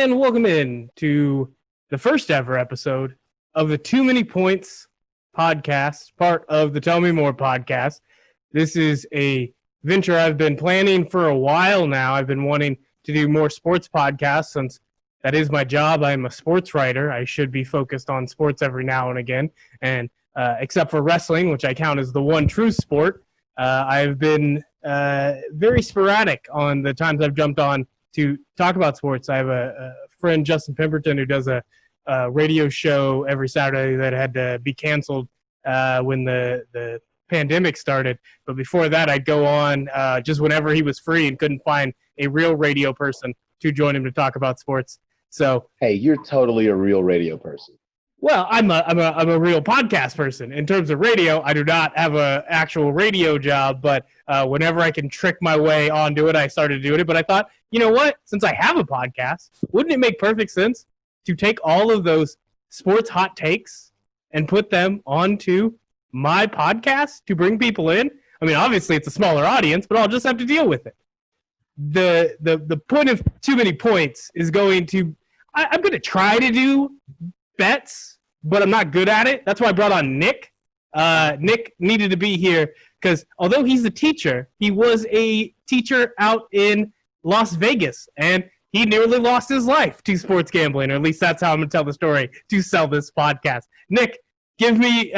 And welcome in to the first ever episode of the Too Many Points podcast, part of the Tell Me More podcast. This is a venture I've been planning for a while now. I've been wanting to do more sports podcasts since that is my job. I'm a sports writer. I should be focused on sports every now and again. And except for wrestling, which I count as the one true sport, I've been very sporadic on the times I've jumped on to talk about sports. I have a friend, Justin Pemberton, who does a radio show every Saturday that had to be canceled when the pandemic started. But before that, I'd go on just whenever he was free and couldn't find a real radio person to join him to talk about sports. So, hey, you're totally a real radio person. Well, I'm a real podcast person. In terms of radio, I do not have an actual radio job, but whenever I can trick my way onto it, I started doing it. But I thought, you know what? Since I have a podcast, wouldn't it make perfect sense to take all of those sports hot takes and put them onto my podcast to bring people in? I mean, obviously it's a smaller audience, but I'll just have to deal with it. The point of Too Many Points is going to – I'm going to try to do bets, but I'm not good at it. That's why I brought on Nick. Nick needed to be here because although he's a teacher, he was a teacher out in Las Vegas, and he nearly lost his life to sports gambling, or at least that's how I'm going to tell the story to sell this podcast. Nick, give me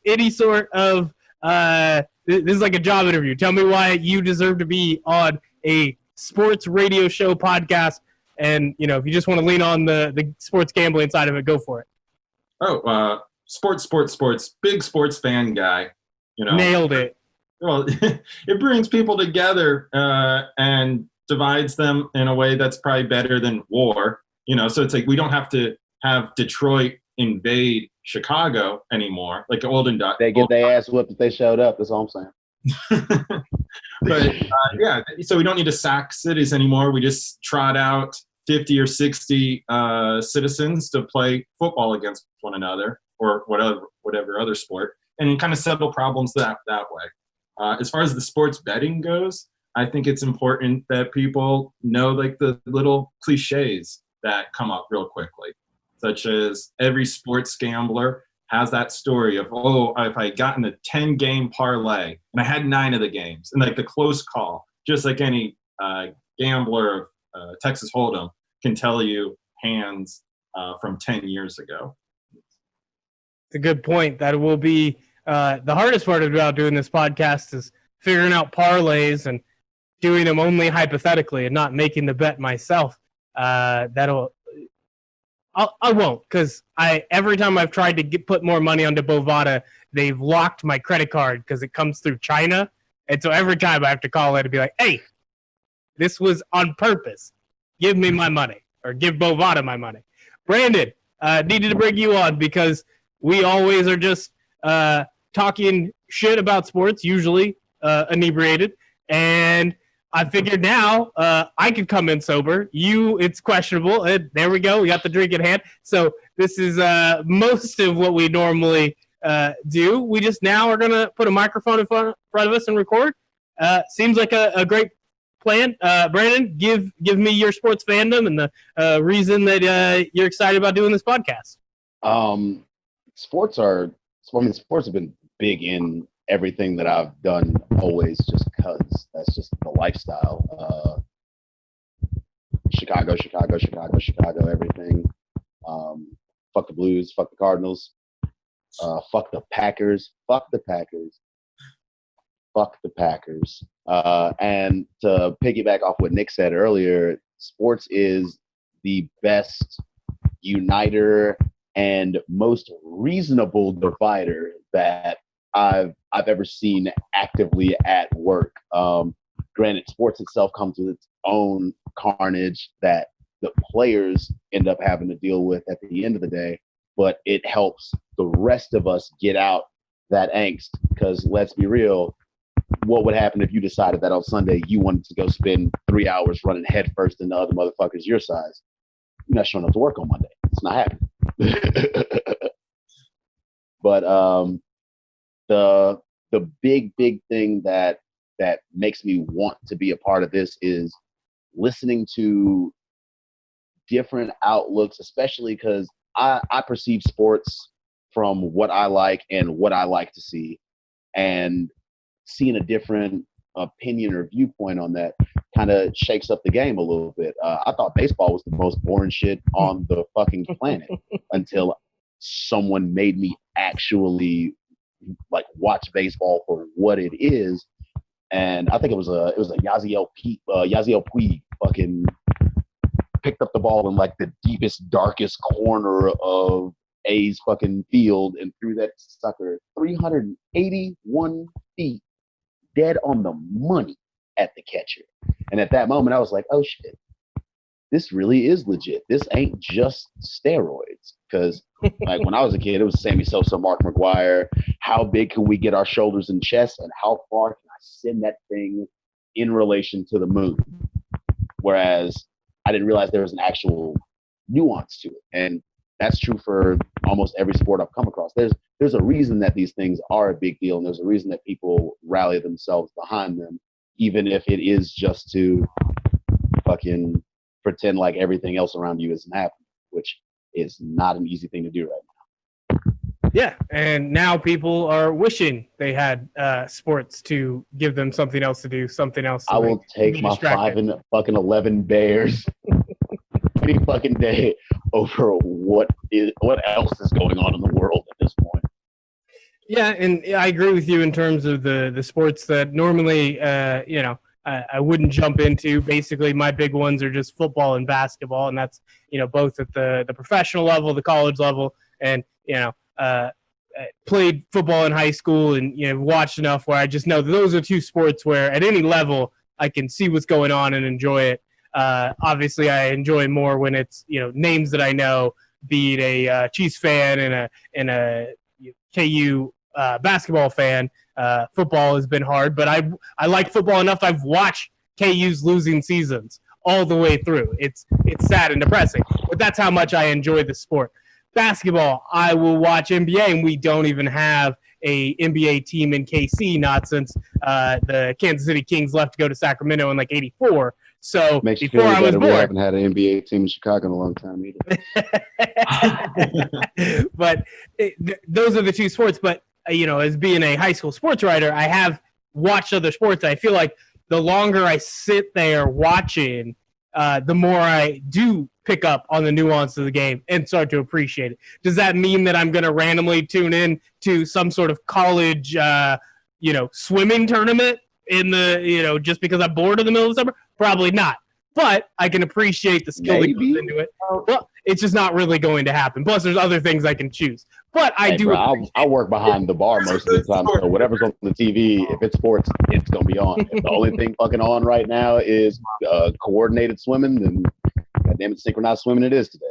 any sort of this is like a job interview. Tell me why you deserve to be on a sports radio show podcast. And, you know, if you just want to lean on the sports gambling side of it, go for it. Oh, sports. Big sports fan guy. You know, nailed it. Well, it brings people together and divides them in a way that's probably better than war. You know, so it's like we don't have to have Detroit invade Chicago anymore, like olden days. They get their ass whooped if they showed up. That's all I'm saying. But yeah, so we don't need to sack cities anymore. We just trot out 50 or 60 citizens to play football against one another or whatever other sport, and kind of settle problems that way. As far as the sports betting goes, I think it's important that people know like the little cliches that come up real quickly, such as every sports gambler has that story of, oh, if I got in a 10-game parlay and I had 9 of the games and like the close call, just like any gambler of Texas Hold'em can tell you hands from 10 years ago. It's a good point. That will be the hardest part about doing this podcast is figuring out parlays and doing them only hypothetically and not making the bet myself. I won't, because every time I've tried to put more money onto Bovada, they've locked my credit card because it comes through China. And so every time I have to call it and be like, hey, this was on purpose. Give me my money, or give Bovada my money. Brandon, needed to bring you on because we always are just talking shit about sports, usually inebriated. And I figured now I could come in sober. It's questionable. There we go. We got the drink in hand. So this is most of what we normally do. We just now are going to put a microphone in front of us and record. Seems like a great plan. Brandon, give me your sports fandom and the reason that you're excited about doing this podcast. Sports have been big in everything that I've done always, just because that's just the lifestyle. Chicago, everything. Fuck the Blues, fuck the Cardinals, fuck the Packers. And to piggyback off what Nick said earlier, sports is the best uniter and most reasonable divider that I've ever seen actively at work. Granted, sports itself comes with its own carnage that the players end up having to deal with at the end of the day, but it helps the rest of us get out that angst, because let's be real, what would happen if you decided that on Sunday you wanted to go spend 3 hours running headfirst into other motherfuckers your size? You're not showing up to work on Monday. It's not happening. But the big thing that makes me want to be a part of this is listening to different outlooks, especially because I perceive sports from what I like and what I like to see, and seeing a different opinion or viewpoint on that kind of shakes up the game a little bit. I thought baseball was the most boring shit on the fucking planet until someone made me actually like watch baseball for what it is. And I think it was a Yasiel Puig fucking picked up the ball in like the deepest, darkest corner of A's fucking field and threw that sucker 381 feet dead on the money at the catcher. And at that moment, I was like, oh shit, this really is legit. This ain't just steroids. Because like when I was a kid, it was Sammy Sosa, Mark McGwire. How big can we get our shoulders and chest, and how far can I send that thing in relation to the moon? Whereas I didn't realize there was an actual nuance to it. And that's true for almost every sport I've come across. There's a reason that these things are a big deal, and there's a reason that people rally themselves behind them, even if it is just to fucking pretend like everything else around you isn't happening, which is not an easy thing to do right now. Yeah, and now people are wishing they had sports to give them something else to do, something else. I will take my 5-11 Bears any fucking day over what else is going on in the world at this point. Yeah, and I agree with you in terms of the sports that normally, I wouldn't jump into. Basically, my big ones are just football and basketball, and that's, both at the professional level, the college level, and, played football in high school and, watched enough where I just know those are two sports where at any level I can see what's going on and enjoy it. Obviously, I enjoy more when it's, names that I know, be it a Chiefs fan and a KU basketball fan. Football has been hard, but I like football enough. I've watched KU's losing seasons all the way through. It's sad and depressing, but that's how much I enjoy the sport. Basketball, I will watch NBA, and we don't even have a NBA team in KC, not since the Kansas City Kings left to go to Sacramento in like '84. So makes you before feel I was better. born, We haven't had an NBA team in Chicago in a long time either. But those are the two sports. But as being a high school sports writer, I have watched other sports. I feel like the longer I sit there watching, the more I do pick up on the nuance of the game and start to appreciate it. Does that mean that I'm going to randomly tune in to some sort of college, swimming tournament in the, just because I'm bored in the middle of the summer? Probably not. But I can appreciate the skill that goes into it. Well, it's just not really going to happen. Plus, there's other things I can choose. But I do. Bro, I work behind the bar most of the time, so whatever's on the TV, if it's sports, it's gonna be on. If the only thing fucking on right now is coordinated swimming, then goddamn it, synchronized swimming it is today.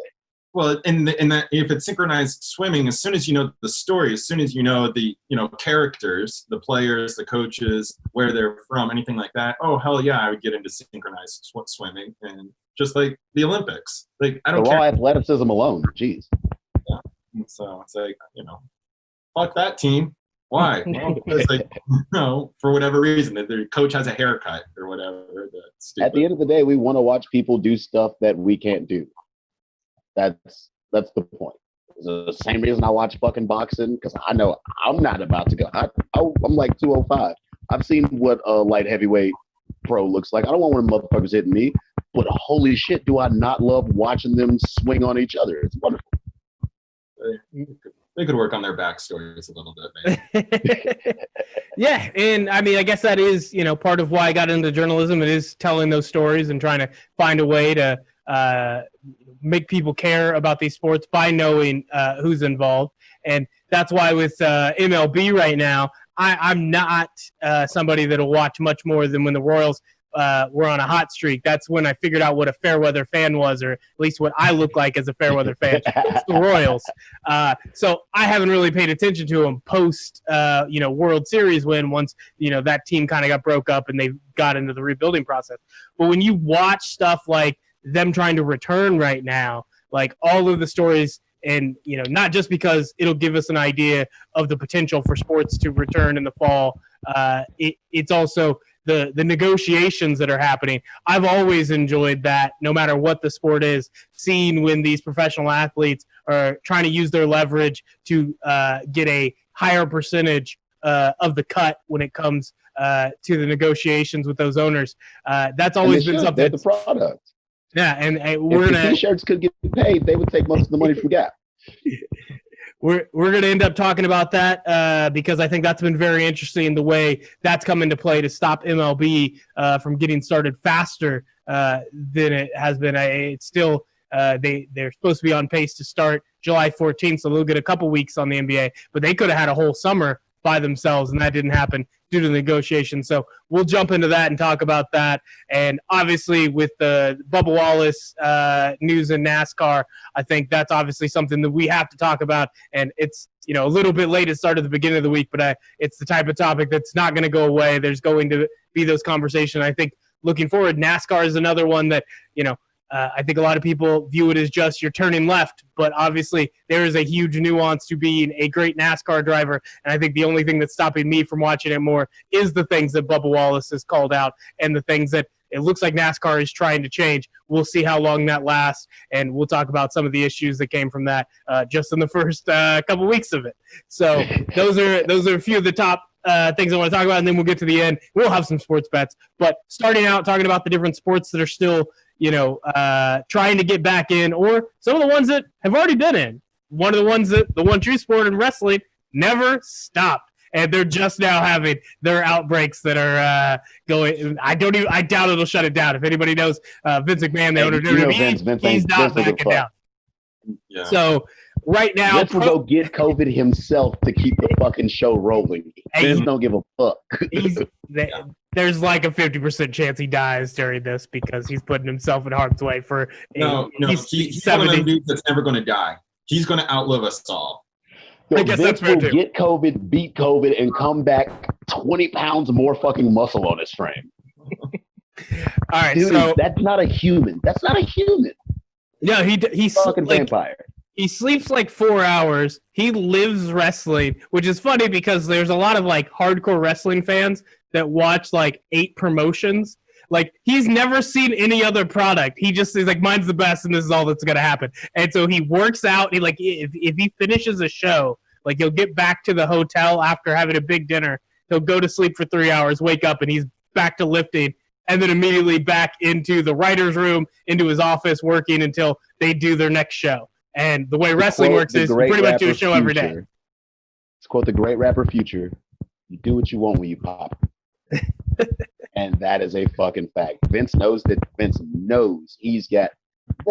Well, in that, if it's synchronized swimming, as soon as you know the story, as soon as you know the characters, the players, the coaches, where they're from, anything like that, oh hell yeah, I would get into synchronized swimming, and just like the Olympics, like I don't care. Raw athleticism alone, jeez. Yeah. So it's like, fuck that team. Why? Well, because for whatever reason, if their coach has a haircut or whatever. At the end of the day, we want to watch people do stuff that we can't do. That's the point. It's the same reason I watch fucking boxing, because I know I'm not about to go. I'm like 205. I've seen what a light heavyweight pro looks like. I don't want one of them motherfuckers hitting me, but holy shit, do I not love watching them swing on each other. It's wonderful. They could work on their backstories a little bit, maybe. Yeah, and I mean, I guess that is, part of why I got into journalism. It is telling those stories and trying to find a way to make people care about these sports by knowing who's involved. And that's why with MLB right now, I'm not somebody that'll watch much more than when the Royals were on a hot streak. That's when I figured out what a fair weather fan was, or at least what I look like as a fair weather fan. It's the Royals. So I haven't really paid attention to them post, World Series win, once, that team kind of got broke up and they got into the rebuilding process. But when you watch stuff like them trying to return right now, like all of the stories, and, not just because it'll give us an idea of the potential for sports to return in the fall, it's also the negotiations that are happening. I've always enjoyed that, no matter what the sport is, seeing when these professional athletes are trying to use their leverage to get a higher percentage of the cut when it comes to the negotiations with those owners. That's always been something. They're the product. Yeah, and if the T-shirts could get paid, they would take most of the money from Gap. We're going to end up talking about that because I think that's been very interesting, the way that's come into play to stop MLB from getting started faster than it has been. It's still they're supposed to be on pace to start July 14th, so they'll get a couple weeks on the NBA, but they could have had a whole summer by themselves, and that didn't happen due to the negotiations. So we'll jump into that and talk about that. And obviously with the Bubba Wallace news in NASCAR, I think that's obviously something that we have to talk about. And it's, a little bit late. It started at the beginning of the week, but it's the type of topic that's not going to go away. There's going to be those conversations. I think looking forward, NASCAR is another one that, I think a lot of people view it as just you're turning left, but obviously there is a huge nuance to being a great NASCAR driver, and I think the only thing that's stopping me from watching it more is the things that Bubba Wallace has called out and the things that it looks like NASCAR is trying to change. We'll see how long that lasts, and we'll talk about some of the issues that came from that just in the first couple weeks of it. So those are a few of the top things I want to talk about, and then we'll get to the end. We'll have some sports bets, but starting out talking about the different sports that are still trying to get back in, or some of the ones that have already been in. One of the ones that the one true sport in wrestling never stopped, and they're just now having their outbreaks that are going. I doubt it'll shut it down. If anybody knows Vince McMahon, the owner of WWE, he's not backing down. Yeah. So right now, Vince will go get COVID himself to keep the fucking show rolling. Vince don't give a fuck. There's like a 50% chance he dies during this because he's putting himself in harm's way for. He's one of them dudes that's never going to die. He's going to outlive us all. I guess Vince will get COVID, beat COVID, and come back 20 pounds more fucking muscle on his frame. All right, dude, so that's not a human. That's not a human. No, he's fucking vampire. He sleeps like 4 hours. He lives wrestling, which is funny because there's a lot of like hardcore wrestling fans that watch like 8 promotions. Like he's never seen any other product. He just is like, mine's the best, and this is all that's gonna happen. And so he works out. He like if he finishes a show, like he'll get back to the hotel after having a big dinner. He'll go to sleep for 3 hours, wake up, and he's back to lifting, and then immediately back into the writer's room, into his office, working until they do their next show. And the way wrestling works is you pretty much do a show every day. Let's quote the great rapper Future: "You do what you want when you pop." And that is a fucking fact. Vince knows that. Vince knows that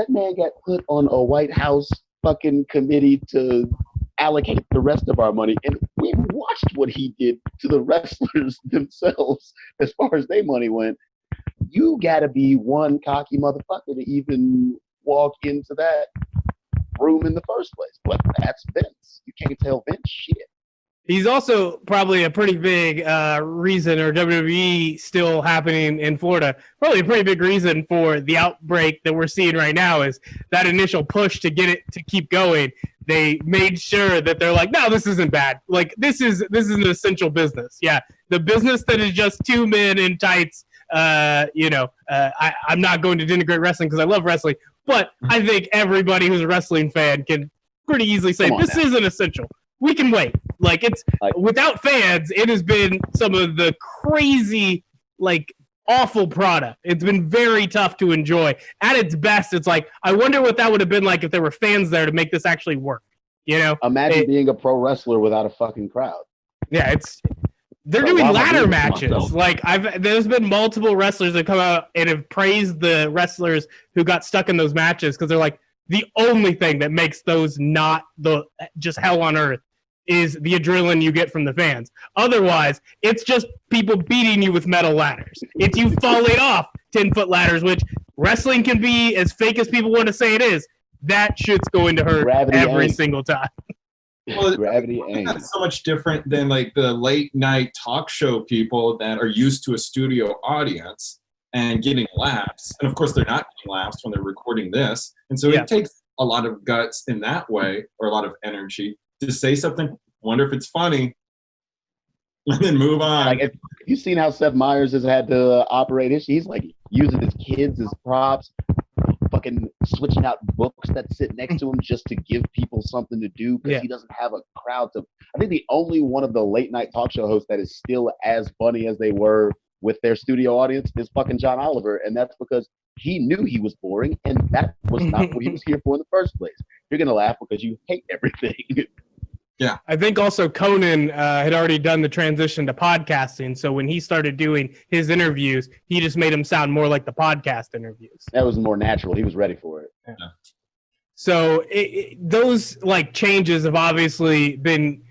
man got put on a White House fucking committee to allocate the rest of our money. And we watched what he did to the wrestlers themselves as far as their money went. You gotta be one cocky motherfucker to even walk into that room in the first place. But that's Vince. You can't tell Vince shit. He's also probably a pretty big reason, or WWE still happening in Florida, probably a pretty big reason for the outbreak that we're seeing right now is that initial push to get it to keep going. They made sure that they're like, no, this isn't bad. Like this is an essential business. Yeah, the business that is just 2 men in tights. I'm not going to denigrate wrestling because I love wrestling, but I think everybody who's a wrestling fan can pretty easily say this isn't essential. We can wait. Like it's without fans, it has been some of the crazy, like awful product. It's been very tough to enjoy. At its best, it's like I wonder what that would have been like if there were fans there to make this actually work. Imagine being a pro wrestler without a fucking crowd. Yeah, they're doing ladder matches. Like there's been multiple wrestlers that come out and have praised the wrestlers who got stuck in those matches because they're like the only thing that makes those not the just hell on earth is the adrenaline you get from the fans. Otherwise, it's just people beating you with metal ladders. It's you falling off 10-foot ladders, which wrestling can be as fake as people want to say it is. That shit's going to hurt every single time. Well, Gravity ain't. That's so much different than like the late night talk show people that are used to a studio audience and getting laughs. And of course, they're not getting laughs when they're recording this. And so it takes a lot of guts in that way, or a lot of energy to say something, wonder if it's funny, and then move on. Like, if you've seen how Seth Meyers has had to operate, he's like using his kids as props, fucking switching out books that sit next to him just to give people something to do because he doesn't have a crowd to. I think the only one of the late night talk show hosts that is still as funny as they were with their studio audience is fucking John Oliver, and that's because he knew he was boring, and that was not what he was here for in the first place. You're gonna laugh because you hate everything. Yeah, I think also Conan had already done the transition to podcasting, so when he started doing his interviews, he just made them sound more like the podcast interviews. That was more natural. He was ready for it. Yeah. So those like changes have obviously been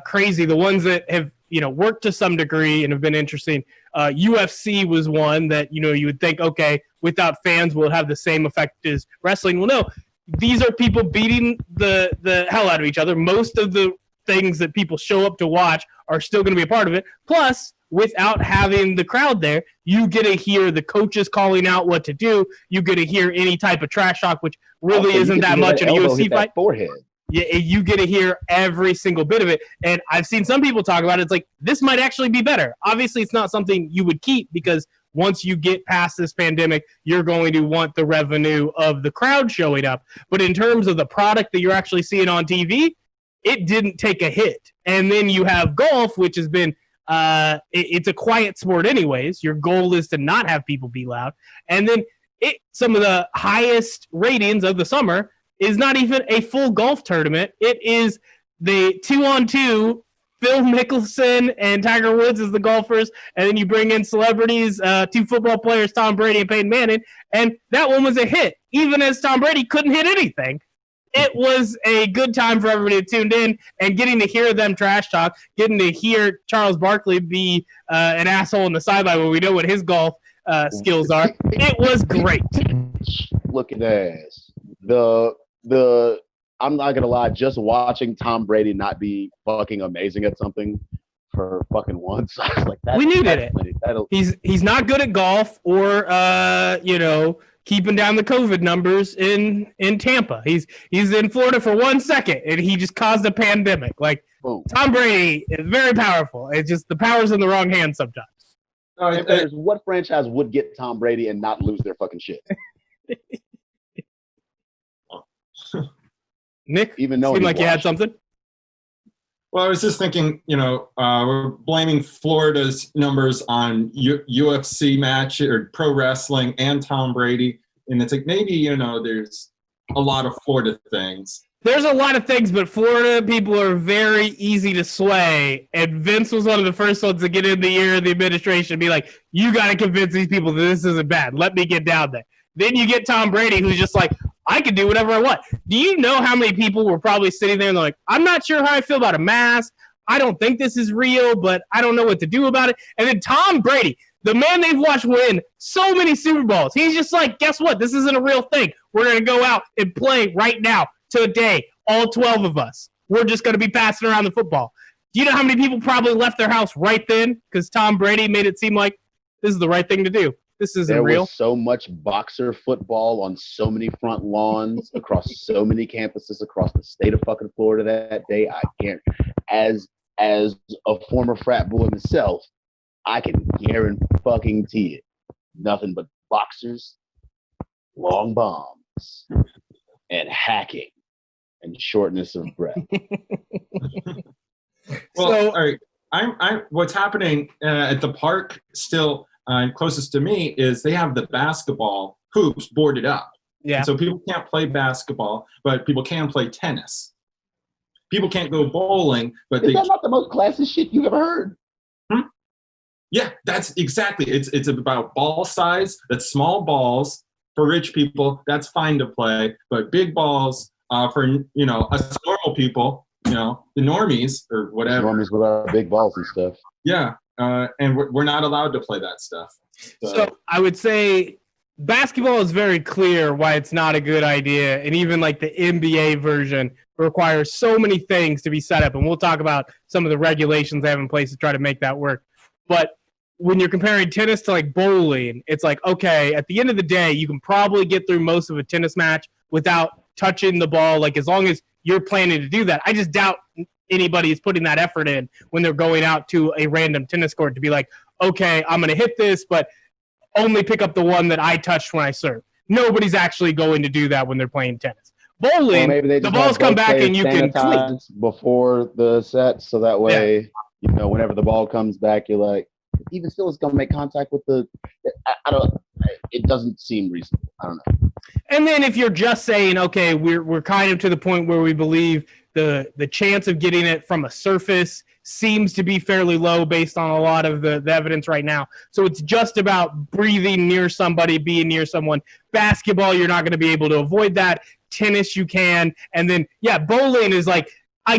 crazy. The ones that have worked to some degree and have been interesting. UFC was one that you would think, okay, without fans will have the same effect as wrestling. Well, no. These are people beating the hell out of each other. Most of the things that people show up to watch are still going to be a part of it. Plus, without having the crowd there, you get to hear the coaches calling out what to do. You get to hear any type of trash talk, which really isn't that much in a UFC fight. Forehead. Yeah, you get to hear every single bit of it. And I've seen some people talk about it. It's like, this might actually be better. Obviously, it's not something you would keep because once you get past this pandemic, you're going to want the revenue of the crowd showing up. But in terms of the product that you're actually seeing on TV, it didn't take a hit. And then you have golf, which has been it's a quiet sport anyways. Your goal is to not have people be loud. And then some of the highest ratings of the summer is not even a full golf tournament. It is the 2-on-2 Phil Mickelson and Tiger Woods as the golfers, and then you bring in celebrities, 2 football players, Tom Brady and Peyton Manning, and that one was a hit. Even as Tom Brady couldn't hit anything, it was a good time for everybody who tuned in, and getting to hear them trash talk, getting to hear Charles Barkley be an asshole on the sideline when we know what his golf skills are. It was great. Look at this. I'm not gonna lie, just watching Tom Brady not be fucking amazing at something for fucking once, I was like, we needed it. He's not good at golf or keeping down the COVID numbers in Tampa. He's in Florida for 1 second and he just caused a pandemic. Like, boom. Tom Brady is very powerful. It's just the power's in the wrong hands sometimes. What franchise would get Tom Brady and not lose their fucking shit? Nick, seemed like you had something. Well, I was just thinking, we're blaming Florida's numbers on UFC match or pro wrestling and Tom Brady. And it's like, maybe, there's a lot of Florida things. There's a lot of things, but Florida people are very easy to sway. And Vince was one of the first ones to get in the ear of the administration and be like, you got to convince these people that this isn't bad. Let me get down there. Then you get Tom Brady, who's just like, I can do whatever I want. Do you know how many people were probably sitting there and they're like, I'm not sure how I feel about a mask. I don't think this is real, but I don't know what to do about it. And then Tom Brady, the man they've watched win so many Super Bowls, he's just like, guess what? This isn't a real thing. We're going to go out and play right now, today, all 12 of us. We're just going to be passing around the football. Do you know how many people probably left their house right then because Tom Brady made it seem like this is the right thing to do? This isn't real. There was so much boxer football on so many front lawns across so many campuses across the state of fucking Florida that day. I can't, as a former frat boy myself, I can guarantee it. Nothing but boxers, long bombs, and hacking, and shortness of breath. All right. I'm what's happening at the park still. Closest to me is they have the basketball hoops boarded up. Yeah. And so people can't play basketball, but people can play tennis. People can't go bowling, but Is that not the most classist shit you've ever heard? Yeah, that's exactly. It's about ball size. That's small balls for rich people. That's fine to play, but big balls for us normal people. The normies or whatever. Normies with our big balls and stuff. Yeah. And we're not allowed to play that stuff. So I would say basketball is very clear why it's not a good idea. And even like the NBA version requires so many things to be set up. And we'll talk about some of the regulations they have in place to try to make that work. But when you're comparing tennis to like bowling, it's like, okay, at the end of the day, you can probably get through most of a tennis match without touching the ball. Like as long as you're planning to do that. I just doubt anybody is putting that effort in when they're going out to a random tennis court to be like, okay, I'm going to hit this, but only pick up the one that I touched when I serve. Nobody's actually going to do that when they're playing tennis. Bowling, the balls come back and you can clean before the set, so that way, whenever the ball comes back, you're like, even still, it's going to make contact with the. It doesn't seem reasonable. I don't know. And then if you're just saying, okay, we're kind of to the point where we believe the chance of getting it from a surface seems to be fairly low based on a lot of the evidence right now. So it's just about breathing near somebody, being near someone. Basketball, you're not going to be able to avoid that. Tennis, you can. And then, bowling is like, I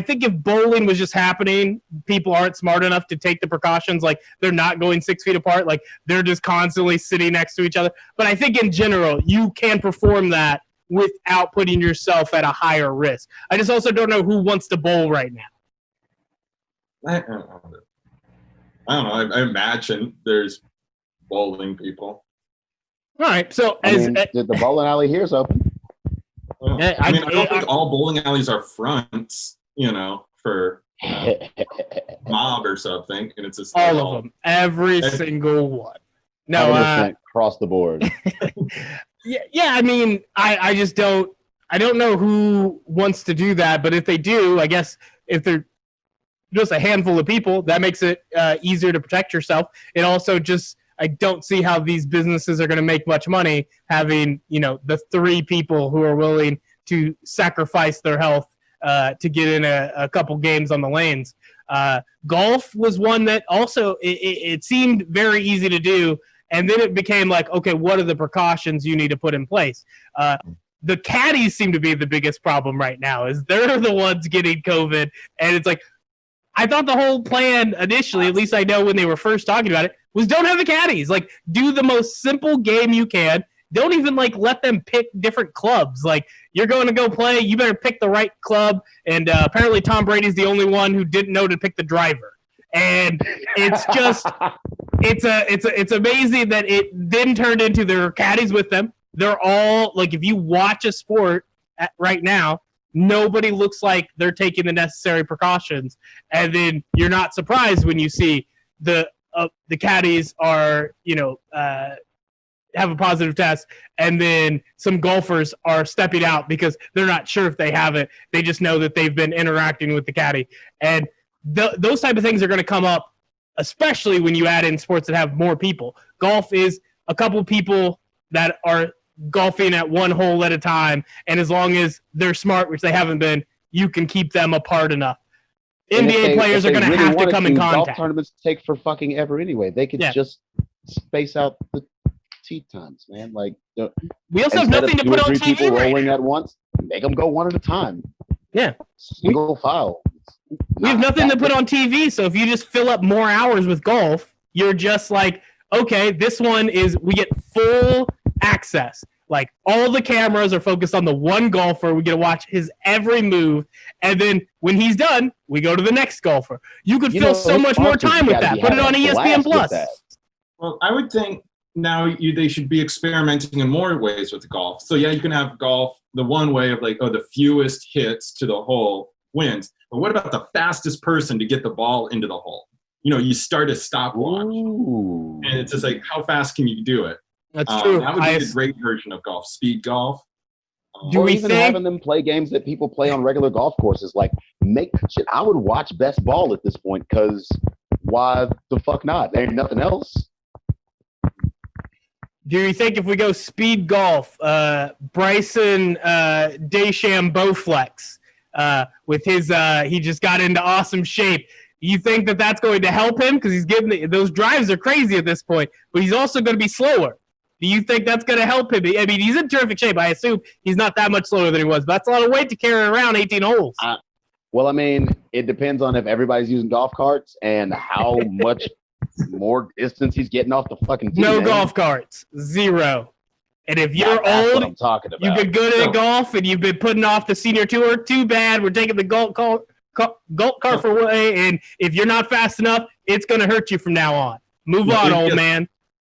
think if bowling was just happening, people aren't smart enough to take the precautions. Like, they're not going 6 feet apart. Like, they're just constantly sitting next to each other. But I think in general, you can perform that without putting yourself at a higher risk. I just also don't know who wants to bowl right now. I don't know. I imagine there's bowling people. All right. So the bowling alley here is open. I don't think all bowling alleys are fronts, for mob or something, and it's just all of them, every single one. No, across the board. I mean, I just don't. I don't know who wants to do that, but if they do, I guess if they're just a handful of people, that makes it easier to protect yourself. It also just. I don't see how these businesses are going to make much money having, the 3 people who are willing to sacrifice their health to get in a couple games on the lanes. Golf was one that also it seemed very easy to do, and then it became like, okay, what are the precautions you need to put in place? The caddies seem to be the biggest problem right now, is they're the ones getting COVID, and it's like, I thought the whole plan initially, at least I know when they were first talking about it, was don't have the caddies. Like, do the most simple game you can. Don't even, let them pick different clubs. Like, you're going to go play, you better pick the right club. And apparently Tom Brady's the only one who didn't know to pick the driver. And it's just it's amazing that it then turned into their caddies with them. They're all, if you watch a sport right now, nobody looks like they're taking the necessary precautions. And then you're not surprised when you see the caddies are, have a positive test, and then some golfers are stepping out because they're not sure if they have it. They just know that they've been interacting with the caddy. And those type of things are going to come up, especially when you add in sports that have more people. Golf is a couple people that are golfing at one hole at a time, and as long as they're smart, which they haven't been, you can keep them apart enough. NBA players are going to have to come in contact. Golf tournaments take for fucking ever anyway. They could just space out the tee times, man. We also have nothing to put on TV people right rolling now. at once. Make them go one at a time. Yeah, single file. We have nothing to put on TV, so if you just fill up more hours with golf, you're just like, okay, this one we get full access. All the cameras are focused on the one golfer. We get to watch his every move. And then when he's done, we go to the next golfer. You could fill so much more time with that. Put it on ESPN Plus. Well, I would think now they should be experimenting in more ways with golf. So, you can have golf the one way of the fewest hits to the hole wins. But what about the fastest person to get the ball into the hole? You start a stopwatch. Ooh. And it's just how fast can you do it? That's true. That would be a great version of golf, speed golf. Having them play games that people play on regular golf courses, I would watch best ball at this point, because why the fuck not? There ain't nothing else. Do you think if we go speed golf, Bryson DeChambeau Bowflex, with his he just got into awesome shape. You think that that's going to help him? Because he's getting those drives are crazy at this point, but he's also going to be slower. Do you think that's going to help him? I mean, he's in terrific shape. I assume he's not that much slower than he was, but that's a lot of weight to carry around 18 holes. Well, I mean, it depends on if everybody's using golf carts and how much more distance he's getting off the fucking tee. No golf carts. 0. And if you're old, I'm talking about. You've been good at golf and you've been putting off the senior tour, too bad. We're taking the golf cart for away, and if you're not fast enough, it's going to hurt you from now on. Move on, old man.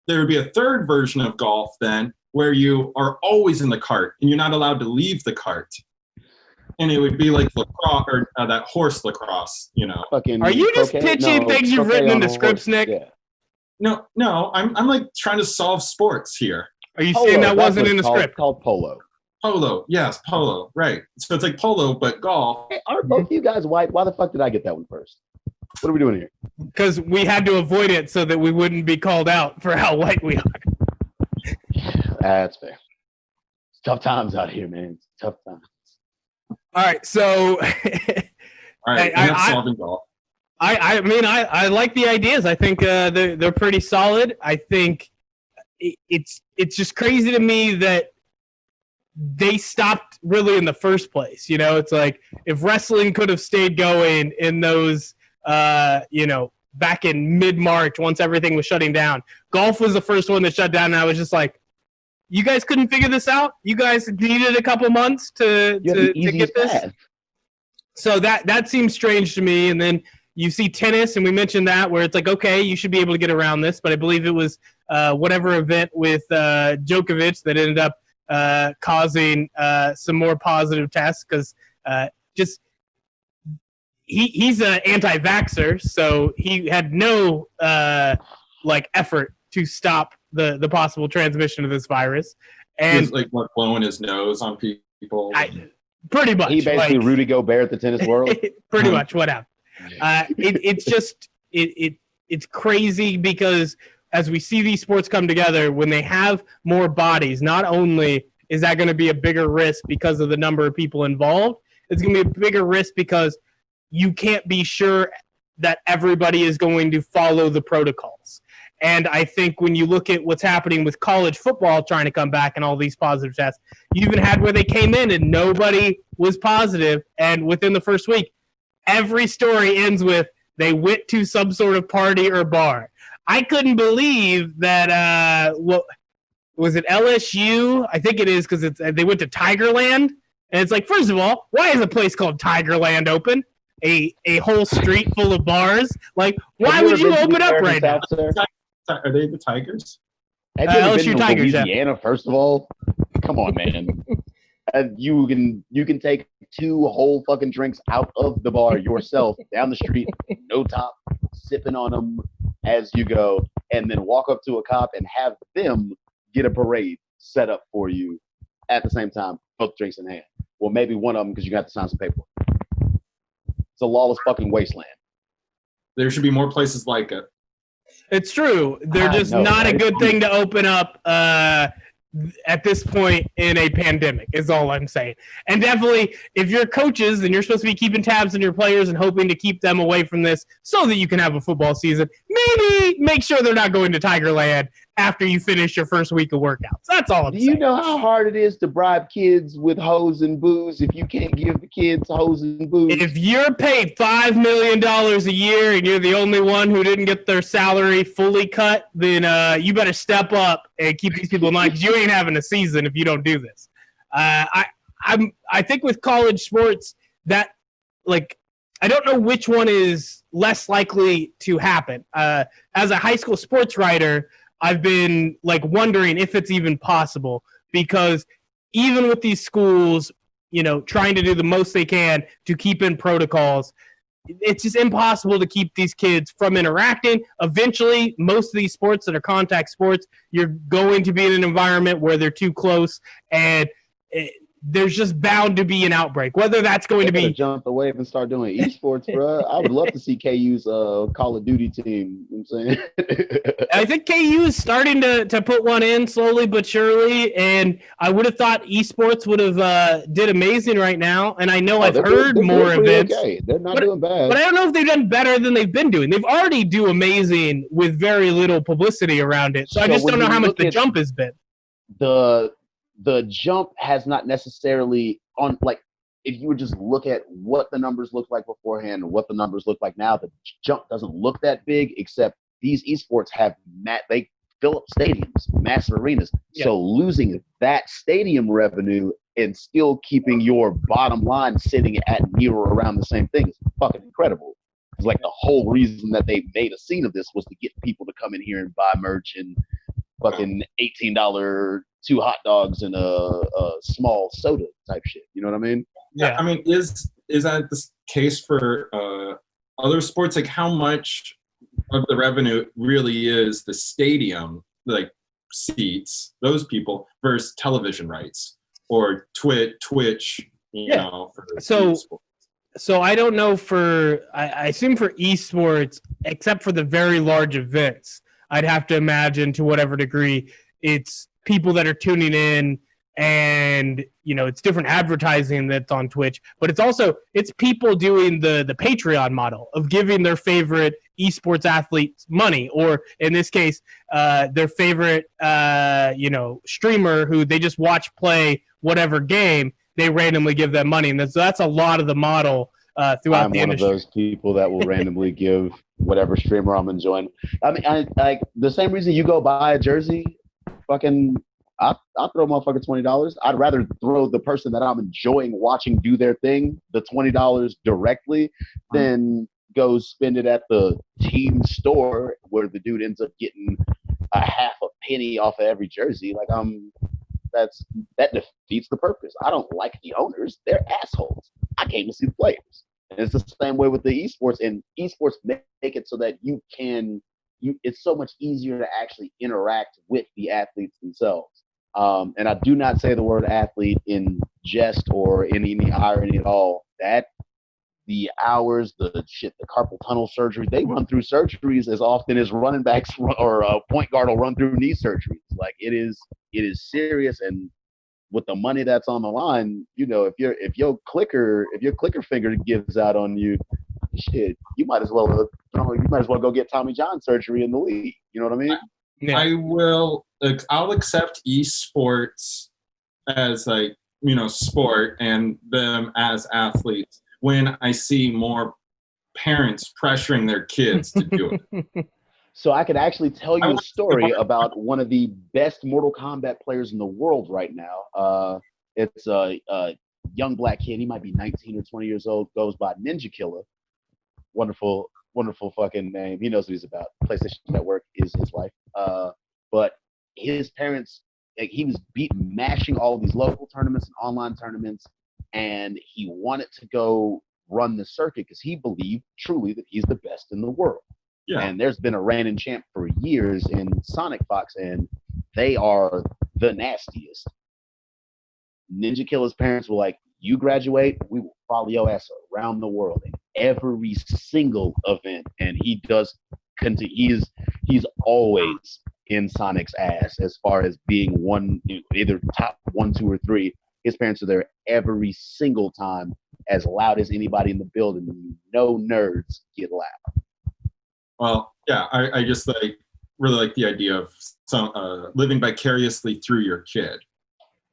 There would be a third version of golf then, where you are always in the cart and you're not allowed to leave the cart. And it would be like lacrosse or that horse lacrosse, you know. Fucking Are you just pitching things you've written into scripts, Nick? Yeah. No, I'm like trying to solve sports here. Are you saying that wasn't in the script? script? Called polo. Polo, yes, polo, right. So it's like polo, but golf. Hey, are both of you guys white? Why the fuck did I get that one first? What are we doing here? Because we had to avoid it so that we wouldn't be called out for how white we are. That's fair. It's tough times out here, man. It's tough times. All right, so All right, solving golf. I mean, I like the ideas. I think they're pretty solid. I think it's just crazy to me that they stopped really in the first place. You know, it's like if wrestling could have stayed going in those, back in mid-March once everything was shutting down, golf was the first one that shut down, and I was just like, you guys couldn't figure this out? You guys needed a couple months to get this? Path. So that seems strange to me. And then you see tennis, and we mentioned that, where it's like, okay, you should be able to get around this. But I believe it was whatever event with Djokovic that ended up causing some more positive tests because he's an anti-vaxxer, so he had no effort to stop the possible transmission of this virus. And he's like blowing his nose on people. Pretty much. He basically Rudy Gobert at the tennis world. Pretty much what happened. It's crazy because as we see these sports come together, when they have more bodies, not only is that going to be a bigger risk because of the number of people involved, it's going to be a bigger risk because you can't be sure that everybody is going to follow the protocols. And I think when you look at what's happening with college football trying to come back and all these positive tests, you even had where they came in and nobody was positive, and within the first week, every story ends with they went to some sort of party or bar. I couldn't believe that, was it LSU? I think it is because they went to Tigerland. And it's like, first of all, why is a place called Tigerland open? A whole street full of bars? Like, why would you open up right now? Are they the Tigers? Have you ever LSU been to Tigers, Louisiana, first of all? Come on, man. You can take 2 whole fucking drinks out of the bar yourself down the street, no top, sipping on them as you go, and then walk up to a cop and have them get a parade set up for you at the same time, both drinks in hand. Well, maybe one of them because you got to sign some paperwork. It's a lawless fucking wasteland. There should be more places like it. It's true. They're just not a good thing to open up at this point in a pandemic is all I'm saying. And definitely, if you're coaches and you're supposed to be keeping tabs on your players and hoping to keep them away from this so that you can have a football season, maybe make sure they're not going to Tigerland after you finish your first week of workouts. That's all I'm saying. Do you know how hard it is to bribe kids with hoes and booze if you can't give the kids hoes and booze? If you're paid $5 million a year and you're the only one who didn't get their salary fully cut, then you better step up and keep these people in line because you ain't having a season if you don't do this. I think with college sports that, like, I don't know which one is less likely to happen. As a high school sports writer, I've been wondering if it's even possible because even with these schools, trying to do the most they can to keep in protocols, it's just impossible to keep these kids from interacting. Eventually, most of these sports that are contact sports, you're going to be in an environment where they're too close and there's just bound to be an outbreak. Whether that's going to be jump the wave and start doing esports, bro. I would love to see KU's Call of Duty team. You know what I'm saying? I think KU is starting to put one in slowly but surely, and I would have thought esports would have did amazing right now. And I know I've heard more events. Okay. They're not doing bad. But I don't know if they've done better than they've been doing. They've already do amazing with very little publicity around it. So I just don't know how much the jump has been. The jump has not necessarily on if you would just look at what the numbers looked like beforehand and what the numbers look like now, the jump doesn't look that big, except these esports have they fill up stadiums, massive arenas. Yeah. So losing that stadium revenue and still keeping your bottom line sitting at near or around the same thing is fucking incredible. It's like the whole reason that they made a scene of this was to get people to come in here and buy merch and fucking $18 2 hot dogs and a small soda type shit. You know what I mean? Yeah, I mean, is that the case for other sports? Like, how much of the revenue really is the stadium, like seats, those people, versus television rights or Twitch, you know? For So I don't know I assume for esports, except for the very large events, I'd have to imagine to whatever degree it's people that are tuning in, and it's different advertising that's on Twitch, but it's people doing the Patreon model of giving their favorite esports athletes money, or in this case their favorite streamer who they just watch play whatever game, they randomly give them money, and that's a lot of the model throughout the industry. I'm one of those people that will randomly give whatever streamer I'm enjoying. I mean, I the same reason you go buy a jersey, fucking, I'll throw motherfucker $20. I'd rather throw the person that I'm enjoying watching do their thing the $20 directly than go spend it at the team store where the dude ends up getting a half a penny off of every jersey. Like, that defeats the purpose. I don't like the owners. They're assholes. I came to see the players. And it's the same way with the esports, and esports make it so that it's so much easier to actually interact with the athletes themselves. And I do not say the word athlete in jest or in any irony at all. That the hours, the carpal tunnel surgery, they run through surgeries as often as running backs or a point guard will run through knee surgeries. Like, it is serious, and with the money that's on the line, if your clicker finger gives out on you, shit, you might as well go get Tommy John surgery in the league. You know what I mean? Yeah. I'll accept esports as sport and them as athletes when I see more parents pressuring their kids to do it. So I could actually tell you a story about one of the best Mortal Kombat players in the world right now. It's a young black kid. He might be 19 or 20 years old, goes by Ninja Killer. Wonderful, wonderful fucking name. He knows what he's about. PlayStation Network is his life. But his parents, he was mashing all these local tournaments and online tournaments, and he wanted to go run the circuit because he believed truly that he's the best in the world. Yeah. And there's been a reigning champ for years in Sonic Fox, and they are the nastiest. Ninja Killer's parents were like, you graduate, we will follow your ass around the world in every single event. And he does continue. He's always in Sonic's ass as far as being either top 1, 2, or 3. His parents are there every single time, as loud as anybody in the building. No nerds get loud. Well, yeah, I just really like the idea of living vicariously through your kid,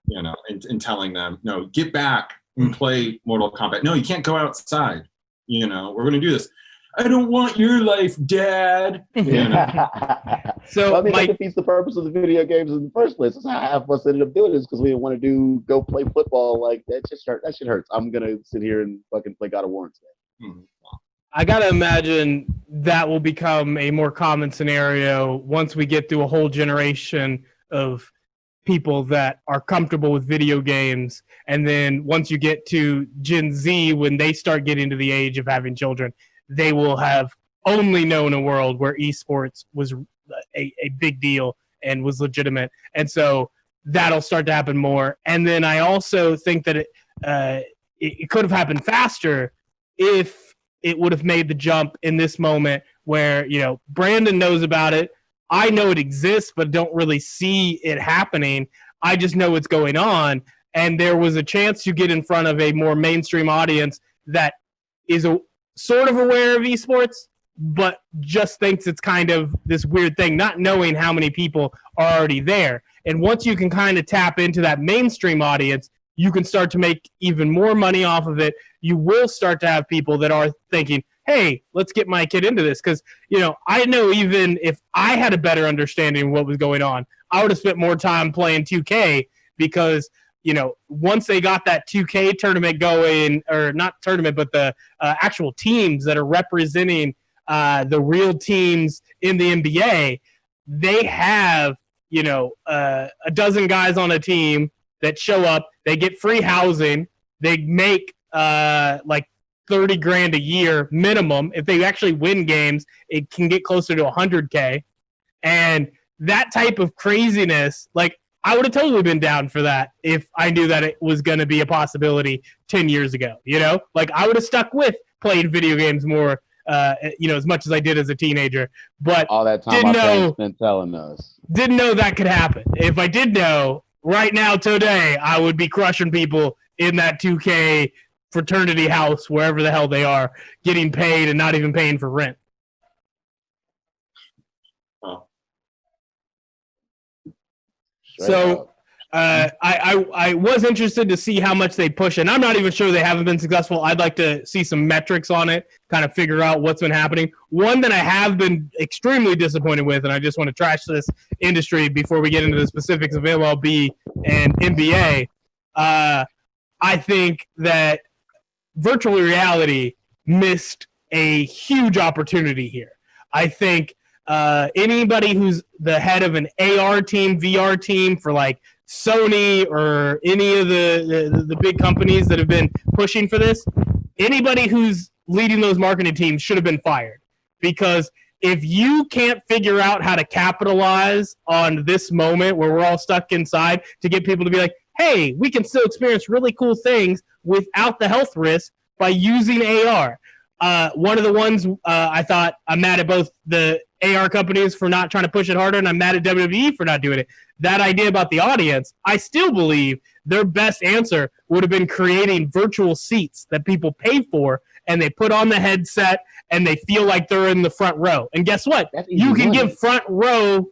and telling them, no, get back and play Mortal Kombat. No, you can't go outside. We're going to do this. I don't want your life, Dad. So that defeats the purpose of the video games in the first place. That's how half of us ended up doing this, because we didn't want to go play football. Like, that shit hurts. I'm gonna sit here and fucking play God of War instead. Mm-hmm. I gotta imagine that will become a more common scenario once we get through a whole generation of people that are comfortable with video games, and then once you get to Gen Z, when they start getting to the age of having children, they will have only known a world where esports was a big deal and was legitimate, and so that'll start to happen more. And then I also think that it could have happened faster if it would have made the jump in this moment where, Brandon knows about it. I know it exists, but don't really see it happening. I just know it's going on. And there was a chance to get in front of a more mainstream audience that is sort of aware of esports, but just thinks it's kind of this weird thing, not knowing how many people are already there. And once you can kind of tap into that mainstream audience, you can start to make even more money off of it. You will start to have people that are thinking, hey, let's get my kid into this. Because, I know even if I had a better understanding of what was going on, I would have spent more time playing 2K because, once they got that 2K tournament going, or not tournament, but the actual teams that are representing the real teams in the NBA, they have, a dozen guys on a team that show up. They get free housing. they make like 30 grand a year minimum. If they actually win games, it can get closer to 100K. And that type of craziness, like, I would have totally been down for that if I knew that it was going to be a possibility 10 years ago. You know, like, I would have stuck with playing video games more, as much as I did as a teenager. But all that time our parents been telling us. Didn't know that could happen. If I did know, right now, today, I would be crushing people in that 2K fraternity house, wherever the hell they are, getting paid and not even paying for rent. So I was interested to see how much they push, and I'm not even sure they haven't been successful. I'd like to see some metrics on it, kind of figure out what's been happening. One that I have been extremely disappointed with, and I just want to trash this industry before we get into the specifics of MLB and NBA. I think that virtual reality missed a huge opportunity here. I think anybody who's the head of an AR team, VR team for like Sony or any of the big companies that have been pushing for this, anybody who's leading those marketing teams should have been fired. Because if you can't figure out how to capitalize on this moment where we're all stuck inside to get people to be like, hey, we can still experience really cool things without the health risk by using AR. One of the ones I thought, I'm mad at both the AR companies for not trying to push it harder, and I'm mad at WWE for not doing it. That idea about the audience, I still believe their best answer would have been creating virtual seats that people pay for, and they put on the headset, and they feel like they're in the front row. And guess what? You can give front row,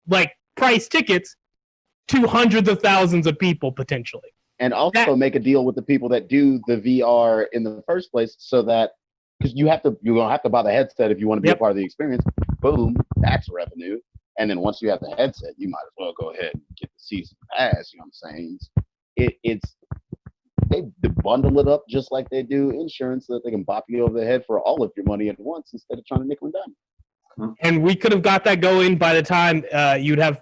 like, price tickets to hundreds of thousands of people, potentially. And also make a deal with the people that do the VR in the first place, so that, because you're gonna have to buy the headset if you want to be a part of the experience. Boom, that's revenue. And then once you have the headset, you might as well go ahead and get the season pass. You know what I'm saying? They bundle it up just like they do insurance, so that they can bop you over the head for all of your money at once instead of trying to nickel and dime. And we could have got that going by the time you'd have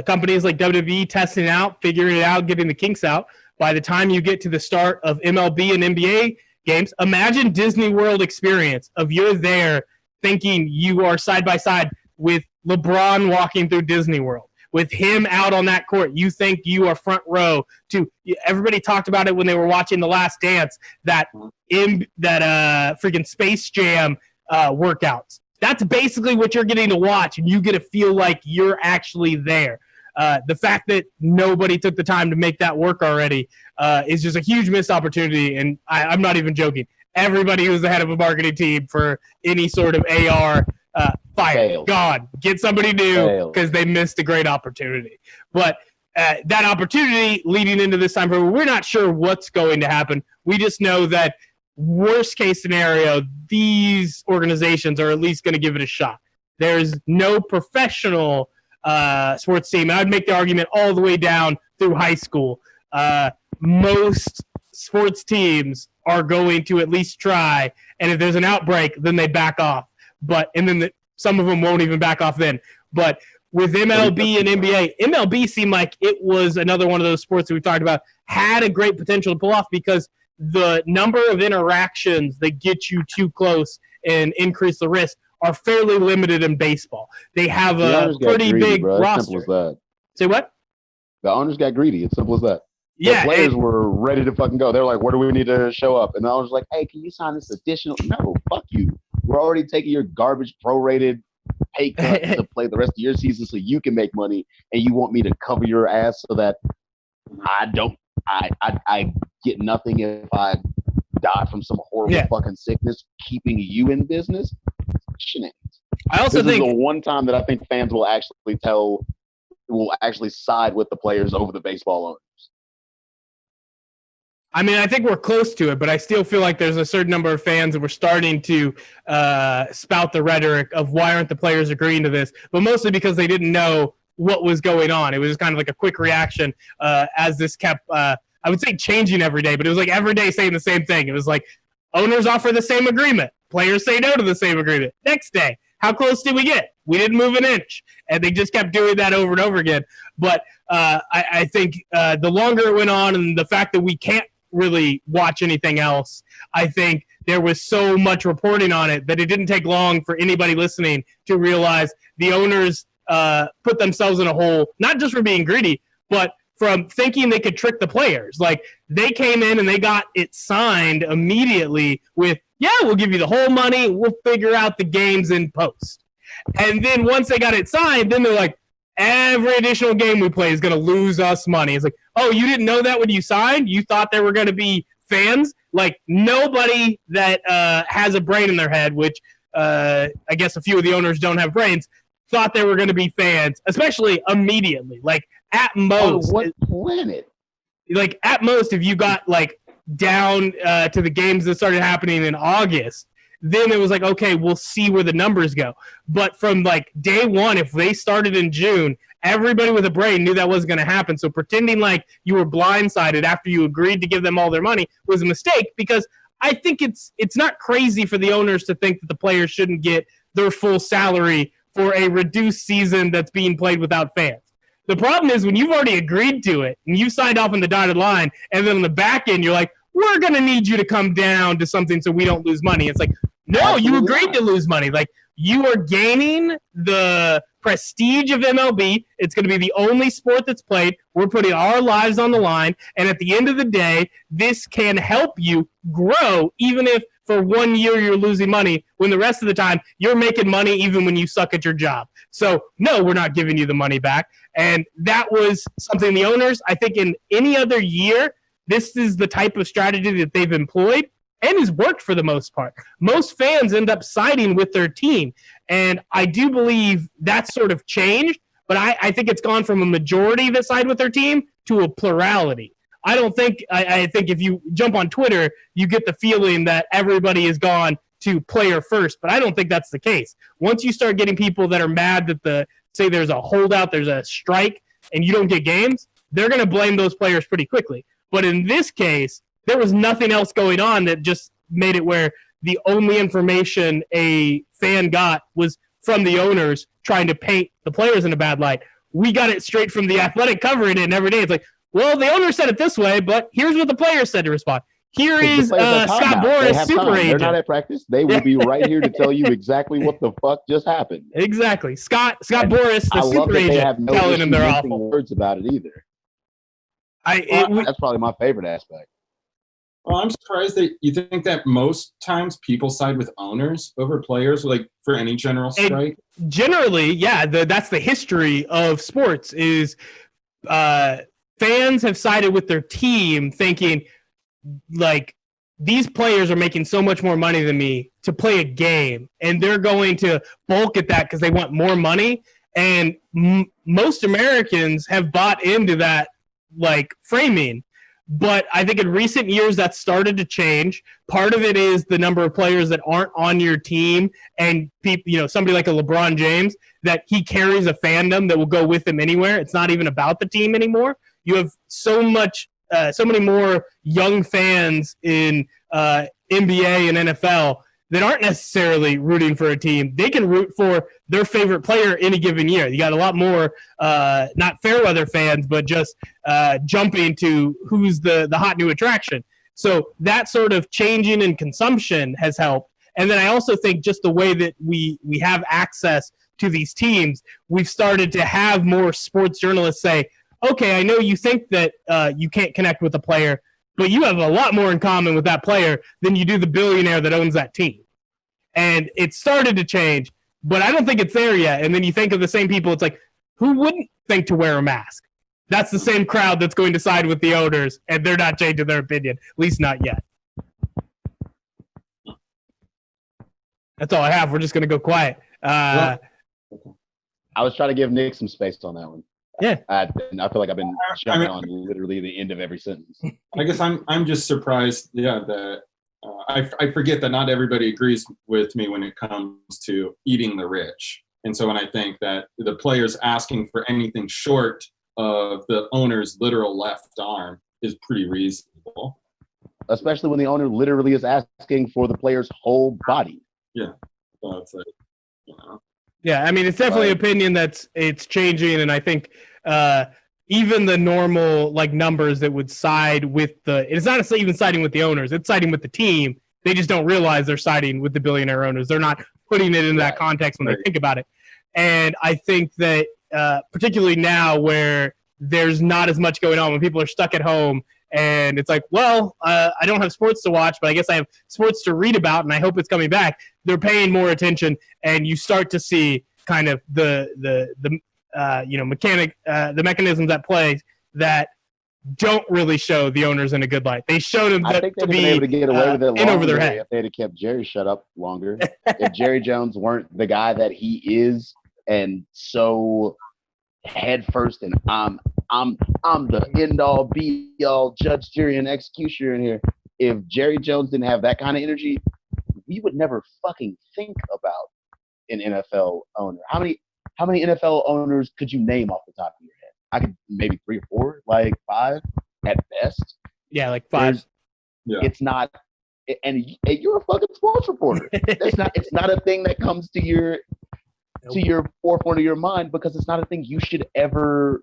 companies like WWE testing out, figuring it out, getting the kinks out. By the time you get to the start of MLB and NBA games, imagine Disney World experience of you're there thinking you are side by side with LeBron walking through Disney World, with him out on that court. You think you are front row to. Everybody talked about it when they were watching The Last Dance, that freaking Space Jam workouts. That's basically what you're getting to watch, and you get to feel like you're actually there. The fact that nobody took the time to make that work already is just a huge missed opportunity, and I'm not even joking. Everybody who's the head of a marketing team for any sort of AR, fired, gone. Get somebody new, because they missed a great opportunity. But that opportunity leading into this time frame, we're not sure what's going to happen. We just know that worst case scenario, these organizations are at least going to give it a shot. There's no professional sports team, and I'd make the argument all the way down through high school. Most sports teams are going to at least try, and if there's an outbreak, then they back off. Some of them won't even back off then. But with MLB and NBA, MLB seemed like it was another one of those sports that we talked about, had a great potential to pull off, because the number of interactions that get you too close and increase the risk are fairly limited in baseball. They have a pretty big roster. Simple as that. Say what? The owners got greedy. It's simple as that. Yeah, the players were ready to fucking go. They're like, where do we need to show up? And the owners like, hey, can you sign this additional? No, fuck you. We're already taking your garbage prorated pay cut to play the rest of your season so you can make money, and you want me to cover your ass so that I get nothing if I die from some horrible fucking sickness, keeping you in business? Shenanigans. I also think this is the one time that I think fans will actually side with the players over the baseball owners. I mean, I think we're close to it, but I still feel like there's a certain number of fans that were starting to spout the rhetoric of why aren't the players agreeing to this, but mostly because they didn't know what was going on. It was kind of like a quick reaction as this kept, I would say changing every day, but it was like every day saying the same thing. It was like owners offer the same agreement. Players say no to the same agreement. Next day, how close did we get? We didn't move an inch. And they just kept doing that over and over again. But I think the longer it went on, and the fact that we can't really watch anything else. I think there was so much reporting on it that it didn't take long for anybody listening to realize the owners put themselves in a hole, not just for being greedy, but from thinking they could trick the players. Like, they came in and they got it signed immediately with, yeah, we'll give you the whole money, we'll figure out the games in post. And then once they got it signed, then they're like, every additional game we play is going to lose us money. It's like, oh, you didn't know that when you signed? You thought there were going to be fans? Like, nobody that has a brain in their head, which I guess a few of the owners don't have brains, thought there were going to be fans, especially immediately. Like, at most. On what planet? Like, at most, if you got, like, down to the games that started happening in August, then it was like, okay, we'll see where the numbers go. But from, like, day one, if they started in June, everybody with a brain knew that wasn't going to happen. So pretending like you were blindsided after you agreed to give them all their money was a mistake, because I think it's not crazy for the owners to think that the players shouldn't get their full salary for a reduced season that's being played without fans. The problem is when you've already agreed to it and you signed off on the dotted line, and then on the back end you're like, we're going to need you to come down to something so we don't lose money. It's like, no, you agreed to lose money. Like, you are gaining the prestige of MLB. It's going to be the only sport that's played. We're putting our lives on the line. And at the end of the day, this can help you grow, even if for 1 year you're losing money, when the rest of the time you're making money even when you suck at your job. So, no, we're not giving you the money back. And that was something the owners, I think in any other year, this is the type of strategy that they've employed and has worked for the most part. Most fans end up siding with their team. And I do believe that's sort of changed, but I think it's gone from a majority that side with their team to a plurality. I don't think – I think if you jump on Twitter, you get the feeling that everybody has gone to player first, but I don't think that's the case. Once you start getting people that are mad that say there's a holdout, there's a strike, and you don't get games, they're going to blame those players pretty quickly. But in this case, there was nothing else going on that just made it where the only information a fan got was from the owners trying to paint the players in a bad light. We got it straight from the Athletic covering it every day. It's like, well, the owner said it this way, but here's what the players said to respond. Here is Scott Boras, super agent. They're not at practice. They will be right here to tell you exactly what the fuck just happened. Exactly. Scott Boras, the super agent, telling them they're awful. Words about it either. That's probably my favorite aspect. Well, I'm surprised that you think that most times people side with owners over players, like for any general strike. And generally, yeah, that's the history of sports. Is fans have sided with their team, thinking like, these players are making so much more money than me to play a game, and they're going to bulk at that because they want more money. And most Americans have bought into that like framing. But I think in recent years that started to change. Part of it is the number of players that aren't on your team, and people, somebody like a LeBron James, that he carries a fandom that will go with him anywhere. It's not even about the team anymore. You have so many more young fans in NBA and NFL that aren't necessarily rooting for a team. They can root for their favorite player any given year. You got a lot more not fair weather fans, but just jumping to who's the hot new attraction. So that sort of changing in consumption has helped. And then I also think just the way that we have access to these teams, we've started to have more sports journalists say, okay, I know you think that you can't connect with a player, but you have a lot more in common with that player than you do the billionaire that owns that team. And it started to change, but I don't think it's there yet. And then you think of the same people, it's like, who wouldn't think to wear a mask? That's the same crowd that's going to side with the owners, and they're not changing their opinion, at least not yet. That's all I have. We're just going to go quiet. I was trying to give Nick some space on that one. Yeah, I feel like I've been jumping on literally the end of every sentence. I guess I'm just surprised. Yeah, that I forget that not everybody agrees with me when it comes to eating the rich. And so when I think that the players asking for anything short of the owner's literal left arm is pretty reasonable. Especially when the owner literally is asking for the player's whole body. Yeah, so it's like, Yeah, I mean, it's definitely an opinion it's changing, and I think even the normal like numbers that would side with it's not even siding with the owners, it's siding with the team. They just don't realize they're siding with the billionaire owners. They're not putting it in that context when they think about it. And I think that particularly now where there's not as much going on, when people are stuck at home and it's like, well, I don't have sports to watch, but I guess I have sports to read about, and I hope it's coming back. They're paying more attention, and you start to see kind of the mechanisms at play that don't really show the owners in a good light. They showed them I think to been be able to get away with it in over their head. if they'd have kept Jerry shut up longer. If Jerry Jones weren't the guy that he is, and so head first, and I'm the end all be all judge, jury, and executioner in here. If Jerry Jones didn't have that kind of energy, we would never fucking think about an NFL owner. How many NFL owners could you name off the top of your head? I could maybe 3 or 4, like 5 at best. Yeah, like 5. It's not, and you're a fucking sports reporter. It's not a thing that comes to your forefront of your mind, because it's not a thing you should ever.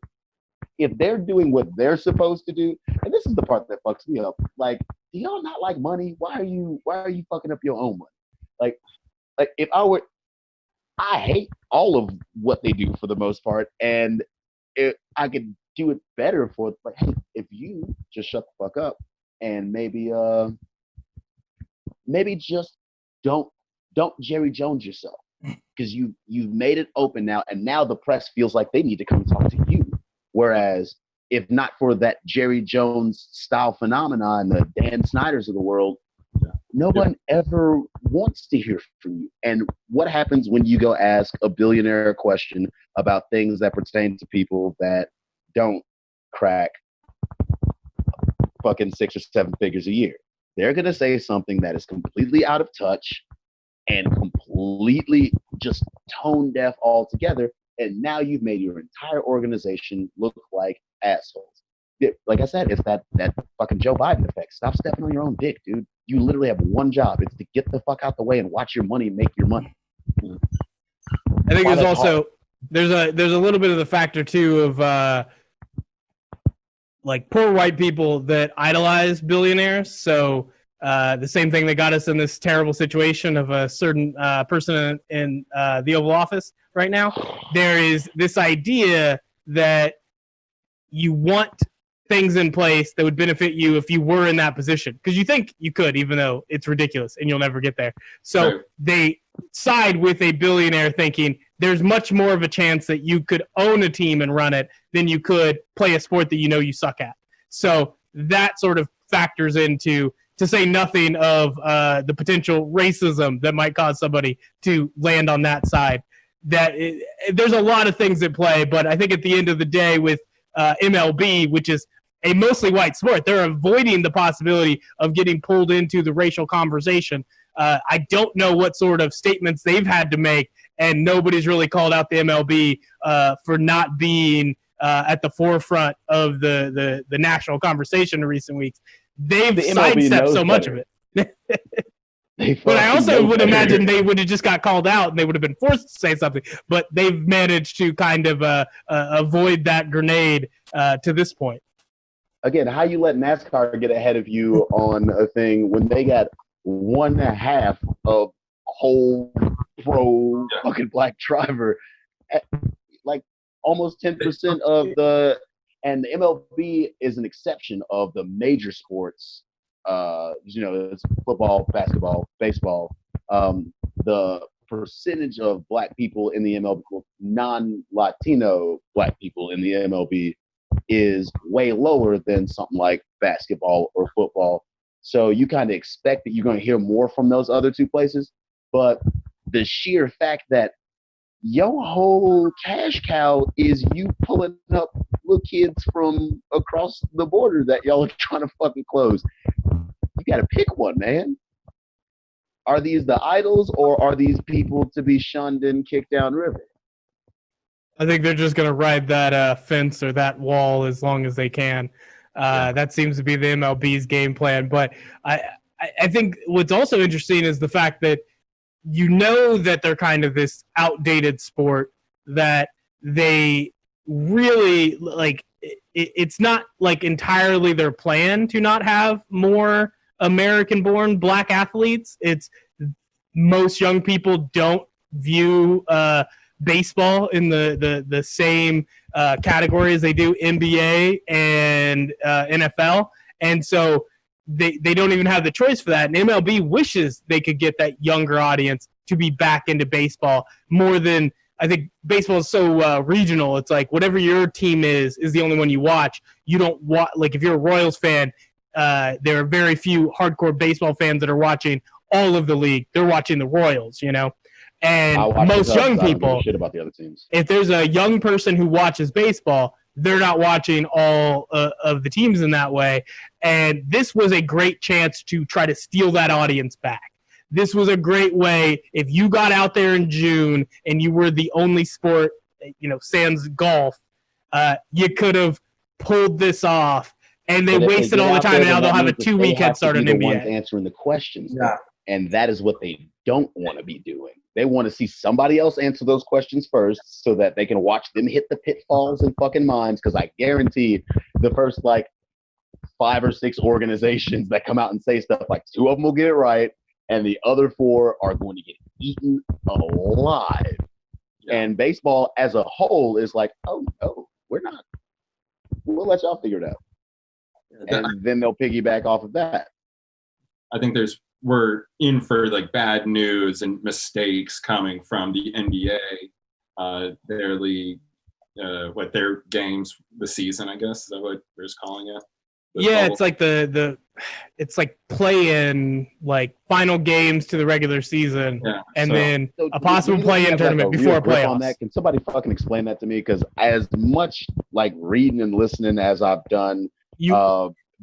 If they're doing what they're supposed to do, and this is the part that fucks me up. Like, do y'all not like money? Why are you fucking up your own money? Like if I hate all of what they do for the most part, and I could do it better for it. Like, hey, if you just shut the fuck up and maybe just don't Jerry Jones yourself, because you've made it open now, and now the press feels like they need to come talk to you. Whereas if not for that Jerry Jones style phenomenon, the Dan Snyders of the world, no one ever wants to hear from you. And what happens when you go ask a billionaire a question about things that pertain to people that don't crack fucking 6 or 7 figures a year? They're going to say something that is completely out of touch and completely just tone deaf altogether. And now you've made your entire organization look like assholes. Like I said, it's that fucking Joe Biden effect. Stop stepping on your own dick, dude. You literally have one job. It's to get the fuck out the way and watch your money make your money. I think there's also there's a little bit of the factor too of like poor white people that idolize billionaires. So the same thing that got us in this terrible situation of a certain person in the Oval Office right now. There is this idea that you want things in place that would benefit you if you were in that position, because you think you could, even though it's ridiculous and you'll never get there. So they side with a billionaire thinking there's much more of a chance that you could own a team and run it than you could play a sport that you know you suck at. So that sort of factors into, to say nothing of the potential racism that might cause somebody to land on that side. There's a lot of things at play, but I think at the end of the day with MLB, which is a mostly white sport, they're avoiding the possibility of getting pulled into the racial conversation. I don't know what sort of statements they've had to make, and nobody's really called out the MLB for not being at the forefront of the national conversation in recent weeks. They've sidestepped so much of it. But I also would imagine they would have just got called out and they would have been forced to say something. But they've managed to kind of avoid that grenade to this point. Again, how you let NASCAR get ahead of you on a thing when they got 1.5 of whole pro fucking black driver, like almost 10% of the, and the MLB is an exception of the major sports. It's football, basketball, baseball. The percentage of black people in the MLB, non-Latino black people in the MLB, is way lower than something like basketball or football. So you kind of expect that you're going to hear more from those other two places. But the sheer fact that your whole cash cow is you pulling up little kids from across the border that y'all are trying to fucking close. You got to pick one, man. Are these the idols, or are these people to be shunned and kicked downriver? I think they're just going to ride that fence or that wall as long as they can. That seems to be the MLB's game plan. But I think what's also interesting is the fact that you know that they're kind of this outdated sport, that they really, like, it's not like entirely their plan to not have more American-born black athletes. It's most young people don't view baseball in the same category as they do NBA and NFL, and so they don't even have the choice for that. And MLB wishes they could get that younger audience to be back into baseball more than – I think baseball is so regional. It's like whatever your team is the only one you watch. You don't watch – like if you're a Royals fan, there are very few hardcore baseball fans that are watching all of the league. They're watching the Royals, you know. And most young people – I don't give a shit about the other teams. If there's a young person who watches baseball, they're not watching all of the teams in that way. And this was a great chance to try to steal that audience back. This was a great way, if you got out there in June and you were the only sport, you know, sans golf, you could have pulled this off. And they wasted all the time, and now they'll have a 2-week head start on NBA. The ones answering the questions, and that is what they don't want to be doing. They want to see somebody else answer those questions first so that they can watch them hit the pitfalls in fucking minds, because I guarantee the first, like, 5 or 6 organizations that come out and say stuff, like 2 of them will get it right, and the other 4 are going to get eaten alive. Yeah. And baseball as a whole is like, oh, no, we're not. We'll let y'all figure it out. And then they'll piggyback off of that. I think we're in for like bad news and mistakes coming from the NBA, their league, their games, the season, I guess, is that what we're just calling it? Yeah, it's like it's like play-in, like final games to the regular season, and then a possible play-in tournament before a playoffs. On that, can somebody fucking explain that to me? Because as much like reading and listening as I've done,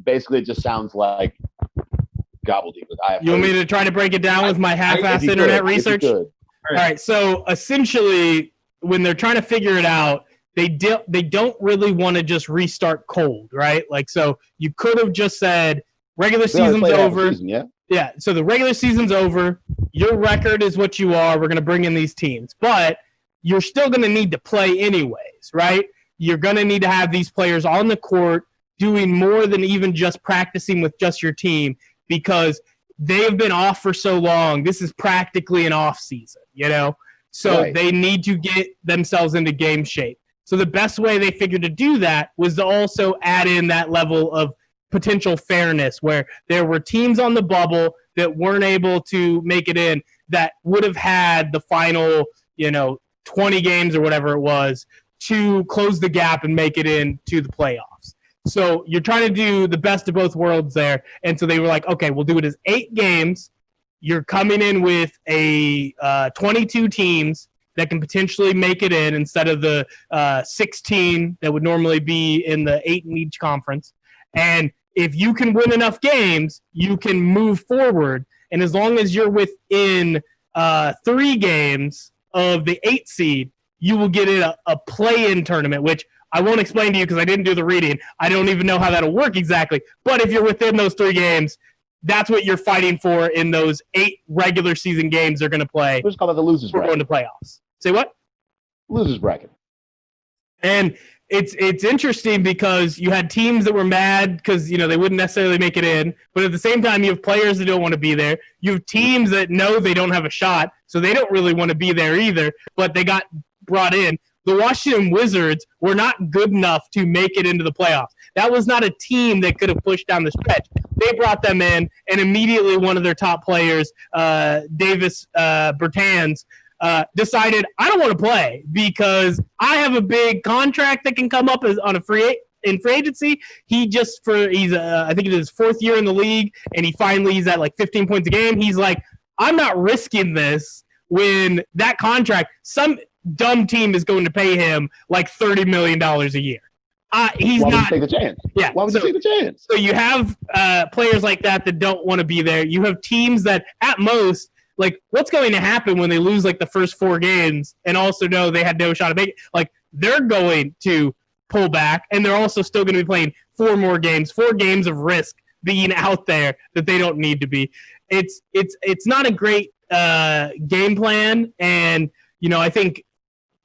basically it just sounds like gobbledygook. You want me to try to break it down with my half-assed internet research? All right. So essentially, when they're trying to figure it out, they don't really want to just restart cold, right? Like, so you could have just said regular season's over. Yeah. So the regular season's over. Your record is what you are. We're going to bring in these teams, but you're still going to need to play anyways, right? You're going to need to have these players on the court doing more than even just practicing with just your team, because they've been off for so long. This is practically an off season, you know? So they need to get themselves into game shape. So the best way they figured to do that was to also add in that level of potential fairness, where there were teams on the bubble that weren't able to make it in that would have had the final, 20 games or whatever it was to close the gap and make it into the playoffs. So you're trying to do the best of both worlds there. And so they were like, okay, we'll do it as 8 games. You're coming in with a 22 teams that can potentially make it in instead of the 16 that would normally be in the 8 in each conference. And if you can win enough games, you can move forward. And as long as you're within 3 games of the 8 seed, you will get in a play-in tournament, which I won't explain to you because I didn't do the reading. I don't even know how that'll work exactly. But if you're within those 3 games, that's what you're fighting for in those 8 regular season games they're going to play. Let's call it the losers bracket. We're going to playoffs. Say what? Losers bracket. And it's interesting because you had teams that were mad because they wouldn't necessarily make it in, but at the same time you have players that don't want to be there. You have teams that know they don't have a shot, so they don't really want to be there either, but they got brought in. The Washington Wizards were not good enough to make it into the playoffs. That was not a team that could have pushed down the stretch. They brought them in, and immediately one of their top players, Davis Bertans, decided, I don't want to play because I have a big contract that can come up on a free agency. He's I think it is his 4th year in the league, and he's at like 15 points a game. He's like, I'm not risking this when that contract, some dumb team is going to pay him like $30 million a year. Why would you take the chance? Yeah. Why would you take the chance? So you have players like that don't want to be there. You have teams that at most, like, what's going to happen when they lose like the first 4 games and also know they had no shot at making? Like, they're going to pull back, and they're also still going to be playing 4 more games, 4 games of risk being out there that they don't need to be. It's not a great game plan, and I think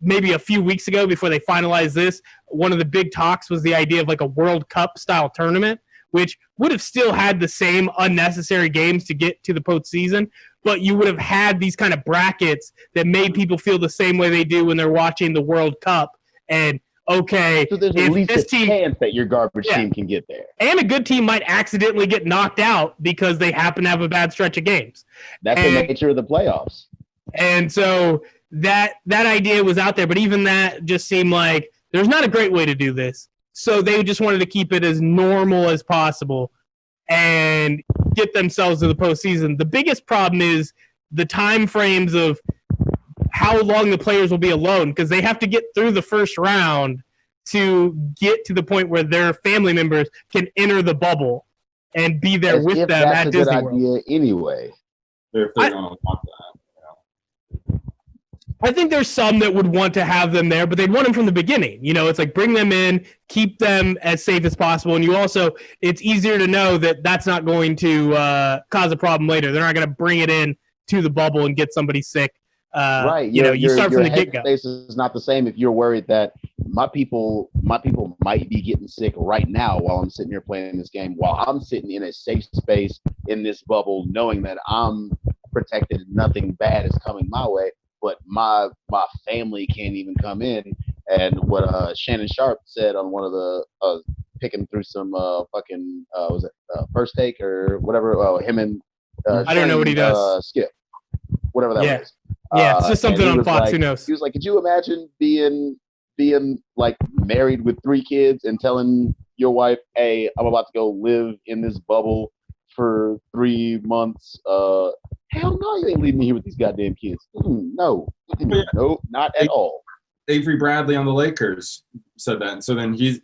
maybe a few weeks ago before they finalized this, one of the big talks was the idea of like a World Cup style tournament, which would have still had the same unnecessary games to get to the postseason, but you would have had these kind of brackets that made people feel the same way they do when they're watching the World Cup. And okay, so there's at least a chance that your garbage team can get there. And a good team might accidentally get knocked out because they happen to have a bad stretch of games. That's the nature of the playoffs. And so that idea was out there, but even that just seemed like there's not a great way to do this. So they just wanted to keep it as normal as possible and get themselves to the postseason. The biggest problem is the time frames of how long the players will be alone, because they have to get through the first round to get to the point where their family members can enter the bubble and be there with them at Disney World. That's a good idea anyway. If they're going to want that. I think there's some that would want to have them there, but they'd want them from the beginning. You know, it's like bring them in, keep them as safe as possible, and you also it's easier to know that that's not going to cause a problem later. They're not going to bring it in to the bubble and get somebody sick. Right. You start from the get-go. Your headspace is not the same if you're worried that my people might be getting sick right now while I'm sitting here playing this game, while I'm sitting in a safe space in this bubble, knowing that I'm protected and nothing bad is coming my way. But my family can't even come in. And what Shannon Sharp said on one of the picking through some was it First Take or whatever, him and I don't know what he does. Skip, whatever that was. Yeah, it's just something on Fox. Like, who knows? He was like, could you imagine being like married with 3 kids and telling your wife, hey, I'm about to go live in this bubble for 3 months. Hell no, you ain't leaving me here with these goddamn kids. No, not at all. Avery Bradley on the Lakers said that. So then he's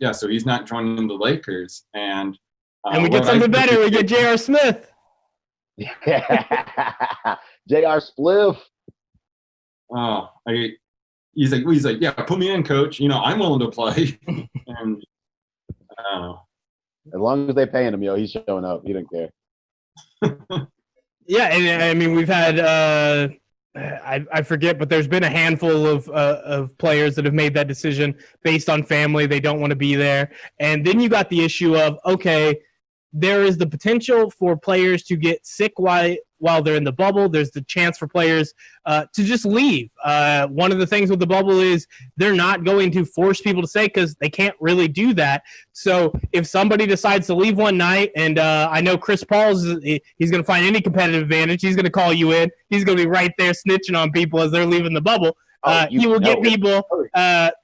not joining the Lakers. And we get something better. We get J.R. Smith. J.R. Spliff. Oh, he's like, yeah, put me in, coach. You know, I'm willing to play. And I don't know. As long as they're paying him, he's showing up. He don't care. Yeah, and I mean, we've had I forget, but there's been a handful of players that have made that decision based on family. They don't want to be there. And then you got the issue of, okay, there is the potential for players to get sick while they're in the bubble. There's the chance for players to just leave. One of the things with the bubble is they're not going to force people to stay because they can't really do that. So if somebody decides to leave one night, and I know Chris Paul's, he's going to find any competitive advantage. He's going to call you in. He's going to be right there snitching on people as they're leaving the bubble. He will get people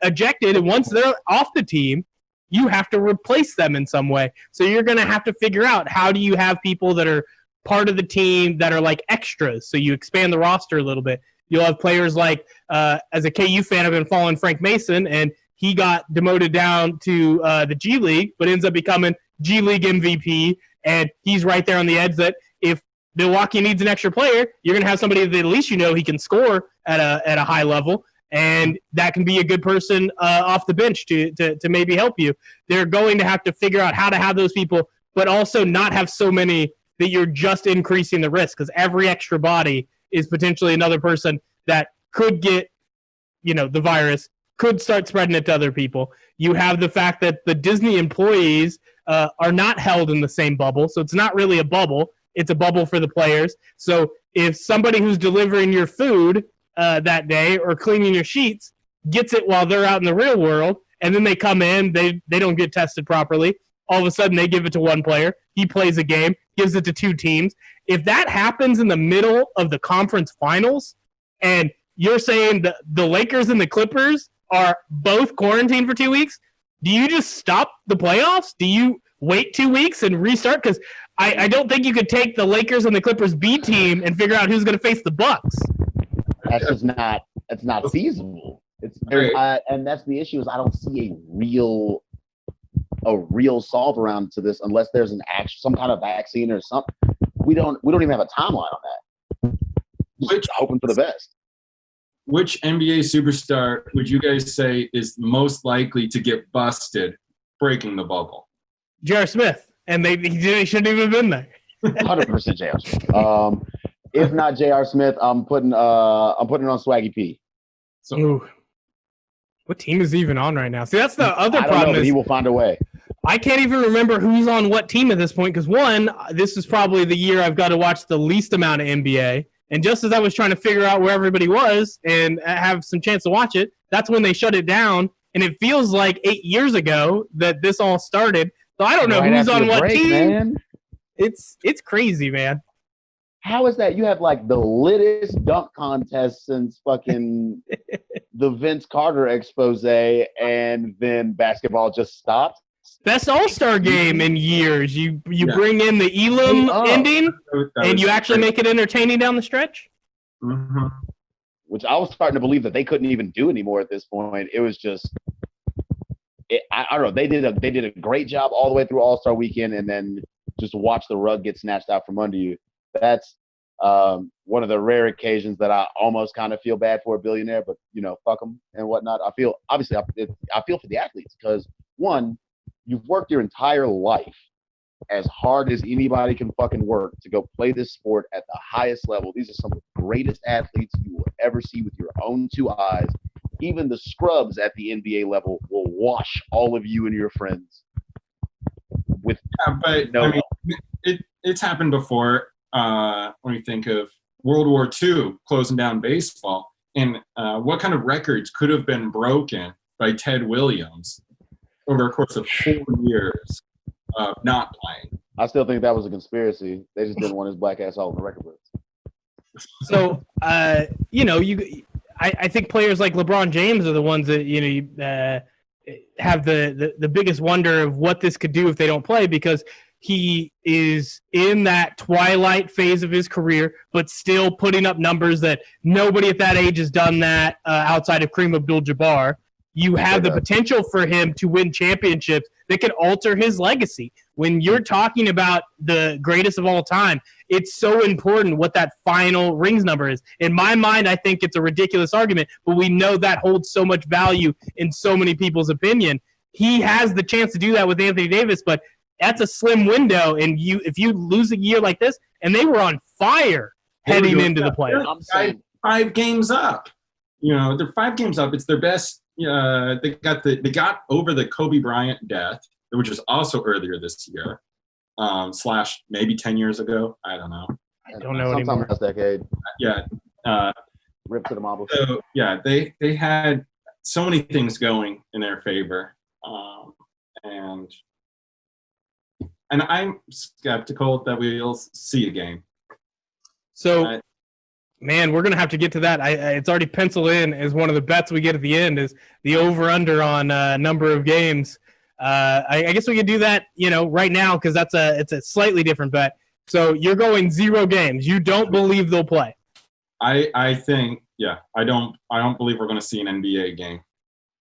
ejected, and once they're off the team, you have to replace them in some way. So you're going to have to figure out, how do you have people that are part of the team that are like extras? So you expand the roster a little bit. You'll have players like, as a KU fan, I've been following Frank Mason, and he got demoted down to the G League, but ends up becoming G League MVP. And he's right there on the edge that if Milwaukee needs an extra player, you're going to have somebody that at least he can score at a high level. And that can be a good person off the bench to maybe help you. They're going to have to figure out how to have those people, but also not have so many that you're just increasing the risk, because every extra body is potentially another person that could get, the virus, could start spreading it to other people. You have the fact that the Disney employees are not held in the same bubble, so it's not really a bubble. It's a bubble for the players. So if somebody who's delivering your food that day or cleaning your sheets gets it while they're out in the real world, and then they come in, they don't get tested properly, all of a sudden they give it to one player, he plays a game, gives it to 2 teams. If that happens in the middle of the conference finals, and you're saying the Lakers and the Clippers are both quarantined for 2 weeks, do you just stop the playoffs? Do you wait 2 weeks and restart? Because I don't think you could take the Lakers and the Clippers B team and figure out who's going to face the Bucks. That's just not feasible. And that's the issue, is I don't see a real solve around to this unless there's some kind of vaccine or something. We don't even have a timeline on that. Just hoping for the best. Which NBA superstar would you guys say is most likely to get busted breaking the bubble? J.R. Smith, and he shouldn't even have been there. 100% J.R. Smith. If not J.R. Smith, I'm putting it on Swaggy P. So, What team is he even on right now? See, that's the other I don't problem. know, but he will find a way. I can't even remember who's on what team at this point because, one, this is probably the year I've got to watch the least amount of NBA. And just as I was trying to figure out where everybody was and have some chance to watch it, that's when they shut it down. And it feels like 8 years ago that this all started. So I don't know Right who's after on the what break, team. Man. It's crazy, man. How is that? You have like the littest dunk contest since fucking the Vince Carter expose, and then basketball just stopped. Best All-Star game in years. You bring in the Elam ending, and you actually make it entertaining down the stretch? Mm-hmm. Which I was starting to believe that they couldn't even do anymore at this point. It was just, I don't know. They did a great job all the way through All-Star weekend, and then just watch the rug get snatched out from under you. That's one of the rare occasions that I almost kind of feel bad for a billionaire, but fuck them and whatnot. I feel for the athletes because, one, you've worked your entire life as hard as anybody can fucking work to go play this sport at the highest level. These are some of the greatest athletes you will ever see with your own two eyes. Even the scrubs at the NBA level will wash all of you and your friends with it's happened before. When we think of World War II closing down baseball, and what kind of records could have been broken by Ted Williams over a course of 4 years of not playing. I still think that was a conspiracy. They just didn't want his black ass all in the record books. So, I think players like LeBron James are the ones that have the biggest wonder of what this could do if they don't play, because he is in that twilight phase of his career, but still putting up numbers that nobody at that age has done that outside of Kareem Abdul-Jabbar. You have the potential for him to win championships that could alter his legacy. When you're talking about the greatest of all time, it's so important what that final rings number is. In my mind, I think it's a ridiculous argument, but we know that holds so much value in so many people's opinion. He has the chance to do that with Anthony Davis, but that's a slim window. And if you lose a year like this, and they were on fire heading into the playoffs. They're 5 games up. They're 5 games up. It's their best. They got over the Kobe Bryant death, which was also earlier this year, / maybe 10 years ago. I don't know. I don't know anymore. Last decade. Yeah. Rip to the marbles. So yeah, they had so many things going in their favor, and I'm skeptical that we'll see a game. So. Man, we're going to have to get to that. It's already penciled in as one of the bets we get at the end is the over-under on number of games. I guess we could do that, right now because it's a slightly different bet. So you're going 0 games. You don't believe they'll play. I think, yeah. I don't believe we're going to see an NBA game.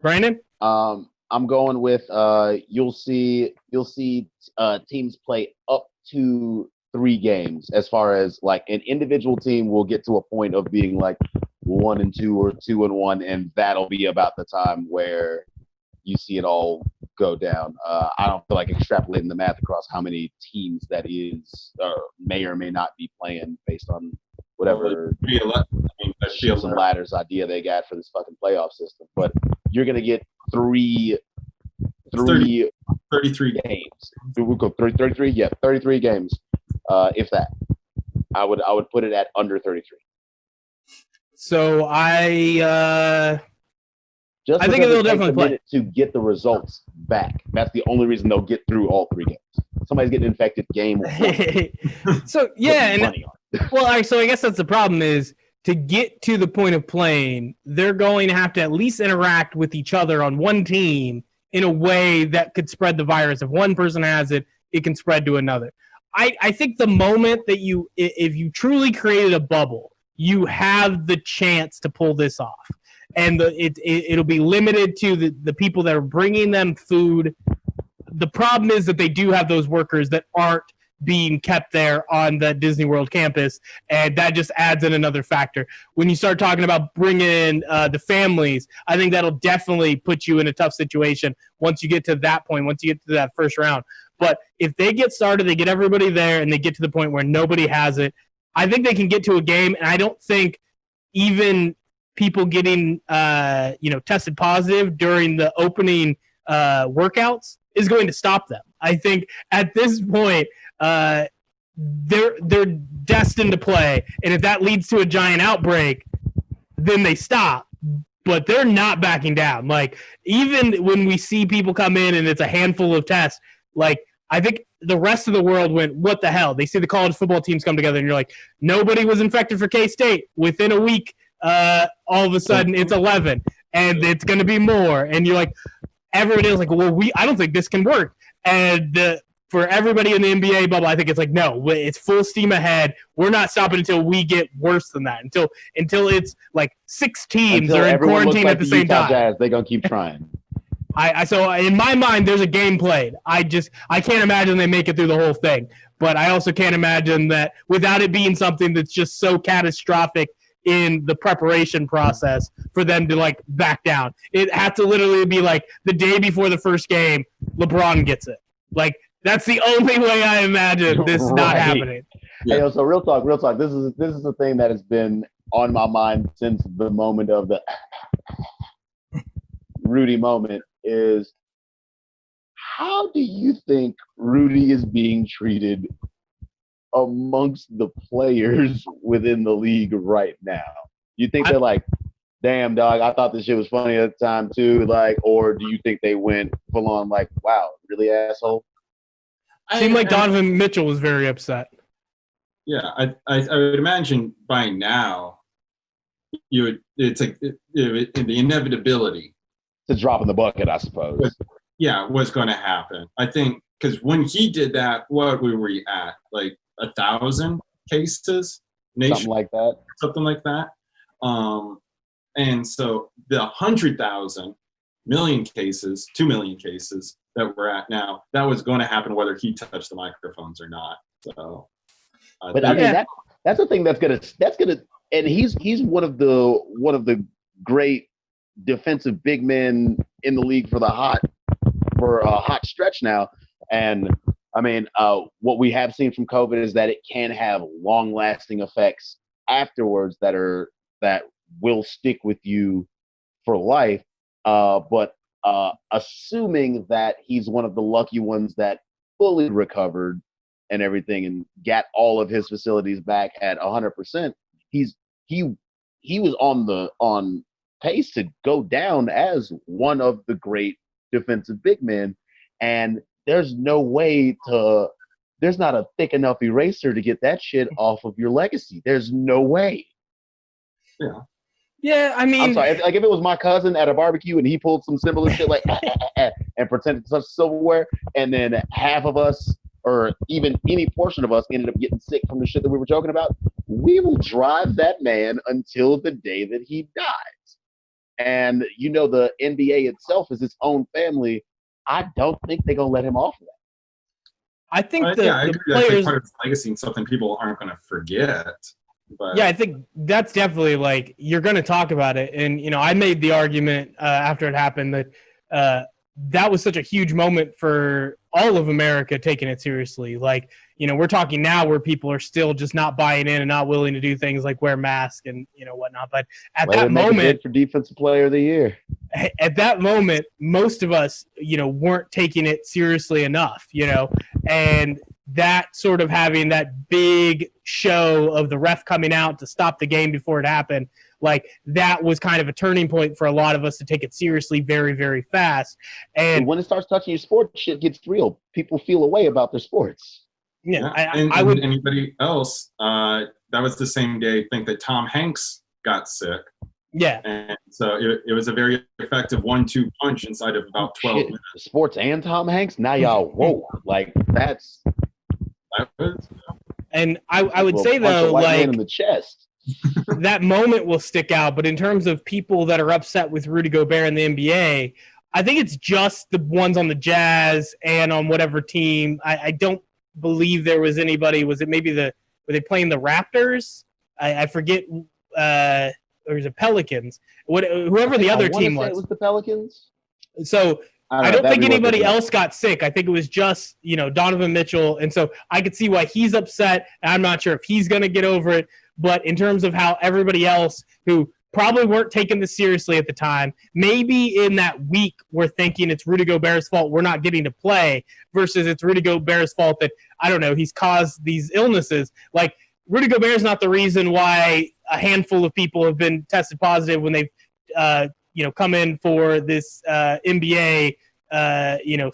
Brandon? I'm going with you'll see teams play up to 3 games. As far as like an individual team will get to a point of being like 1-2 or 2-1, and that'll be about the time where you see it all go down. I don't feel like extrapolating the math across how many teams that is may or may not be playing based on whatever shields and ladders idea they got for this fucking playoff system. But you're gonna get 33 games. We'll go 33. Yeah, 33 games. If that, I would put it at under 33. So I think they'll definitely play to get the results back. That's the only reason they'll get through all 3 games. Somebody's getting infected game 1. So yeah, so I guess that's the problem is to get to the point of playing, they're going to have to at least interact with each other on one team in a way that could spread the virus. If one person has it, it can spread to another. I think the moment that if you truly created a bubble, you have the chance to pull this off. And it'll be limited to the people that are bringing them food. The problem is that they do have those workers that aren't being kept there on the Disney World campus, and that just adds in another factor. When you start talking about bringing in the families, I think that'll definitely put you in a tough situation once you get to that point, once you get to that first round. But if they get started, they get everybody there, and they get to the point where nobody has it, I think they can get to a game, and I don't think even people getting tested positive during the opening workouts is going to stop them. I think at this point, they're destined to play, and if that leads to a giant outbreak, then they stop. But they're not backing down. Like, even when we see people come in and it's a handful of tests, like, I think the rest of the world went, what the hell? They see the college football teams come together, and you're like, nobody was infected for K-State. Within a week, all of a sudden, it's 11, and it's going to be more. And you're like, everybody was like, well, I don't think this can work. And for everybody in the NBA bubble, I think it's like, no, it's full steam ahead. We're not stopping until we get worse than that. Until it's like 6 teams are in quarantine at the same time. Jazz, they're gonna keep trying. So in my mind, there's a game played. I can't imagine they make it through the whole thing. But I also can't imagine that without it being something that's just so catastrophic in the preparation process for them to like back down. It had to literally be like the day before the first game, LeBron gets it. Like, that's the only way I imagine this not happening. Yeah. Hey, so real talk. This is the thing that has been on my mind since the moment of the Rudy moment is, how do you think Rudy is being treated amongst the players within the league right now? You think they're like, damn, dog, I thought this shit was funny at the time too, like, or do you think they went full on like, wow, really, asshole? Seemed like Donovan Mitchell was very upset. Yeah, I would imagine by now it's like the inevitability. It's a drop in the bucket, I suppose. Was going to happen. I think because when he did that, what were we at? Like 1,000 cases? Something like that. And so the 100,000 million cases, 2 million cases that we're at now, that was going to happen whether he touched the microphones or not. So, but I mean, that's the thing that's gonna, and he's one of the great defensive big men in the league for a hot stretch now. And I mean, what we have seen from COVID is that it can have long lasting effects afterwards that will stick with you for life. But assuming that he's one of the lucky ones that fully recovered and everything and got all of his facilities back at 100%, he was on pace to go down as one of the great defensive big men. And there's no way there's not a thick enough eraser to get that shit off of your legacy. There's no way. Yeah. Yeah, I mean, I'm sorry. Like, if it was my cousin at a barbecue and he pulled some similar shit like and pretended to touch silverware, and then half of us, or even any portion of us, ended up getting sick from the shit that we were joking about, we will drive that man until the day that he dies. And the NBA itself is its own family. I don't think they're gonna let him off of that. I think I the agree. players, part of his legacy and something people aren't going to forget. But. Yeah, I think that's definitely like, you're going to talk about it. And, I made the argument after it happened that that was such a huge moment for all of America taking it seriously. Like, we're talking now where people are still just not buying in and not willing to do things like wear masks and, whatnot. But at that moment, for Defensive Player of the Year. At that moment, most of us, weren't taking it seriously enough, and that sort of having that big show of the ref coming out to stop the game before it happened, like, that was kind of a turning point for a lot of us to take it seriously very, very fast. And when it starts touching your sport, shit gets real. People feel a way about their sports. Yeah, I would. Anybody else? That was the same day, I think, that Tom Hanks got sick. Yeah. And so it was a very effective 1-2 punch inside of about 12 minutes. Sports and Tom Hanks? Now y'all, whoa. Like, that's... And I would say, though, like, in the chest. that moment will stick out. But in terms of people that are upset with Rudy Gobert in the NBA, I think it's just the ones on the Jazz and on whatever team. I don't believe there was anybody. Was it maybe were they playing the Raptors? I forget. Or was it Pelicans? Whoever the other team was. It was the Pelicans. So I don't think anybody else got sick. I think it was just, Donovan Mitchell. And so I could see why he's upset. I'm not sure if he's going to get over it. But in terms of how everybody else who probably weren't taking this seriously at the time. Maybe in that week we're thinking it's Rudy Gobert's fault we're not getting to play versus it's Rudy Gobert's fault that, I don't know, he's caused these illnesses. Like, Rudy Gobert's not the reason why a handful of people have been tested positive when they've come in for this NBA